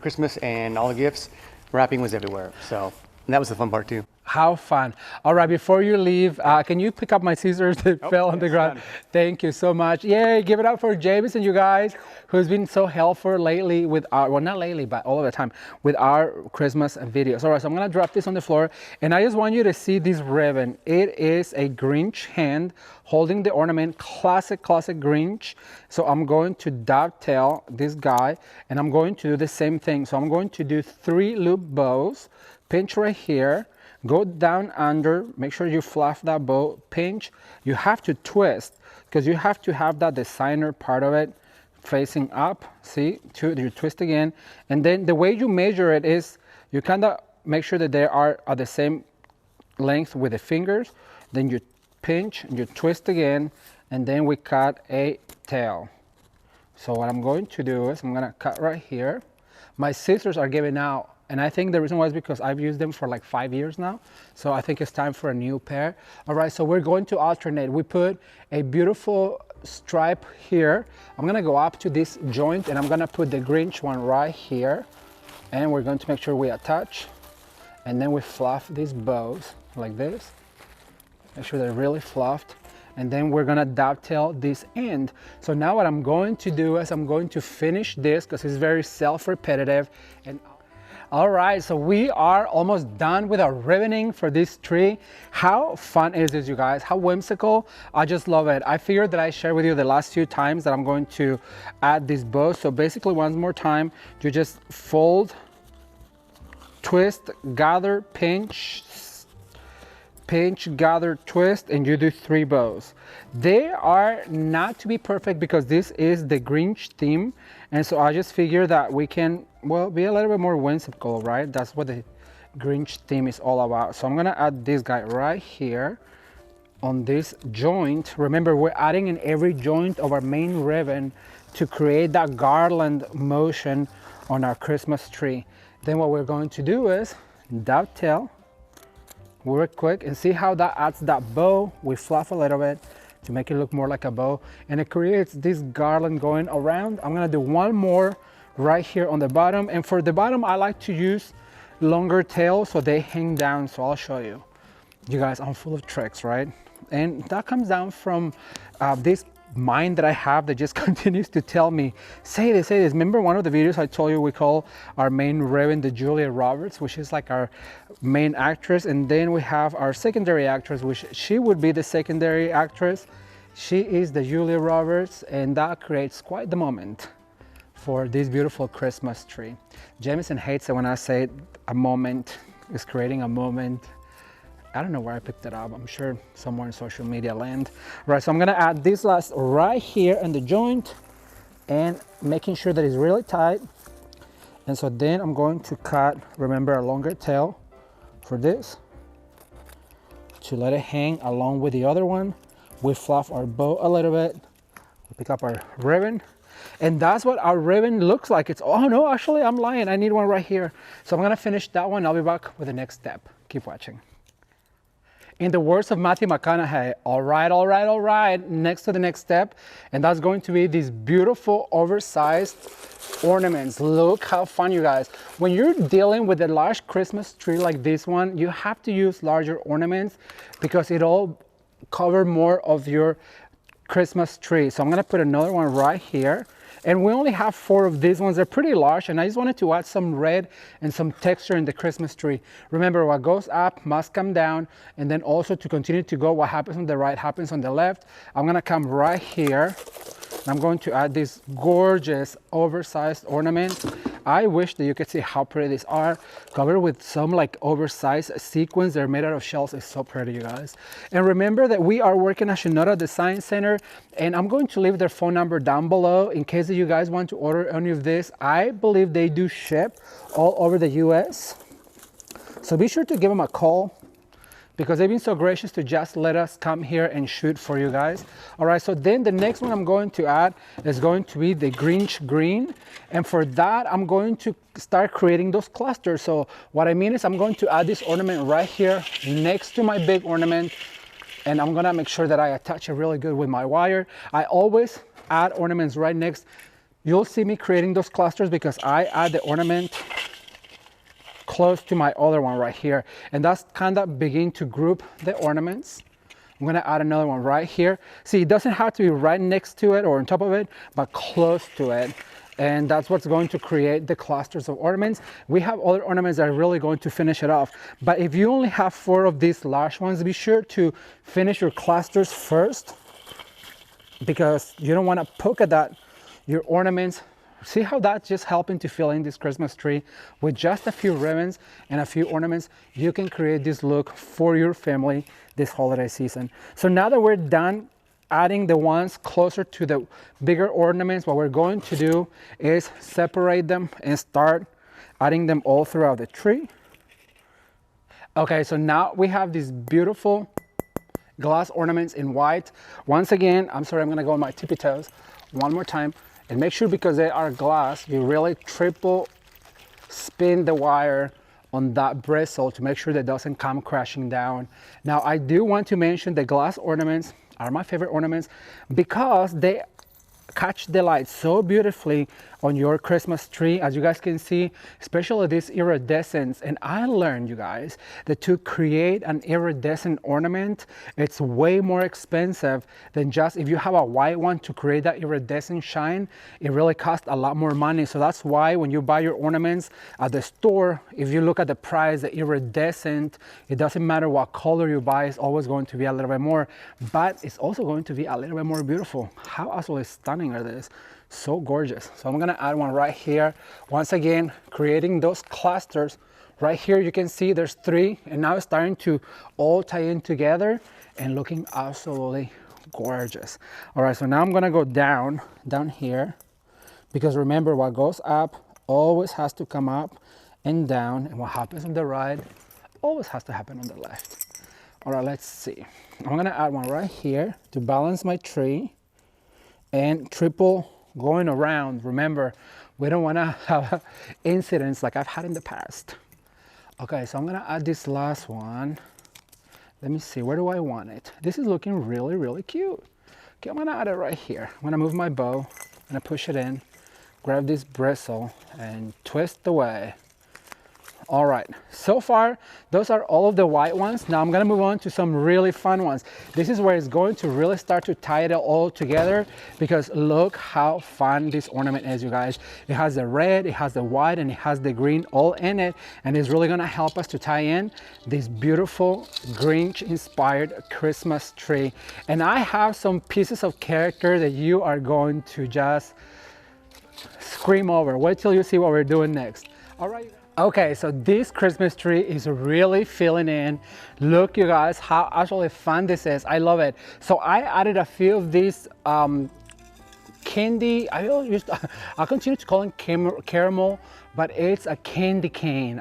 Christmas and all the gifts, wrapping was everywhere. So and that was the fun part too. How fun. All right, before you leave, can you pick up my scissors that fell on the ground? Done. Thank you so much. Yay, give it up for Jameson, you guys, who's been so helpful lately with our, well, not lately, but all of the time, with our Christmas videos. All right, so I'm gonna drop this on the floor, and I just want you to see this ribbon. It is a Grinch hand holding the ornament, classic Grinch. So I'm going to dovetail this guy, and I'm going to do the same thing. So I'm going to do 3 loop bows, pinch right here, go down under, make sure you fluff that bow, pinch. You have to twist because you have to have that designer part of it facing up. See, you twist again. And then the way you measure it is you kind of make sure that they are at the same length with the fingers. Then you pinch, and you twist again, and then we cut a tail. So what I'm going to do is I'm going to cut right here. My scissors are giving out. And I think the reason why is because I've used them for like 5 years now. So I think it's time for a new pair. All right, so we're going to alternate. We put a beautiful stripe here. I'm gonna go up to this joint and I'm gonna put the Grinch one right here. And we're going to make sure we attach. And then we fluff these bows like this. Make sure they're really fluffed. And then we're gonna dovetail this end. So now what I'm going to do is I'm going to finish this because it's very self-repetitive. And all right, so we are almost done with our ribboning for this tree. How fun is this, you guys? How whimsical. I just love it. I figured that I shared with you the last few times that I'm going to add this bow. So basically, once more time, you just fold, twist, gather, pinch, gather, twist, and you do 3 bows. They are not to be perfect because this is the Grinch theme. And so I just figured that we can, well, be a little bit more whimsical, right? That's what the Grinch theme is all about. So I'm gonna add this guy right here on this joint. Remember, we're adding in every joint of our main ribbon to create that garland motion on our Christmas tree. Then what we're going to do is dovetail, work quick, and see how that adds that bow. We fluff a little bit to make it look more like a bow, and it creates this garland going around. I'm gonna do 1 more right here on the bottom, and for the bottom I like to use longer tails so they hang down. So I'll show you. You guys, I'm full of tricks, right? And that comes down from this mind that I have that just continues to tell me, say this. Remember one of the videos I told you we call our main ribbon the Julia Roberts, which is like our main actress, and then we have our secondary actress, which she would be the secondary actress. She is the Julia Roberts, and that creates quite the moment for this beautiful Christmas tree. Jameson hates it when I say a moment is creating a moment. I don't know where I picked it up. I'm sure somewhere in social media land. Right, so I'm gonna add this last right here in the joint and making sure that it's really tight. And so then I'm going to cut, remember, a longer tail for this to let it hang along with the other one. We fluff our bow a little bit. We pick up our ribbon. And that's what our ribbon looks like. It's, oh no, actually I'm lying. I need one right here. So I'm gonna finish that one. I'll be back with the next step. Keep watching. In the words of Matthew McConaughey, all right, next to the next step, and that's going to be these beautiful oversized ornaments. Look how fun, you guys. When you're dealing with a large Christmas tree like this one, you have to use larger ornaments because it'll cover more of your Christmas tree. So I'm gonna put another one right here. And we only have 4 of these ones. They're pretty large, and I just wanted to add some red and some texture in the Christmas tree. Remember, what goes up must come down, and then also to continue to go, what happens on the right happens on the left. I'm gonna come right here. I'm going to add this gorgeous oversized ornament. I wish that you could see how pretty these are, covered with some like oversized sequins. They're made out of shells. It's so pretty, you guys. And remember that we are working at Shinoda Design Center, and I'm going to leave their phone number down below in case that you guys want to order any of this. I believe they do ship all over the US. So be sure to give them a call, because they've been so gracious to just let us come here and shoot for you guys. All right, so then the next one I'm going to add is going to be the Grinch green. And for that, I'm going to start creating those clusters. So what I mean is I'm going to add this ornament right here next to my big ornament. And I'm gonna make sure that I attach it really good with my wire. I always add ornaments right next. You'll see me creating those clusters because I add the ornament close to my other one right here, and that's kind of begin to group the ornaments. I'm gonna add another one right here. See, it doesn't have to be right next to it or on top of it, but close to it, and that's what's going to create the clusters of ornaments. We have other ornaments that are really going to finish it off, but if you only have 4 of these large ones, be sure to finish your clusters first, because you don't want to polka dot your ornaments. See how that's just helping to fill in this Christmas tree with just a few ribbons and a few ornaments. You can create this look for your family this holiday season. So now that we're done adding the ones closer to the bigger ornaments, what we're going to do is separate them and start adding them all throughout the tree. Okay, so now we have these beautiful glass ornaments in white. Once again, I'm sorry, I'm gonna go on my tippy toes one more time. And make sure, because they are glass, you really triple spin the wire on that bristle to make sure that it doesn't come crashing down. Now, I do want to mention the glass ornaments are my favorite ornaments because they catch the light so beautifully on your Christmas tree, as you guys can see, especially this iridescence. And I learned, you guys, that to create an iridescent ornament, it's way more expensive than just if you have a white one. To create that iridescent shine, it really costs a lot more money. So that's why when you buy your ornaments at the store, if you look at the price, the iridescent, it doesn't matter what color you buy, it's always going to be a little bit more, but it's also going to be a little bit more beautiful. How absolutely stunning are these? So gorgeous. So I'm gonna add one right here. Once again, creating those clusters. Right here you can see there's 3, and now it's starting to all tie in together and looking absolutely gorgeous. All right, so now I'm gonna go down here, because remember, what goes up always has to come up and down, and what happens on the right always has to happen on the left. All right, let's see. I'm gonna add one right here to balance my tree, and triple going around. Remember, we don't want to have incidents like I've had in the past. Okay, so I'm gonna add this last one. Let me see, where do I want it? This is looking really, really cute. Okay, I'm gonna add it right here. I'm gonna move my bow, I'm gonna push it in, grab this bristle and twist away. All right, so far, those are all of the white ones. Now I'm gonna move on to some really fun ones. This is where it's going to really start to tie it all together, because look how fun this ornament is, you guys. It has the red, it has the white, and it has the green all in it, and it's really gonna help us to tie in this beautiful Grinch-inspired Christmas tree. And I have some pieces of character that you are going to just scream over. Wait till you see what we're doing next. All right. Okay, so this Christmas tree is really filling in. Look, you guys, how actually fun this is. I love it. So I added a few of these candy, I'll continue to call it caramel, but it's a candy cane,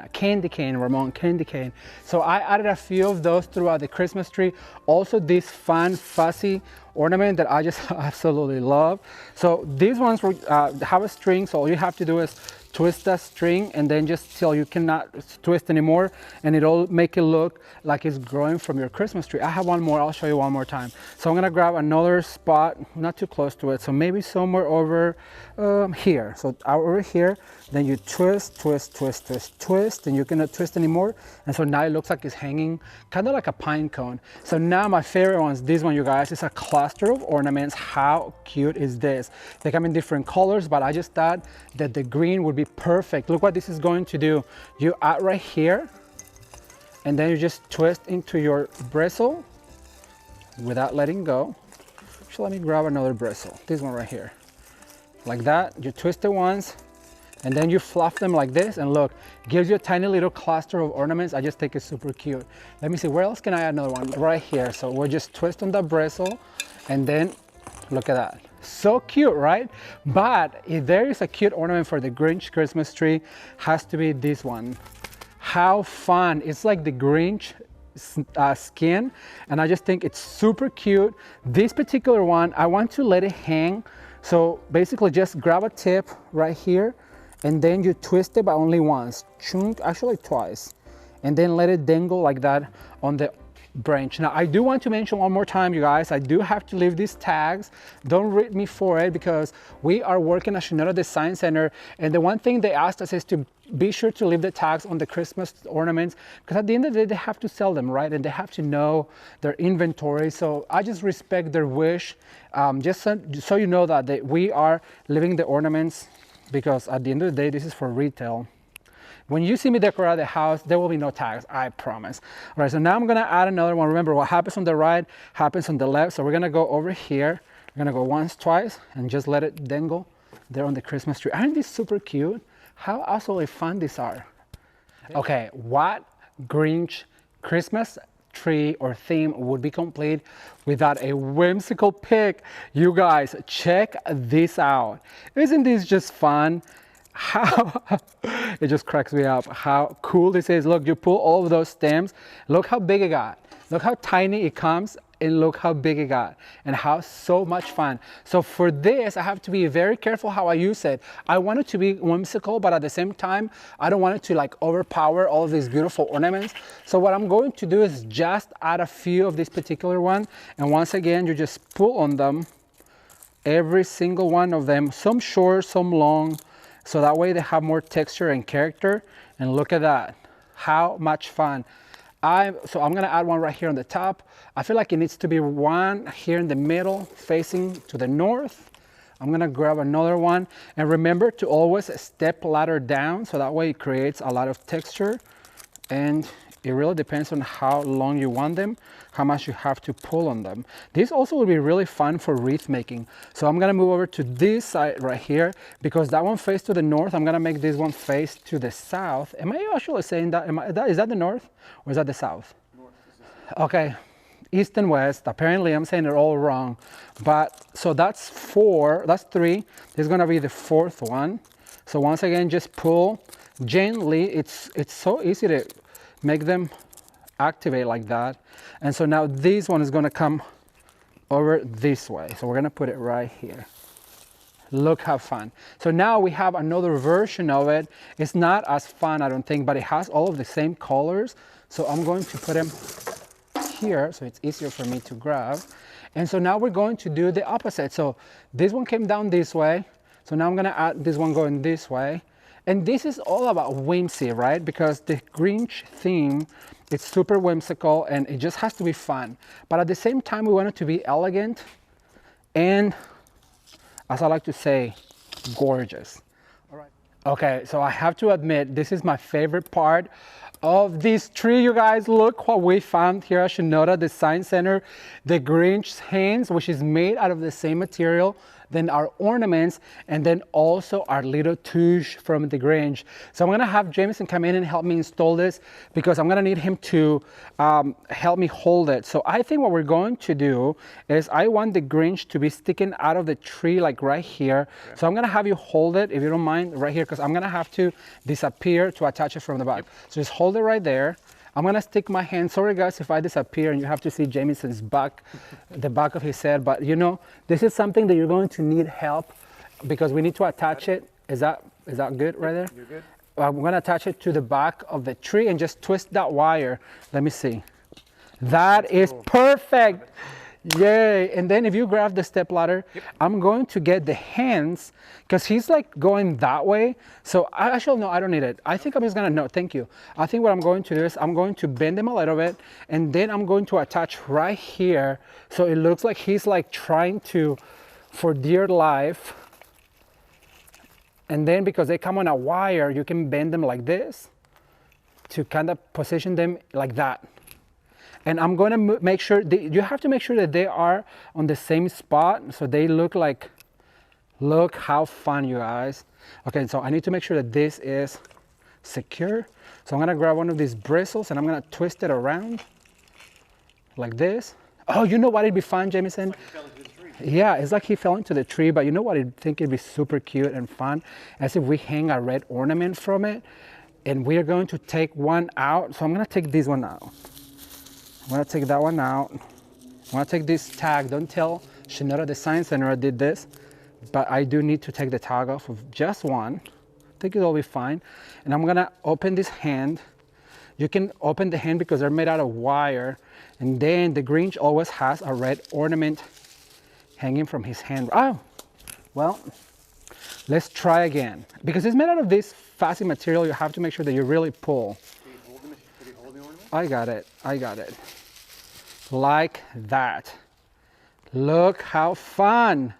Ramon, candy cane. So I added a few of those throughout the Christmas tree. Also this fun, fuzzy ornament that I just absolutely love. So these ones have a string, so all you have to do is twist that string and then just till you cannot twist anymore, and it'll make it look like it's growing from your Christmas tree. I have one more, I'll show you one more time. So I'm gonna grab another spot, not too close to it, so maybe somewhere over here. So over here, then you twist, twist, twist, twist, twist, and you cannot twist anymore. And so now it looks like it's hanging kind of like a pine cone. So now my favorite one is this one, you guys. It's a cluster of ornaments. How cute is this? They come in different colors, but I just thought that the green would be perfect. Look what this is going to do. You add right here, and then you just twist into your bristle without letting go. So let me grab another bristle, this one right here. Like that, you twist it once, and then you fluff them like this, and look, gives you a tiny little cluster of ornaments. I just think it's super cute. Let me see, where else can I add another one? Right here. So we'll just twist on the bristle, and then look at that. So cute, right? But if there is a cute ornament for the Grinch Christmas tree, has to be this one. How fun. It's like the Grinch skin, and I just think it's super cute. This particular one, I want to let it hang. So basically just grab a tip right here, and then you twist it, but only once, actually twice, and then let it dangle like that on the branch. Now I do want to mention one more time, you guys, I do have to leave these tags. Don't read me for it, because we are working at Chinoiserie Design Center, and the one thing they asked us is to be sure to leave the tags on the Christmas ornaments, because at the end of the day they have to sell them, right? And they have to know their inventory. So I just respect their wish, just so you know that we are leaving the ornaments, because at the end of the day this is for retail. When you see me decorate the house, there will be no tags, I promise. All right, so now I'm gonna add another one. Remember, what happens on the right happens on the left. So we're gonna go over here. We're gonna go once, twice, and just let it dangle there on the Christmas tree. Aren't these super cute? How absolutely fun these are. Okay, what Grinch Christmas tree or theme would be complete without a whimsical pic? You guys, check this out. Isn't this just fun? How it just cracks me up how cool this is. Look, you pull all of those stems, look how big it got, look how tiny it comes, and look how big it got, and how so much fun. So for this, I have to be very careful how I use it. I want it to be whimsical, but at the same time I don't want it to like overpower all of these beautiful ornaments. So what I'm going to do is just add a few of this particular one, and once again you just pull on them, every single one of them, some short, some long, so that way they have more texture and character. And look at that, how much fun. So I'm gonna add one right here on the top. I feel like it needs to be one here in the middle facing to the north. I'm gonna grab another one, and remember to always step ladder down, so that way it creates a lot of texture, and it really depends on how long you want them, how much you have to pull on them. This also will be really fun for wreath making. So I'm gonna move over to this side right here, because that one faces to the north. I'm gonna make this one face to the south. Am I actually saying that? Is that the north or is that the south? North. Okay, east and west. Apparently I'm saying it all wrong. But so that's 4, that's 3. This is gonna be the 4th one. So once again, just pull gently. It's so easy to make them activate like that. And so now this one is going to come over this way. So we're going to put it right here. Look how fun. So now we have another version of it. It's not as fun, I don't think, but it has all of the same colors. So I'm going to put them here so it's easier for me to grab. And so now we're going to do the opposite. So this one came down this way. So now I'm going to add this one going this way. And this is all about whimsy, right? Because the Grinch theme, it's super whimsical and it just has to be fun. But at the same time, we want it to be elegant and, as I like to say, gorgeous. All right. Okay, so I have to admit, this is my favorite part of this tree, you guys. Look what we found here at Chinoiserie Design Center. The Grinch's hands, which is made out of the same material than our ornaments, and then also our little touche from the Grinch. So I'm gonna have Jameson come in and help me install this, because I'm gonna need him to help me hold it. So I think what we're going to do is, I want the Grinch to be sticking out of the tree like right here. Okay. So I'm gonna have you hold it, if you don't mind, right here, because I'm gonna have to disappear to attach it from the back. Yep. So just hold it right there. I'm gonna stick my hand. Sorry guys if I disappear and you have to see Jameson's back, the back of his head, but you know, this is something that you're going to need help, because we need to attach it. Is that Is that good right there? You're good. I'm gonna attach it to the back of the tree and just twist that wire. Let me see. That is perfect. Yay. And then if you grab the step ladder, I'm going to get the hands because he's like going that way. So actually, no, I don't need it. I think I'm just gonna, no, thank you. I think what I'm going to do is I'm going to bend him a little bit and then I'm going to attach right here. So it looks like he's like trying to, for dear life. And then because they come on a wire, you can bend them like this to kind of position them like that. And I'm going to make sure, you have to make sure that they are on the same spot so they look like, look how fun, you guys. Okay, so I need to make sure that this is secure. So I'm going to grab one of these bristles and I'm going to twist it around like this. Oh, you know what it'd be fun, Jameson? Yeah, it's like he fell into the tree, but you know what? I think it'd be super cute and fun, as if we hang a red ornament from it, and we're going to take one out. So I'm gonna take this one out. I'm gonna take that one out. I'm gonna take this tag. Don't tell Shinoda the Science Center I did this, but I do need to take the tag off of just one. I think it'll be fine. And I'm gonna open this hand. You can open the hand because they're made out of wire, and then the Grinch always has a red ornament hanging from his hand. Oh, well, let's try again. Because it's made out of this fasten material, you have to make sure that you really pull. Can you hold the ornament? I got it, I got it. Like that. Look how fun.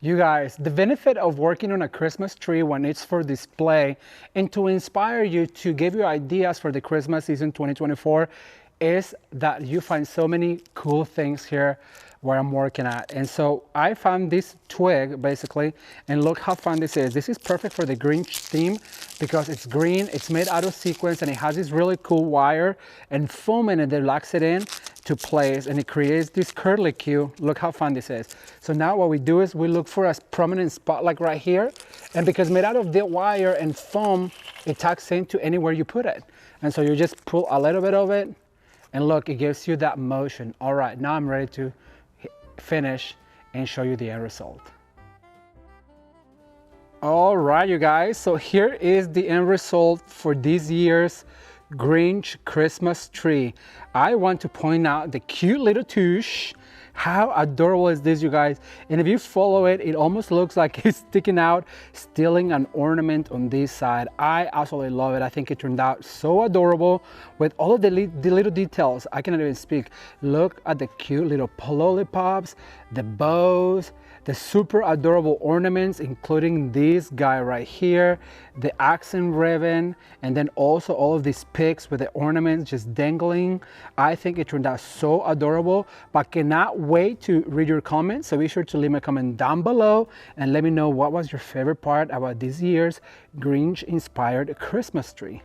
You guys, the benefit of working on a Christmas tree when it's for display and to inspire you, to give you ideas for the Christmas season 2024 is that you find so many cool things here where I'm working at. And so I found this twig basically, and look how fun this is. This is perfect for the Grinch theme because it's green, it's made out of sequins, and it has this really cool wire and foam in it that locks it in to place, and it creates this curlicue. Look how fun this is. So now what we do is we look for a prominent spot like right here, and because made out of the wire and foam, it tucks into anywhere you put it. And so you just pull a little bit of it, and look, it gives you that motion. All right, now I'm ready to finish and show you the end result. All right, you guys, so here is the end result for this year's Grinch Christmas tree. I want to point out the cute little tush. How adorable is this, you guys? And if you follow it, it almost looks like it's sticking out, stealing an ornament on this side. I absolutely love it. I think it turned out so adorable with all of the little details. I cannot even speak. Look at the cute little lollipops, the bows, the super adorable ornaments, including this guy right here, the accent ribbon, and then also all of these pigs with the ornaments just dangling. I think it turned out so adorable, but cannot wait to read your comments. So be sure to leave a comment down below and let me know what was your favorite part about this year's Grinch inspired Christmas tree.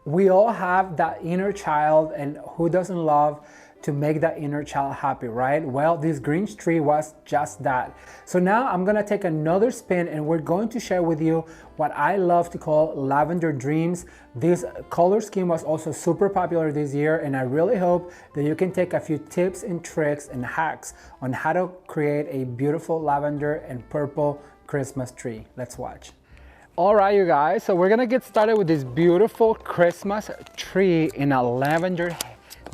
We all have that inner child, and who doesn't love to make that inner child happy, right? Well, this Grinch tree was just that. So now I'm gonna take another spin and we're going to share with you what I love to call lavender dreams. This color scheme was also super popular this year, and I really hope that you can take a few tips and tricks and hacks on how to create a beautiful lavender and purple Christmas tree. Let's watch. All right, you guys, so we're gonna get started with this beautiful Christmas tree in a lavender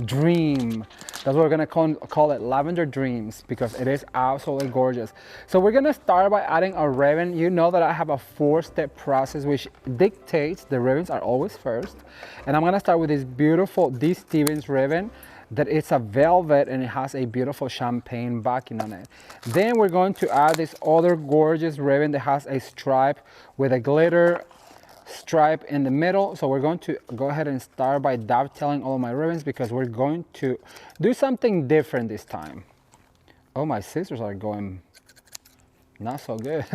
dream. That's what we're gonna call it, lavender dreams, because it is absolutely gorgeous. So we're gonna start by adding a ribbon. You know that I have a 4-step process which dictates the ribbons are always first. And I'm gonna start with this beautiful D. Stevens ribbon that it's a velvet and it has a beautiful champagne backing on it. Then we're going to add this other gorgeous ribbon that has a stripe with a glitter stripe in the middle. So we're going to go ahead and start by dovetailing all of my ribbons because we're going to do something different this time. Oh, my scissors are going not so good.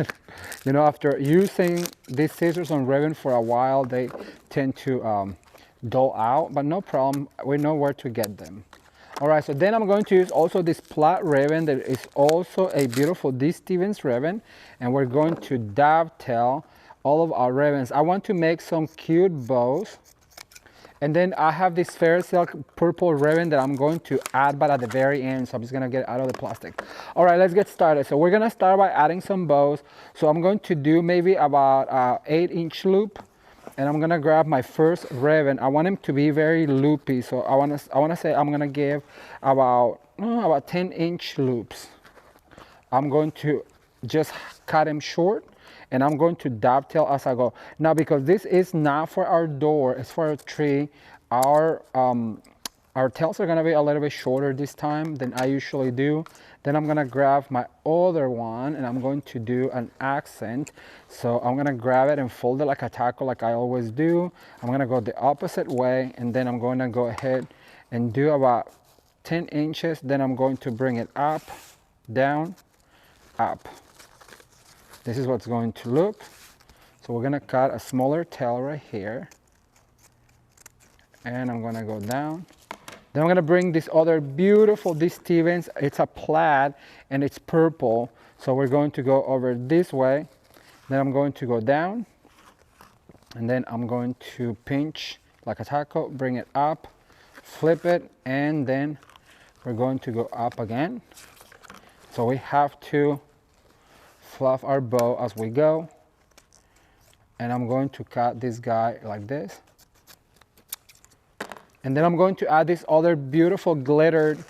You know, after using these scissors on ribbon for a while, they tend to dull out, but no problem. We know where to get them. All right, so then I'm going to use also this plaid ribbon that is also a beautiful D. Stevens ribbon, and we're going to dovetail all of our ribbons. I want to make some cute bows. And then I have this fair silk purple ribbon that I'm going to add, but at the very end, so I'm just gonna get it out of the plastic. All right, let's get started. So we're gonna start by adding some bows. So I'm going to do maybe about 8-inch loop, and I'm gonna grab my first ribbon. I want them to be very loopy, so I wanna say I'm gonna give about 10-inch loops. I'm going to just cut them short, and I'm going to dovetail as I go. Now, because this is not for our door, it's for a tree, our tails are gonna be a little bit shorter this time than I usually do. Then I'm gonna grab my other one, and I'm going to do an accent. So I'm gonna grab it and fold it like a taco, like I always do. I'm gonna go the opposite way, and then I'm going to go ahead and do about 10 inches. Then I'm going to bring it up, down, up. This is what's going to look. So we're gonna cut a smaller tail right here. And I'm gonna go down. Then I'm gonna bring this other beautiful D. Stevens. It's a plaid and it's purple. So we're going to go over this way. Then I'm going to go down. And then I'm going to pinch like a taco, bring it up, flip it, and then we're going to go up again. So we have to fluff our bow as we go, and I'm going to cut this guy like this, and then I'm going to add this other beautiful glittered,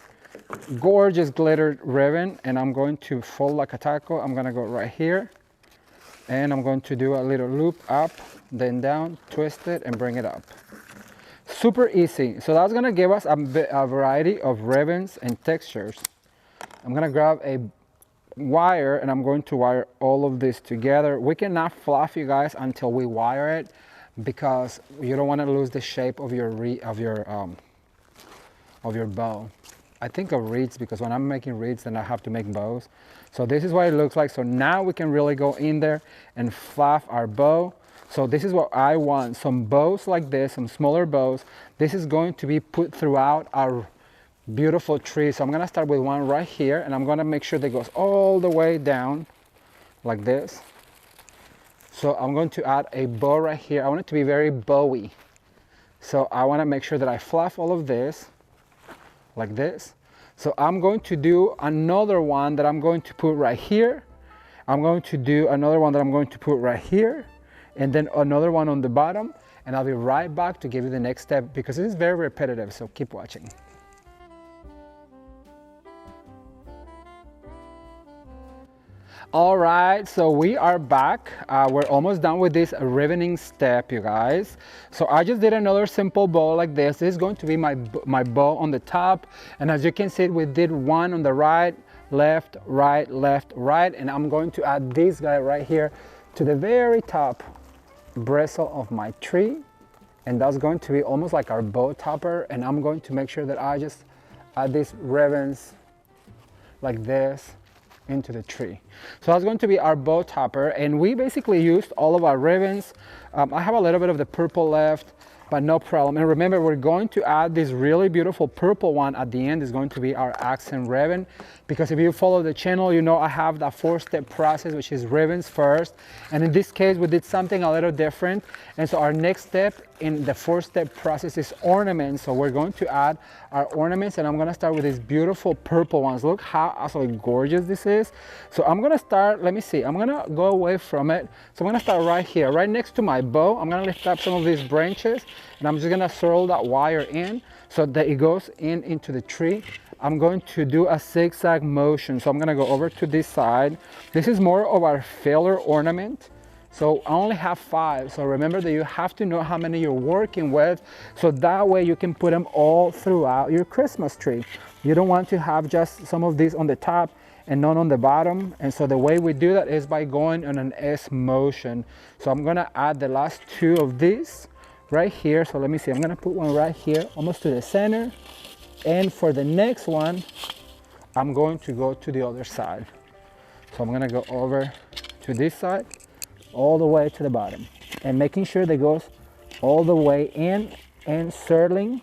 gorgeous glittered ribbon, and I'm going to fold like a taco. I'm gonna go right here, and I'm going to do a little loop up, then down, twist it, and bring it up. Super easy. So that's gonna give us a variety of ribbons and textures. I'm gonna grab a wire, and I'm going to wire all of this together. We cannot fluff, you guys, until we wire it, because you don't want to lose the shape of your bow. I think of reeds because when I'm making reeds, then I have to make bows. So this is what it looks like. So now we can really go in there and fluff our bow. So this is what I want, some bows like this, some smaller bows. This is going to be put throughout our beautiful tree. So I'm gonna start with one right here, and I'm gonna make sure that goes all the way down like this. So I'm going to add a bow right here. I want it to be very bowy. So I want to make sure that I fluff all of this like this. So I'm going to do another one that I'm going to put right here. I'm going to do another one that I'm going to put right here, and then another one on the bottom, and I'll be right back to give you the next step because it is very repetitive, so keep watching. All right, so we are back. We're almost done with this ribboning step, you guys. So I just did another simple bow like this. This is going to be my bow on the top. And as you can see, we did one on the right, left, right, and I'm going to add this guy right here to the very top bristle of my tree. And that's going to be almost like our bow topper. And I'm going to make sure that I just add these ribbons like this into the tree. So that's going to be our bow topper, and we basically used all of our ribbons. I have a little bit of the purple left, but no problem. And remember, we're going to add this really beautiful purple one at the end. Is going to be our accent ribbon, because if you follow the channel, you know I have that 4-step process, which is ribbons first, and in this case we did something a little different. And so our next step in the 4-step process is ornaments. So we're going to add our ornaments, and I'm going to start with these beautiful purple ones. Look how absolutely gorgeous this is. So I'm going to start, let me see, I'm going to go away from it. So I'm going to start right here, right next to my bow. I'm going to lift up some of these branches, and I'm just going to swirl that wire in so that it goes into the tree. I'm going to do a zigzag motion. So I'm going to go over to this side. This is more of our filler ornament. So I only have 5. So remember that you have to know how many you're working with, so that way you can put them all throughout your Christmas tree. You don't want to have just some of these on the top and none on the bottom. And so the way we do that is by going on an S motion. So I'm going to add the last 2 of these right here. So let me see, I'm going to put one right here almost to the center. And for the next one, I'm going to go to the other side. So I'm going to go over to this side. all the way to the bottom. And making sure that goes all the way in and circling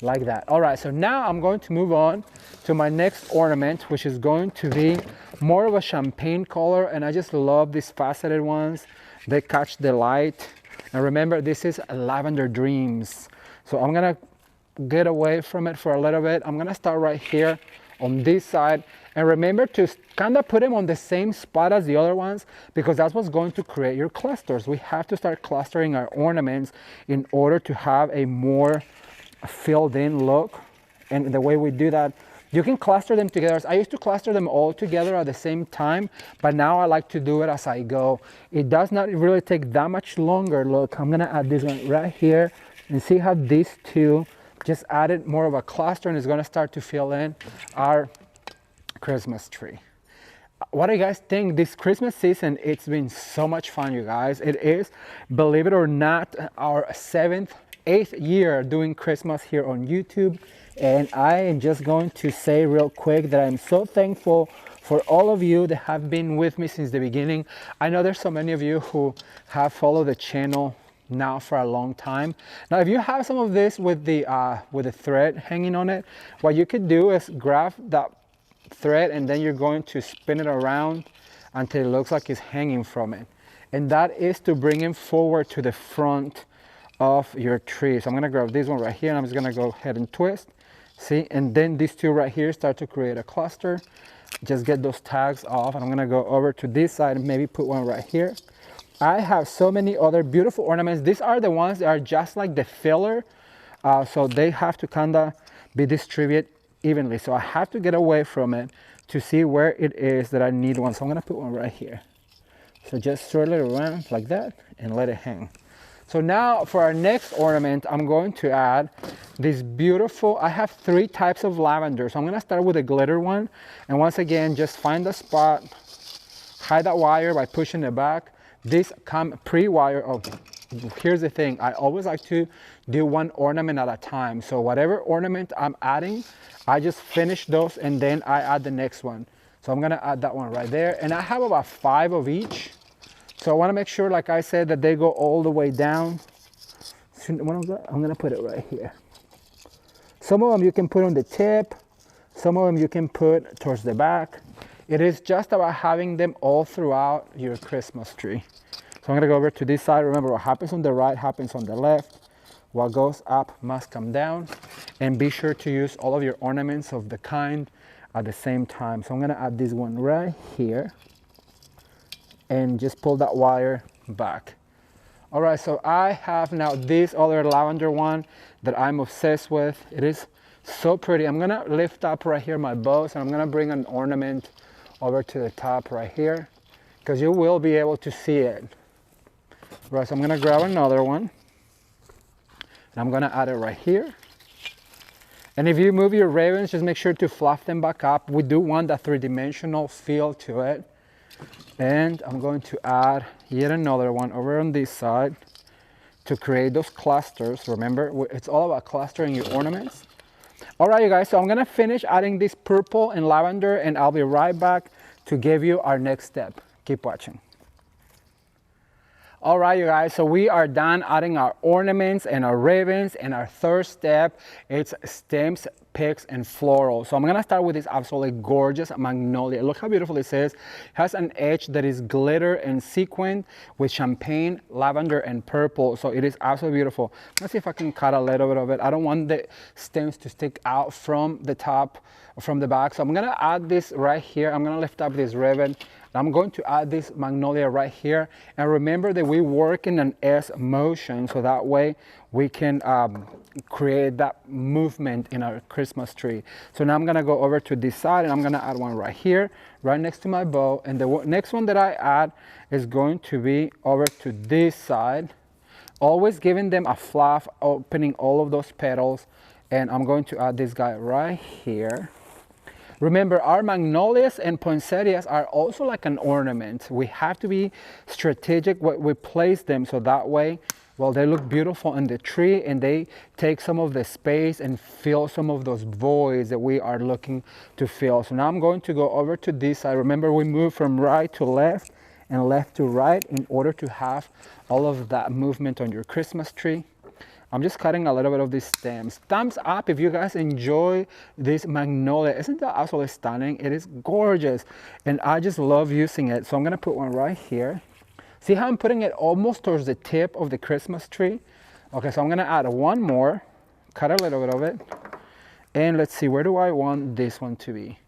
like that. All right, so now I'm going to move on to my next ornament, which is going to be more of a champagne color. And I just love these faceted ones. They catch the light. And remember, this is Lavender Dreams. So I'm gonna get away from it for a little bit. I'm gonna start right here on this side. And remember to kind of put them on the same spot as the other ones, because that's what's going to create your clusters. We have to start clustering our ornaments in order to have a more filled in look. And the way we do that, you can cluster them together. I used to cluster them all together at the same time, but now I like to do it as I go. It does not really take that much longer. Look, I'm gonna add this one right here and see how these two just added more of a cluster, and it's gonna start to fill in our Christmas tree. What do you guys think? This Christmas season, it's been so much fun, you guys. It is, believe it or not, our 8th year doing Christmas here on YouTube. And I am just going to say real quick that I'm so thankful for all of you that have been with me since the beginning. I know there's so many of you who have followed the channel now for a long time. Now, if you have some of this with the thread hanging on it, what you could do is grab that thread and then you're going to spin it around until it looks like it's hanging from it. And that is to bring it forward to the front of your tree. So I'm gonna grab this one right here and I'm just gonna go ahead and twist. See, and then these two right here start to create a cluster. Just get those tags off, and I'm gonna go over to this side and maybe put one right here. I have so many other beautiful ornaments. These are the ones that are just like the filler, so they have to kind of be distributed evenly. So I have to get away from it to see where it is that I need one. So I'm gonna put one right here. So just swirl it around like that and let it hang. So now for our next ornament, I'm going to add this beautiful, I have 3 types of lavender. So I'm gonna start with a glitter one. And once again, just find the spot, hide that wire by pushing it back. This come pre-wire. Oh, here's the thing. I always like to do one ornament at a time. So whatever ornament I'm adding, I just finish those and then I add the next one. So I'm gonna add that one right there. And I have about 5 of each. So I want to make sure, like I said, that they go all the way down. So I'm going to put it right here. Some of them you can put on the tip. Some of them you can put towards the back. It is just about having them all throughout your Christmas tree. So I'm going to go over to this side. Remember, what happens on the right happens on the left. What goes up must come down. And be sure to use all of your ornaments of the kind at the same time. So I'm going to add this one right here. And just pull that wire back. All right, so I have now this other lavender one that I'm obsessed with. It is so pretty. I'm gonna lift up right here my bows, and I'm gonna bring an ornament over to the top right here, because you will be able to see it. All right, so I'm gonna grab another one, and I'm gonna add it right here. And if you move your ravens, just make sure to fluff them back up. We do want that 3-dimensional feel to it. And I'm going to add yet another one over on this side to create those clusters. Remember, it's all about clustering your ornaments. All right, you guys, so I'm gonna finish adding this purple and lavender, and I'll be right back to give you our next step. Keep watching. All right, you guys, so we are done adding our ornaments and our ravens, and our third step, it's stems, picks, and florals. So I'm gonna start with this absolutely gorgeous magnolia. Look how beautiful this is. It has an edge that is glitter and sequin with champagne, lavender, and purple. So it is absolutely beautiful. Let's see if I can cut a little bit of it. I don't want the stems to stick out from the top or from the back. So I'm gonna add this right here. I'm gonna lift up this ribbon. I'm going to add this magnolia right here. And remember that we work in an S motion, so that way we can create that movement in our Christmas tree. So now I'm gonna go over to this side, and I'm gonna add one right here, right next to my bow. And the next one that I add is going to be over to this side, always giving them a fluff, opening all of those petals. And I'm going to add this guy right here. Remember, our magnolias and poinsettias are also like an ornament. We have to be strategic where we place them, so that way, well, they look beautiful in the tree, and they take some of the space and fill some of those voids that we are looking to fill. So now I'm going to go over to this side. Remember, we move from right to left, and left to right in order to have all of that movement on your Christmas tree. I'm just cutting a little bit of these stems. Thumbs up if you guys enjoy this magnolia. Isn't that absolutely stunning? It is gorgeous, and I just love using it. So I'm gonna put one right here. See how I'm putting it almost towards the tip of the Christmas tree? Okay, so I'm gonna add one more, cut a little bit of it, and let's see, where do I want this one to be?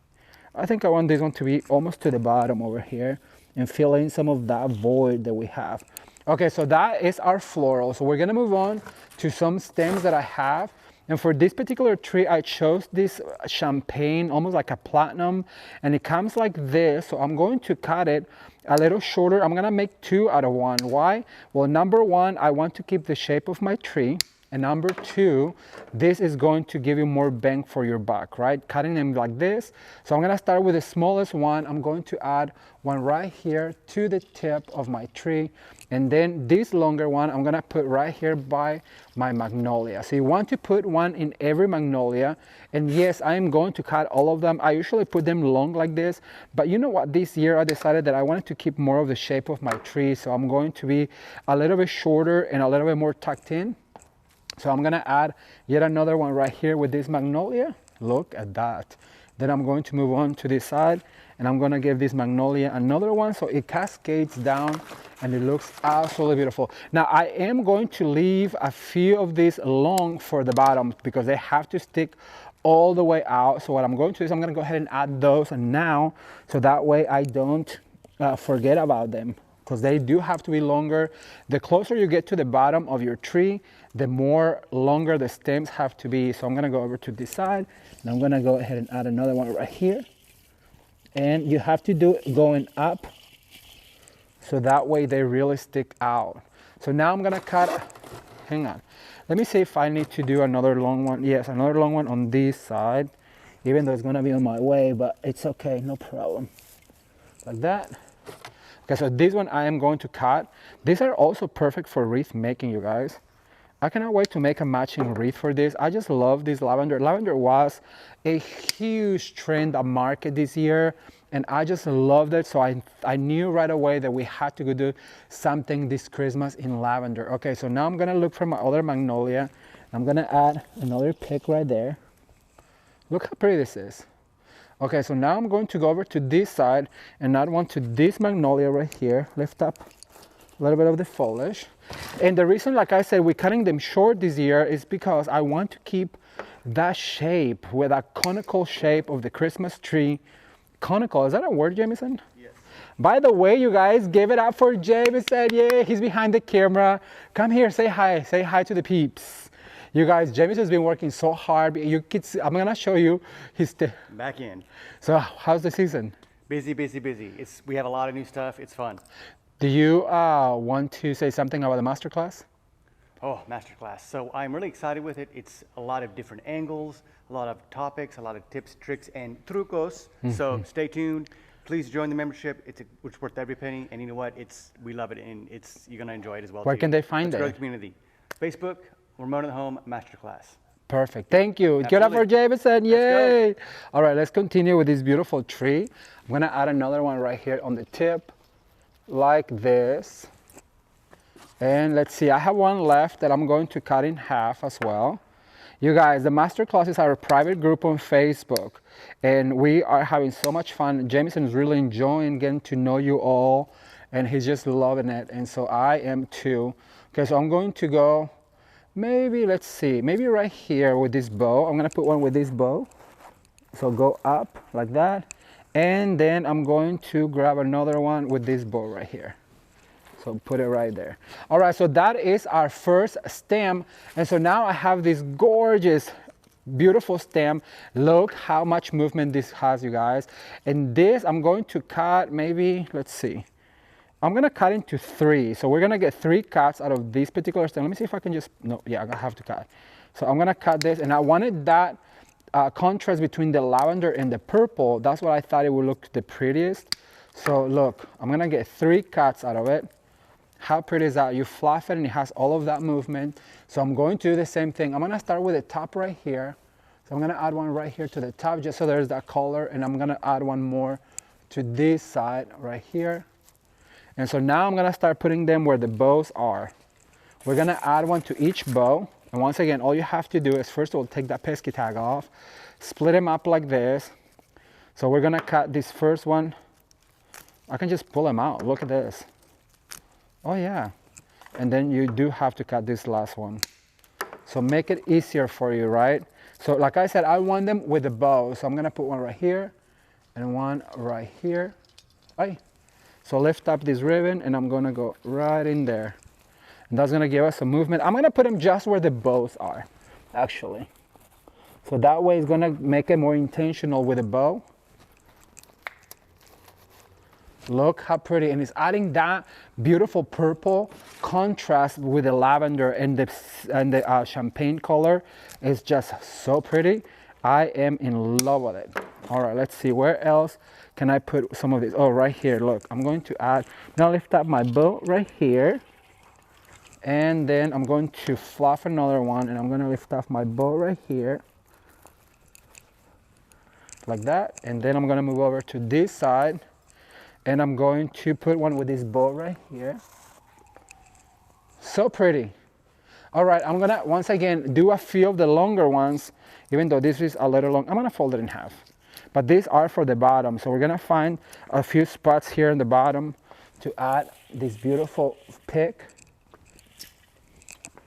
I think I want this one to be almost to the bottom over here and fill in some of that void that we have. Okay, so that is our floral. So we're gonna move on to some stems that I have. And for this particular tree, I chose this champagne, almost like a platinum, and it comes like this. So I'm going to cut it a little shorter. I'm gonna make 2 out of 1. Why? Well, number 1, I want to keep the shape of my tree. And number 2, this is going to give you more bang for your buck, right? Cutting them like this. So I'm gonna start with the smallest one. I'm going to add one right here to the tip of my tree. And then this longer one, I'm gonna put right here by my magnolia. So you want to put one in every magnolia. And yes, I am going to cut all of them. I usually put them long like this, but you know what? This year I decided that I wanted to keep more of the shape of my tree. So I'm going to be a little bit shorter and a little bit more tucked in. So I'm gonna add yet another one right here with this magnolia. Look at that. Then I'm going to move on to this side, and I'm gonna give this magnolia another one so it cascades down and it looks absolutely beautiful. Now I am going to leave a few of these long for the bottom because they have to stick all the way out. So what I'm going to do is I'm gonna go ahead and add those now, so that way I don't forget about them, because they do have to be longer. The closer you get to the bottom of your tree, the more longer the stems have to be. So I'm gonna go over to this side, and I'm gonna go ahead and add another one right here. And you have to do it going up, so that way they really stick out. So now I'm gonna cut, hang on. Let me see if I need to do another long one. Yes, another long one on this side, even though it's gonna be on my way, but it's okay, no problem. Like that. Okay, so this one I am going to cut. These are also perfect for wreath making, you guys. I cannot wait to make a matching wreath for this. I just love this lavender. Lavender was a huge trend on market this year, and I just loved it. So I knew right away that we had to go do something this Christmas in lavender. Okay, so now I'm gonna look for my other magnolia. I'm gonna add another pick right there. Look how pretty this is. Okay, so now I'm going to go over to this side and add one to this magnolia right here. Lift up a little bit of the foliage. And the reason, like I said, we're cutting them short this year is because I want to keep that shape, with that conical shape of the Christmas tree. Conical, is that a word, Jameson? Yes. By the way, you guys, give it up for Jameson. Yay, he's behind the camera. Come here, say hi to the peeps. You guys, Jameson's been working so hard. You kids, I'm gonna show you his Back in. So how's the season? Busy, busy, busy. We have a lot of new stuff. It's fun. Do you want to say something about the masterclass? Oh, masterclass. So I'm really excited with it. It's a lot of different angles, a lot of topics, a lot of tips, tricks, and trucos. So stay tuned. Please join the membership. It's worth every penny. And you know what? We love it, and you're gonna enjoy it as well. Where can they find it? Grow the community. Facebook, Ramon at Home Masterclass. Perfect. Thank you. Absolutely. Get up for Jameson. Yay. All right, let's continue with this beautiful tree. I'm gonna add another one right here on the tip, like this. And let's see, I have one left that I'm going to cut in half as well. You guys, the masterclasses are a private group on Facebook, and we are having so much fun. Jameson is really enjoying getting to know you all, and he's just loving it, and so I am too. Okay, so I'm going to go, maybe, let's see, maybe right here with this bow. I'm gonna put one with this bow. So go up like that. And then I'm going to grab another one with this bow right here. So put it right there. All right, so that is our first stem. And so now I have this gorgeous, beautiful stem. Look how much movement this has, you guys. And this I'm going to cut maybe, let's see. I'm gonna cut into 3. So we're gonna get 3 cuts out of this particular stem. Let me see if I can just, no, yeah, I have to cut. So I'm gonna cut this, and I wanted that contrast between the lavender and the purple. That's what I thought it would look the prettiest. So look, I'm gonna get 3 cuts out of it. How pretty is that? You fluff it and it has all of that movement. So I'm going to do the same thing. I'm gonna start with the top right here. So I'm gonna add one right here to the top just so there's that color, and I'm gonna add one more to this side right here. And so now I'm gonna start putting them where the bows are. We're gonna add one to each bow. And once again, all you have to do is first of all, take that pesky tag off, split them up like this. So we're gonna cut this first one. I can just pull them out, look at this. Oh yeah. And then you do have to cut this last one. So make it easier for you, right? So like I said, I want them with the bow. So I'm gonna put one right here and one right here. Right. So lift up this ribbon and I'm gonna go right in there. And that's gonna give us a movement. I'm gonna put them just where the bows are, actually. So that way it's gonna make it more intentional with the bow. Look how pretty, and it's adding that beautiful purple contrast with the lavender and the champagne color. It's just so pretty. I am in love with it. All right, let's see, where else can I put some of this? Oh, right here, look, I'm going to add, now lift up my bow right here. And then I'm going to fluff another one, and I'm gonna lift off my bow right here. Like that, and then I'm gonna move over to this side. And I'm going to put one with this bow right here. So pretty. All right, I'm gonna, once again, do a few of the longer ones, even though this is a little long. I'm gonna fold it in half. But these are for the bottom. So we're gonna find a few spots here in the bottom to add this beautiful pick.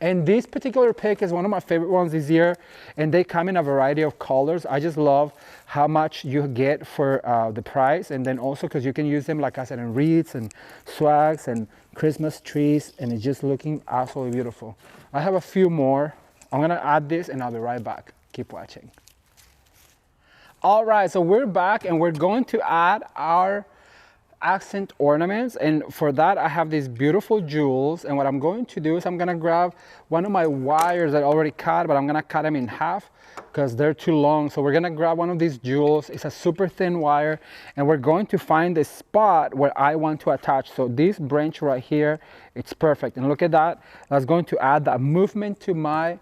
And this particular pick is one of my favorite ones this year, and they come in a variety of colors. I just love how much you get for the price, and then also because you can use them, like I said, in wreaths and swags and Christmas trees, and it's just looking absolutely beautiful. I have a few more. I'm gonna add this and I'll be right back. Keep watching. All right, so we're back and we're going to add our accent ornaments, and for that I have these beautiful jewels, and what I'm going to do is I'm gonna grab one of my wires that I already cut, but I'm gonna cut them in half because they're too long. So we're gonna grab one of these jewels. It's a super thin wire, and we're going to find the spot where I want to attach. So this branch right here, it's perfect, and look at that. That's going to add that movement to my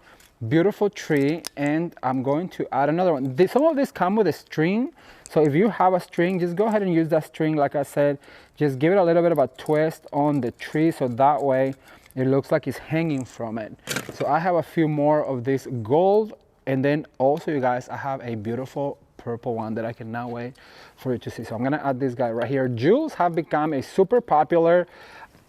beautiful tree. And I'm going to add another one. Some of these come with a string, so if you have a string, just go ahead and use that string. Like I said, just give it a little bit of a twist on the tree, so that way it looks like it's hanging from it. So I have a few more of this gold, and then also, you guys, I have a beautiful purple one that I cannot wait for you to see. So I'm gonna add this guy right here. Jewels have become a super popular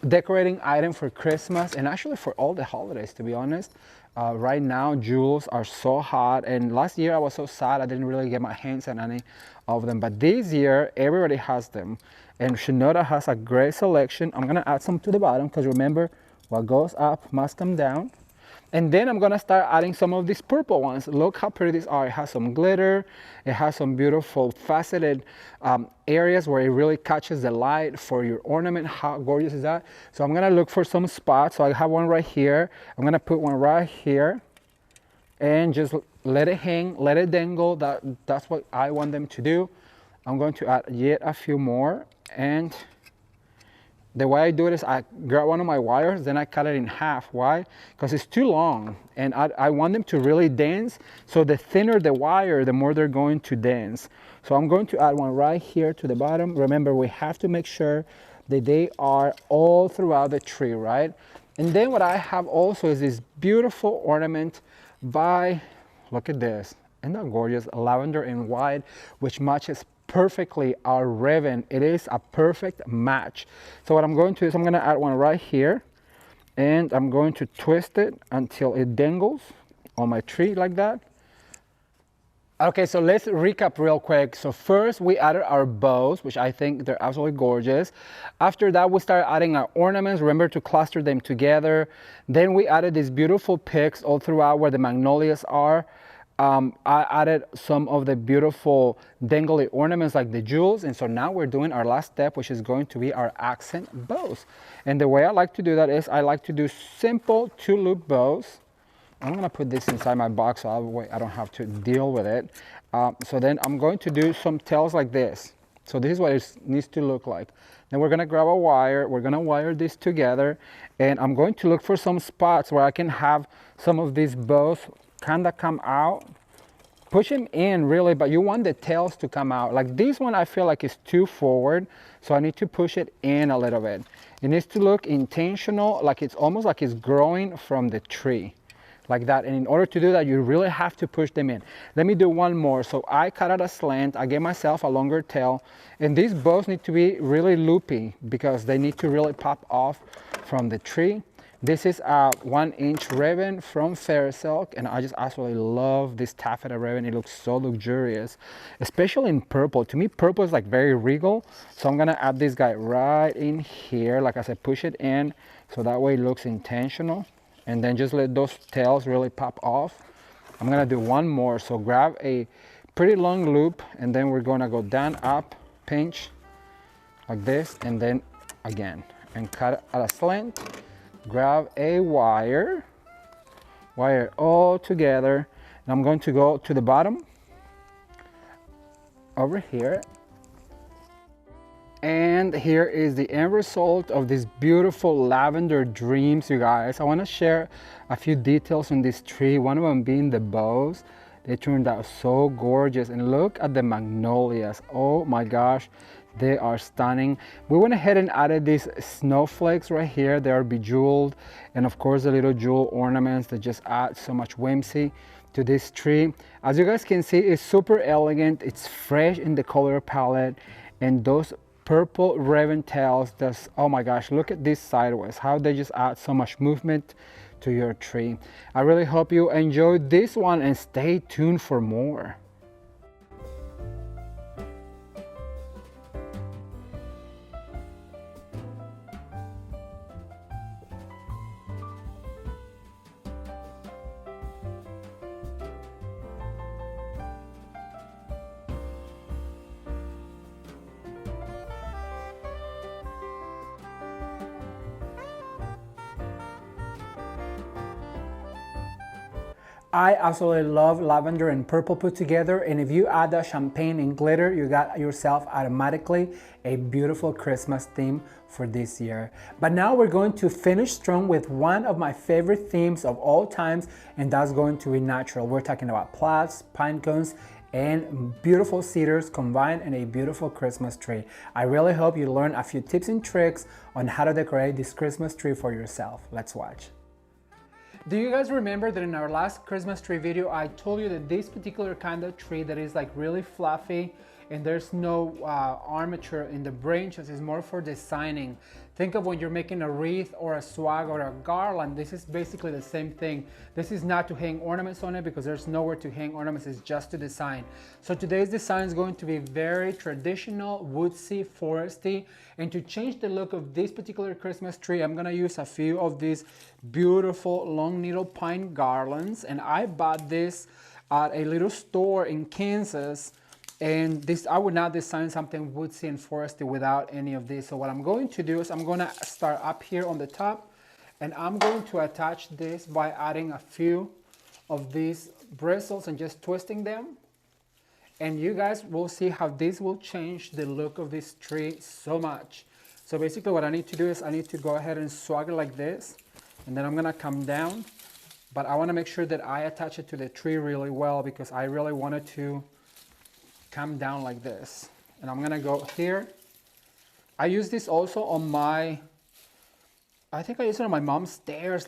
decorating item for Christmas, and actually for all the holidays, to be honest. Right now, jewels are so hot, and last year I was so sad I didn't really get my hands on any of them, but this year everybody has them, and Chinoiserie has a great selection. I'm gonna add some to the bottom because remember, what goes up must come down. And then I'm gonna start adding some of these purple ones. Look how pretty these are. It has some glitter, it has some beautiful faceted areas where it really catches the light for your ornament. How gorgeous is that? So I'm gonna look for some spots. So I have one right here. I'm gonna put one right here and just let it hang, let it dangle. That's what I want them to do. I'm going to add yet a few more, and the way I do it is I grab one of my wires, then I cut it in half. Why? Because it's too long, and I want them to really dance. So the thinner the wire, the more they're going to dance. So I'm going to add one right here to the bottom. Remember, we have to make sure that they are all throughout the tree, right? And then what I have also is this beautiful ornament by, look at this, isn't that gorgeous? Lavender and white, which matches perfectly our ribbon. It is a perfect match. So what I'm going to do is I'm going to add one right here, and I'm going to twist it until it dangles on my tree like that. Okay, so let's recap real quick. So first we added our bows, which I think they're absolutely gorgeous. After that, we started adding our ornaments. Remember to cluster them together. Then we added these beautiful picks all throughout where the magnolias are. I added some of the beautiful dangly ornaments like the jewels, and so now we're doing our last step, which is going to be our accent bows. And the way I like to do that is I like to do simple 2-loop bows. I'm gonna put this inside my box so I don't have to deal with it. So then I'm going to do some tails like this. So this is what it needs to look like. Then we're gonna grab a wire, we're gonna wire this together, and I'm going to look for some spots where I can have some of these bows kind of come out push them in really, but you want the tails to come out. Like this one, I feel like is too forward, so I need to push it in a little bit. It needs to look intentional, like it's almost like it's growing from the tree, like that. And in order to do that, you really have to push them in. Let me do one more. So I cut out a slant, I gave myself a longer tail, and these bows need to be really loopy because they need to really pop off from the tree. This is a 1-inch ribbon from Fairy Silk, and I just absolutely love this taffeta ribbon. It looks so luxurious, especially in purple. To me, purple is like very regal, so I'm gonna add this guy right in here. Like I said, push it in, so that way it looks intentional, and then just let those tails really pop off. I'm gonna do one more, so grab a pretty long loop, and then we're gonna go down, up, pinch, like this, and then again, and cut at a slant. Grab a wire all together, and I'm going to go to the bottom over here, and here is the end result of this beautiful lavender dreams, you guys. I want to share a few details on this tree, one of them being the bows. They turned out so gorgeous, and look at the magnolias. Oh my gosh, they are stunning. We went ahead and added these snowflakes right here. They are bejeweled, and of course the little jewel ornaments that just add so much whimsy to this tree. As you guys can see, it's super elegant. It's fresh in the color palette, and those purple ribbon tails, that's, oh my gosh, look at this sideways, how they just add so much movement to your tree. I really hope you enjoyed this one, and stay tuned for more. I absolutely love lavender and purple put together, and if you add the champagne and glitter, you got yourself automatically a beautiful Christmas theme for this year. But now we're going to finish strong with one of my favorite themes of all times, and that's going to be natural. We're talking about plaids, pine cones, and beautiful cedars combined in a beautiful Christmas tree. I really hope you learn a few tips and tricks on how to decorate this Christmas tree for yourself. Let's watch. Do you guys remember that in our last Christmas tree video, I told you that this particular kind of tree that is like really fluffy and there's no armature in the branches is more for designing. Think of when you're making a wreath or a swag or a garland, this is basically the same thing. This is not to hang ornaments on it because there's nowhere to hang ornaments, it's just to design. So today's design is going to be very traditional, woodsy, foresty, and to change the look of this particular Christmas tree, I'm gonna use a few of these beautiful long needle pine garlands, and I bought this at a little store in Kansas. And this, I would not design something woodsy and foresty without any of this. So what I'm going to do is I'm gonna start up here on the top, and I'm going to attach this by adding a few of these bristles and just twisting them. And you guys will see how this will change the look of this tree so much. So basically what I need to do is I need to go ahead and swag it like this, and then I'm gonna come down, but I wanna make sure that I attach it to the tree really well because I really wanted to come down like this. And I'm gonna go here. I used this also on my, I think I used it on my mom's stairs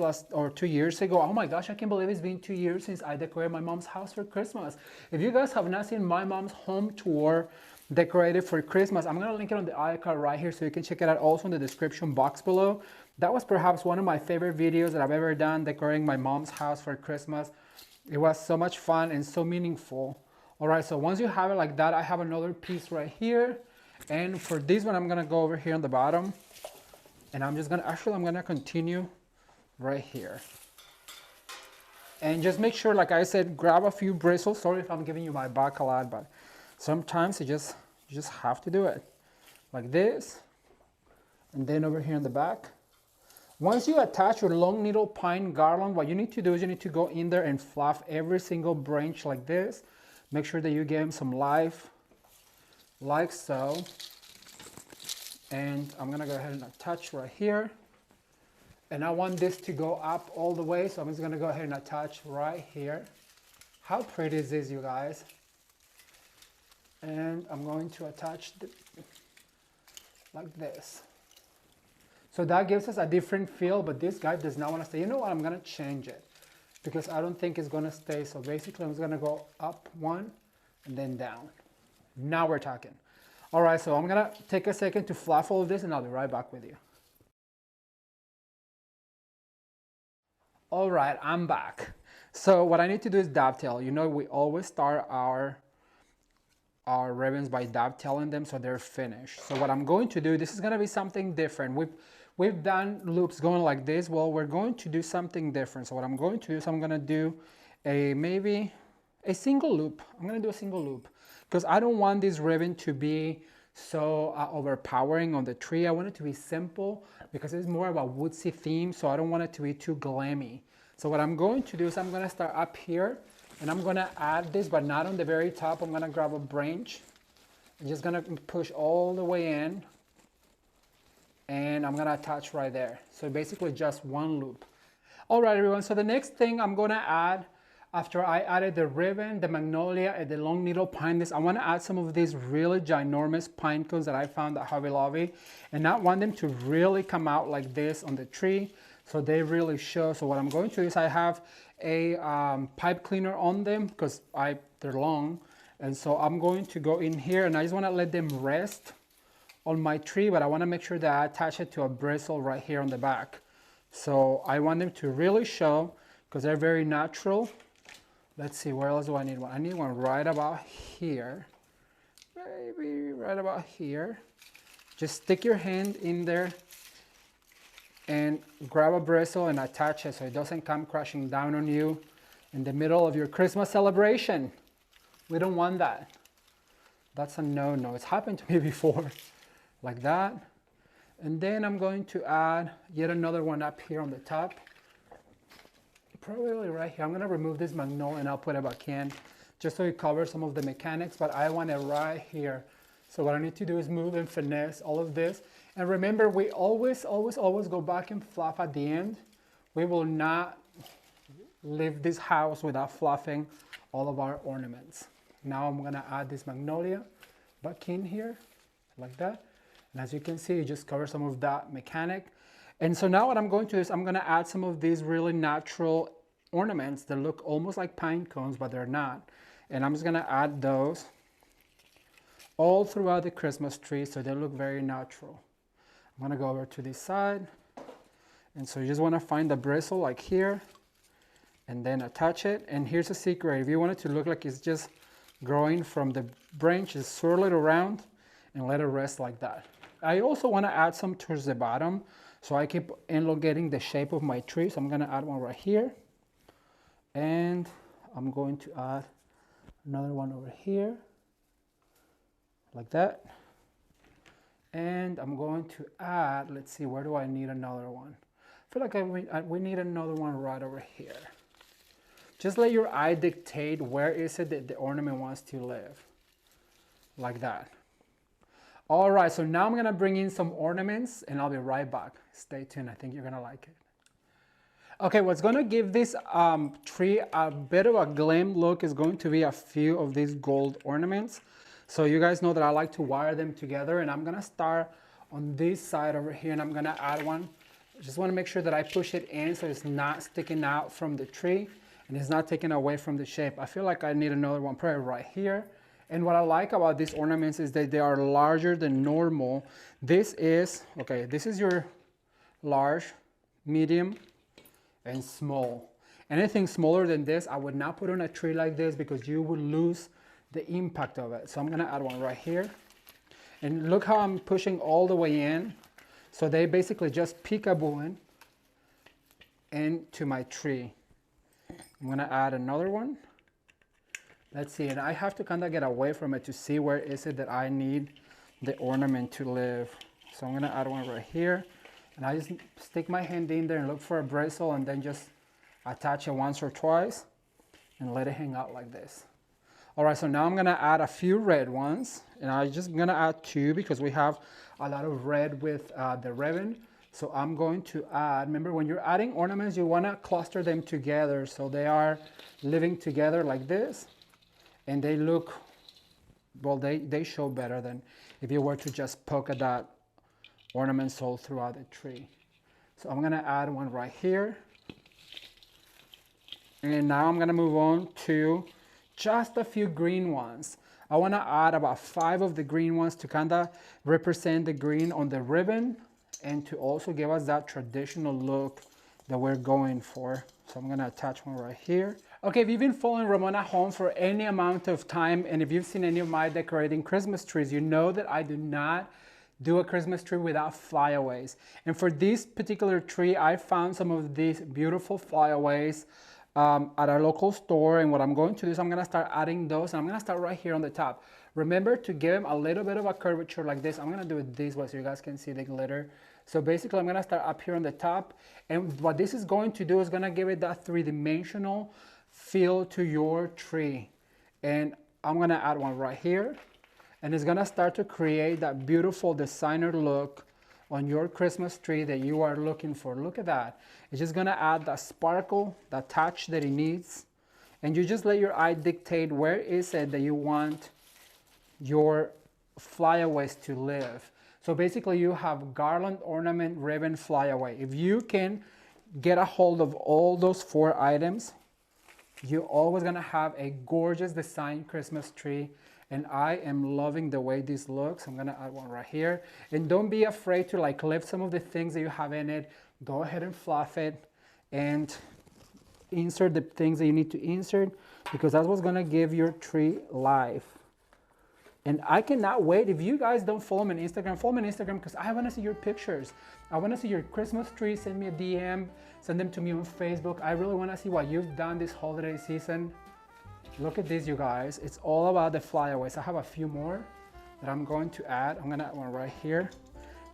2 years ago. Oh my gosh, I can't believe it's been 2 years since I decorated my mom's house for Christmas. If you guys have not seen my mom's home tour decorated for Christmas, I'm gonna link it on the icon right here so you can check it out also in the description box below. That was perhaps one of my favorite videos that I've ever done decorating my mom's house for Christmas. It was so much fun and so meaningful. All right, so once you have it like that, I have another piece right here. And for this one, I'm gonna go over here on the bottom. And I'm just gonna, actually I'm gonna continue right here. And just make sure, like I said, grab a few bristles. Sorry if I'm giving you my back a lot, but sometimes you just have to do it. Like this. And then over here in the back. Once you attach your long needle pine garland, what you need to do is you need to go in there and fluff every single branch like this. Make sure that you give them some life, like so. And I'm gonna go ahead and attach right here. And I want this to go up all the way, so I'm just gonna go ahead and attach right here. How pretty is this, you guys? And I'm going to attach like this. So that gives us a different feel, but this guy does not want to stay. You know what, I'm gonna change it because I don't think it's gonna stay. So basically I'm just gonna go up one and then down. Now we're talking. All right, so I'm gonna take a second to fluff all of this and I'll be right back with you. All right, I'm back. So what I need to do is dovetail. You know, we always start our ribbons by dovetailing them so they're finished. So what I'm going to do, this is gonna be something different. We've done loops going like this. Well, we're going to do something different. So what I'm going to do is I'm gonna do maybe a single loop. I'm gonna do a single loop because I don't want this ribbon to be so overpowering on the tree. I want it to be simple because it's more of a woodsy theme, so I don't want it to be too glammy. So what I'm going to do is I'm gonna start up here and I'm gonna add this, but not on the very top. I'm gonna grab a branch. I'm just gonna push all the way in and I'm gonna attach right there. So basically just one loop. All right, everyone, so the next thing I'm gonna add after I added the ribbon, the magnolia, and the long needle pine needles, I want to add some of these really ginormous pine cones that I found at Hobby Lobby, and not want them to really come out like this on the tree, so they really show. So what I'm going to do is I have a pipe cleaner on them because they're long, and so I'm going to go in here and I just want to let them rest on my tree, but I want to make sure that I attach it to a bristle right here on the back. So I want them to really show because they're very natural. Let's see, where else do I need one? I need one right about here. Maybe right about here. Just stick your hand in there and grab a bristle and attach it so it doesn't come crashing down on you in the middle of your Christmas celebration. We don't want that. That's a no-no. It's happened to me before. Like that. And then I'm going to add yet another one up here on the top. Probably right here. I'm gonna remove this magnolia and I'll put it back in just so it covers some of the mechanics, but I want it right here. So what I need to do is move and finesse all of this. And remember, we always go back and fluff at the end. We will not leave this house without fluffing all of our ornaments. Now I'm gonna add this magnolia back in here, like that. And as you can see, it just covers some of that mechanic. And so now what I'm going to do is I'm going to add some of these really natural ornaments that look almost like pine cones, but they're not. And I'm just going to add those all throughout the Christmas tree so they look very natural. I'm going to go over to this side. And so you just want to find the bristle like here and then attach it. And here's a secret. If you want it to look like it's just growing from the branch, just swirl it around and let it rest like that. I also want to add some towards the bottom so I keep elongating the shape of my tree. So I'm going to add one right here. And I'm going to add another one over here, like that. And I'm going to add, let's see, where do I need another one? I feel like we need another one right over here. Just let your eye dictate where is it that the ornament wants to live, like that. All right, so now I'm gonna bring in some ornaments and I'll be right back. Stay tuned, I think you're gonna like it. Okay, what's gonna give this tree a bit of a glam look is going to be a few of these gold ornaments. So you guys know that I like to wire them together, and I'm gonna start on this side over here and I'm gonna add one. I just wanna make sure that I push it in so it's not sticking out from the tree and it's not taken away from the shape. I feel like I need another one probably right here. And what I like about these ornaments is that they are larger than normal. This is your large, medium, and small. Anything smaller than this, I would not put on a tree like this because you would lose the impact of it. So I'm gonna add one right here. And look how I'm pushing all the way in. So they basically just peekabooing into my tree. I'm gonna add another one. Let's see, and I have to kind of get away from it to see where is it that I need the ornament to live. So I'm gonna add one right here. And I just stick my hand in there and look for a bristle and then just attach it once or twice and let it hang out like this. All right, so now I'm gonna add a few red ones, and I'm just gonna add two because we have a lot of red with the ribbon. So I'm going to add, remember when you're adding ornaments, you want to cluster them together so they are living together like this, and they look, well, they show better than if you were to just polka dot ornaments all throughout the tree. So I'm gonna add one right here. And now I'm gonna move on to just a few green ones. I wanna add about 5 of the green ones to kinda represent the green on the ribbon and to also give us that traditional look that we're going for. So I'm gonna attach one right here. Okay, if you've been following Ramon at home for any amount of time, and if you've seen any of my decorating Christmas trees, you know that I do not do a Christmas tree without flyaways. And for this particular tree, I found some of these beautiful flyaways at our local store. And what I'm going to do is I'm gonna start adding those, and I'm gonna start right here on the top. Remember to give them a little bit of a curvature like this. I'm gonna do it this way so you guys can see the glitter. So basically I'm gonna start up here on the top, and what this is going to do is gonna give it that three-dimensional feel to your tree. And I'm gonna add one right here, and it's gonna start to create that beautiful designer look on your Christmas tree that you are looking for. Look at that. It's just gonna add that sparkle, that touch that it needs. And you just let your eye dictate where is it that you want your flyaways to live. So basically you have garland, ornament, ribbon, flyaway. If you can get a hold of all those 4 items, you're always gonna have a gorgeous design Christmas tree. And I am loving the way this looks. I'm gonna add one right here. And don't be afraid to like lift some of the things that you have in it. Go ahead and fluff it and insert the things that you need to insert, because that's what's gonna give your tree life. And I cannot wait. If you guys don't follow me on Instagram, follow me on Instagram, because I want to see your pictures. I want to see your Christmas tree. Send me a DM. Send them to me on Facebook. I really want to see what you've done this holiday season. Look at this, you guys. It's all about the flyaways. I have a few more that I'm going to add. I'm going to add one right here.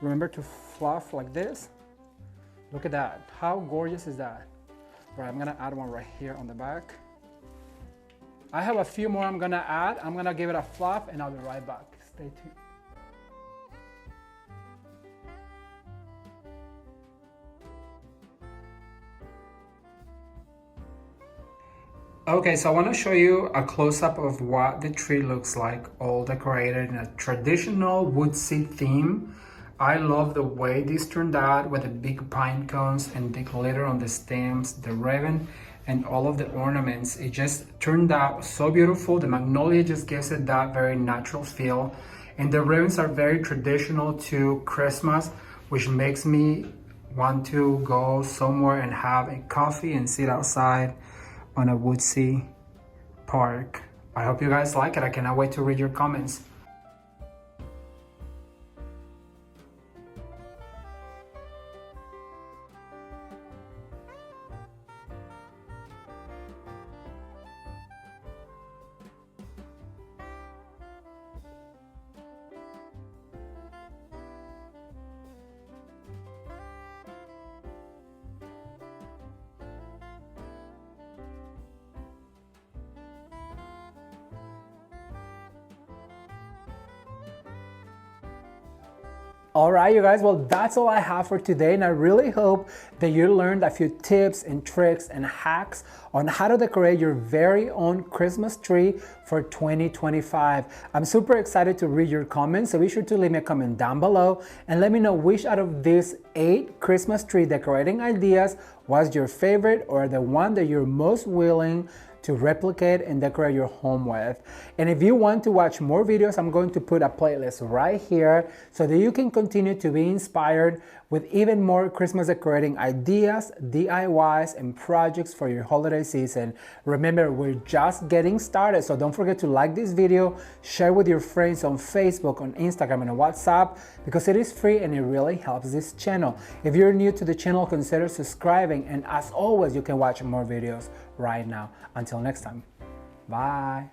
Remember to fluff like this. Look at that. How gorgeous is that? All right, I'm going to add one right here on the back. I have a few more I'm gonna add. I'm gonna give it a fluff and I'll be right back. Stay tuned. Okay, so I want to show you a close-up of what the tree looks like, all decorated in a traditional woodsy theme. I love the way this turned out with the big pine cones and the glitter on the stems, the ribbon, and all of the ornaments. It just turned out so beautiful. The magnolia just gives it that very natural feel. And the ribbons are very traditional to Christmas, which makes me want to go somewhere and have a coffee and sit outside on a woodsy park. I hope you guys like it. I cannot wait to read your comments. All right, you guys, well, that's all I have for today, and I really hope that you learned a few tips and tricks and hacks on how to decorate your very own Christmas tree for 2025. I'm super excited to read your comments, so be sure to leave me a comment down below and let me know which out of these 8 Christmas tree decorating ideas was your favorite, or the one that you're most willing to replicate and decorate your home with. And if you want to watch more videos, I'm going to put a playlist right here so that you can continue to be inspired with even more Christmas decorating ideas, DIYs, and projects for your holiday season. Remember, we're just getting started, so don't forget to like this video, share with your friends on Facebook, on Instagram, and on WhatsApp, because it is free and it really helps this channel. If you're new to the channel, consider subscribing, and as always, you can watch more videos right now. Until next time, bye.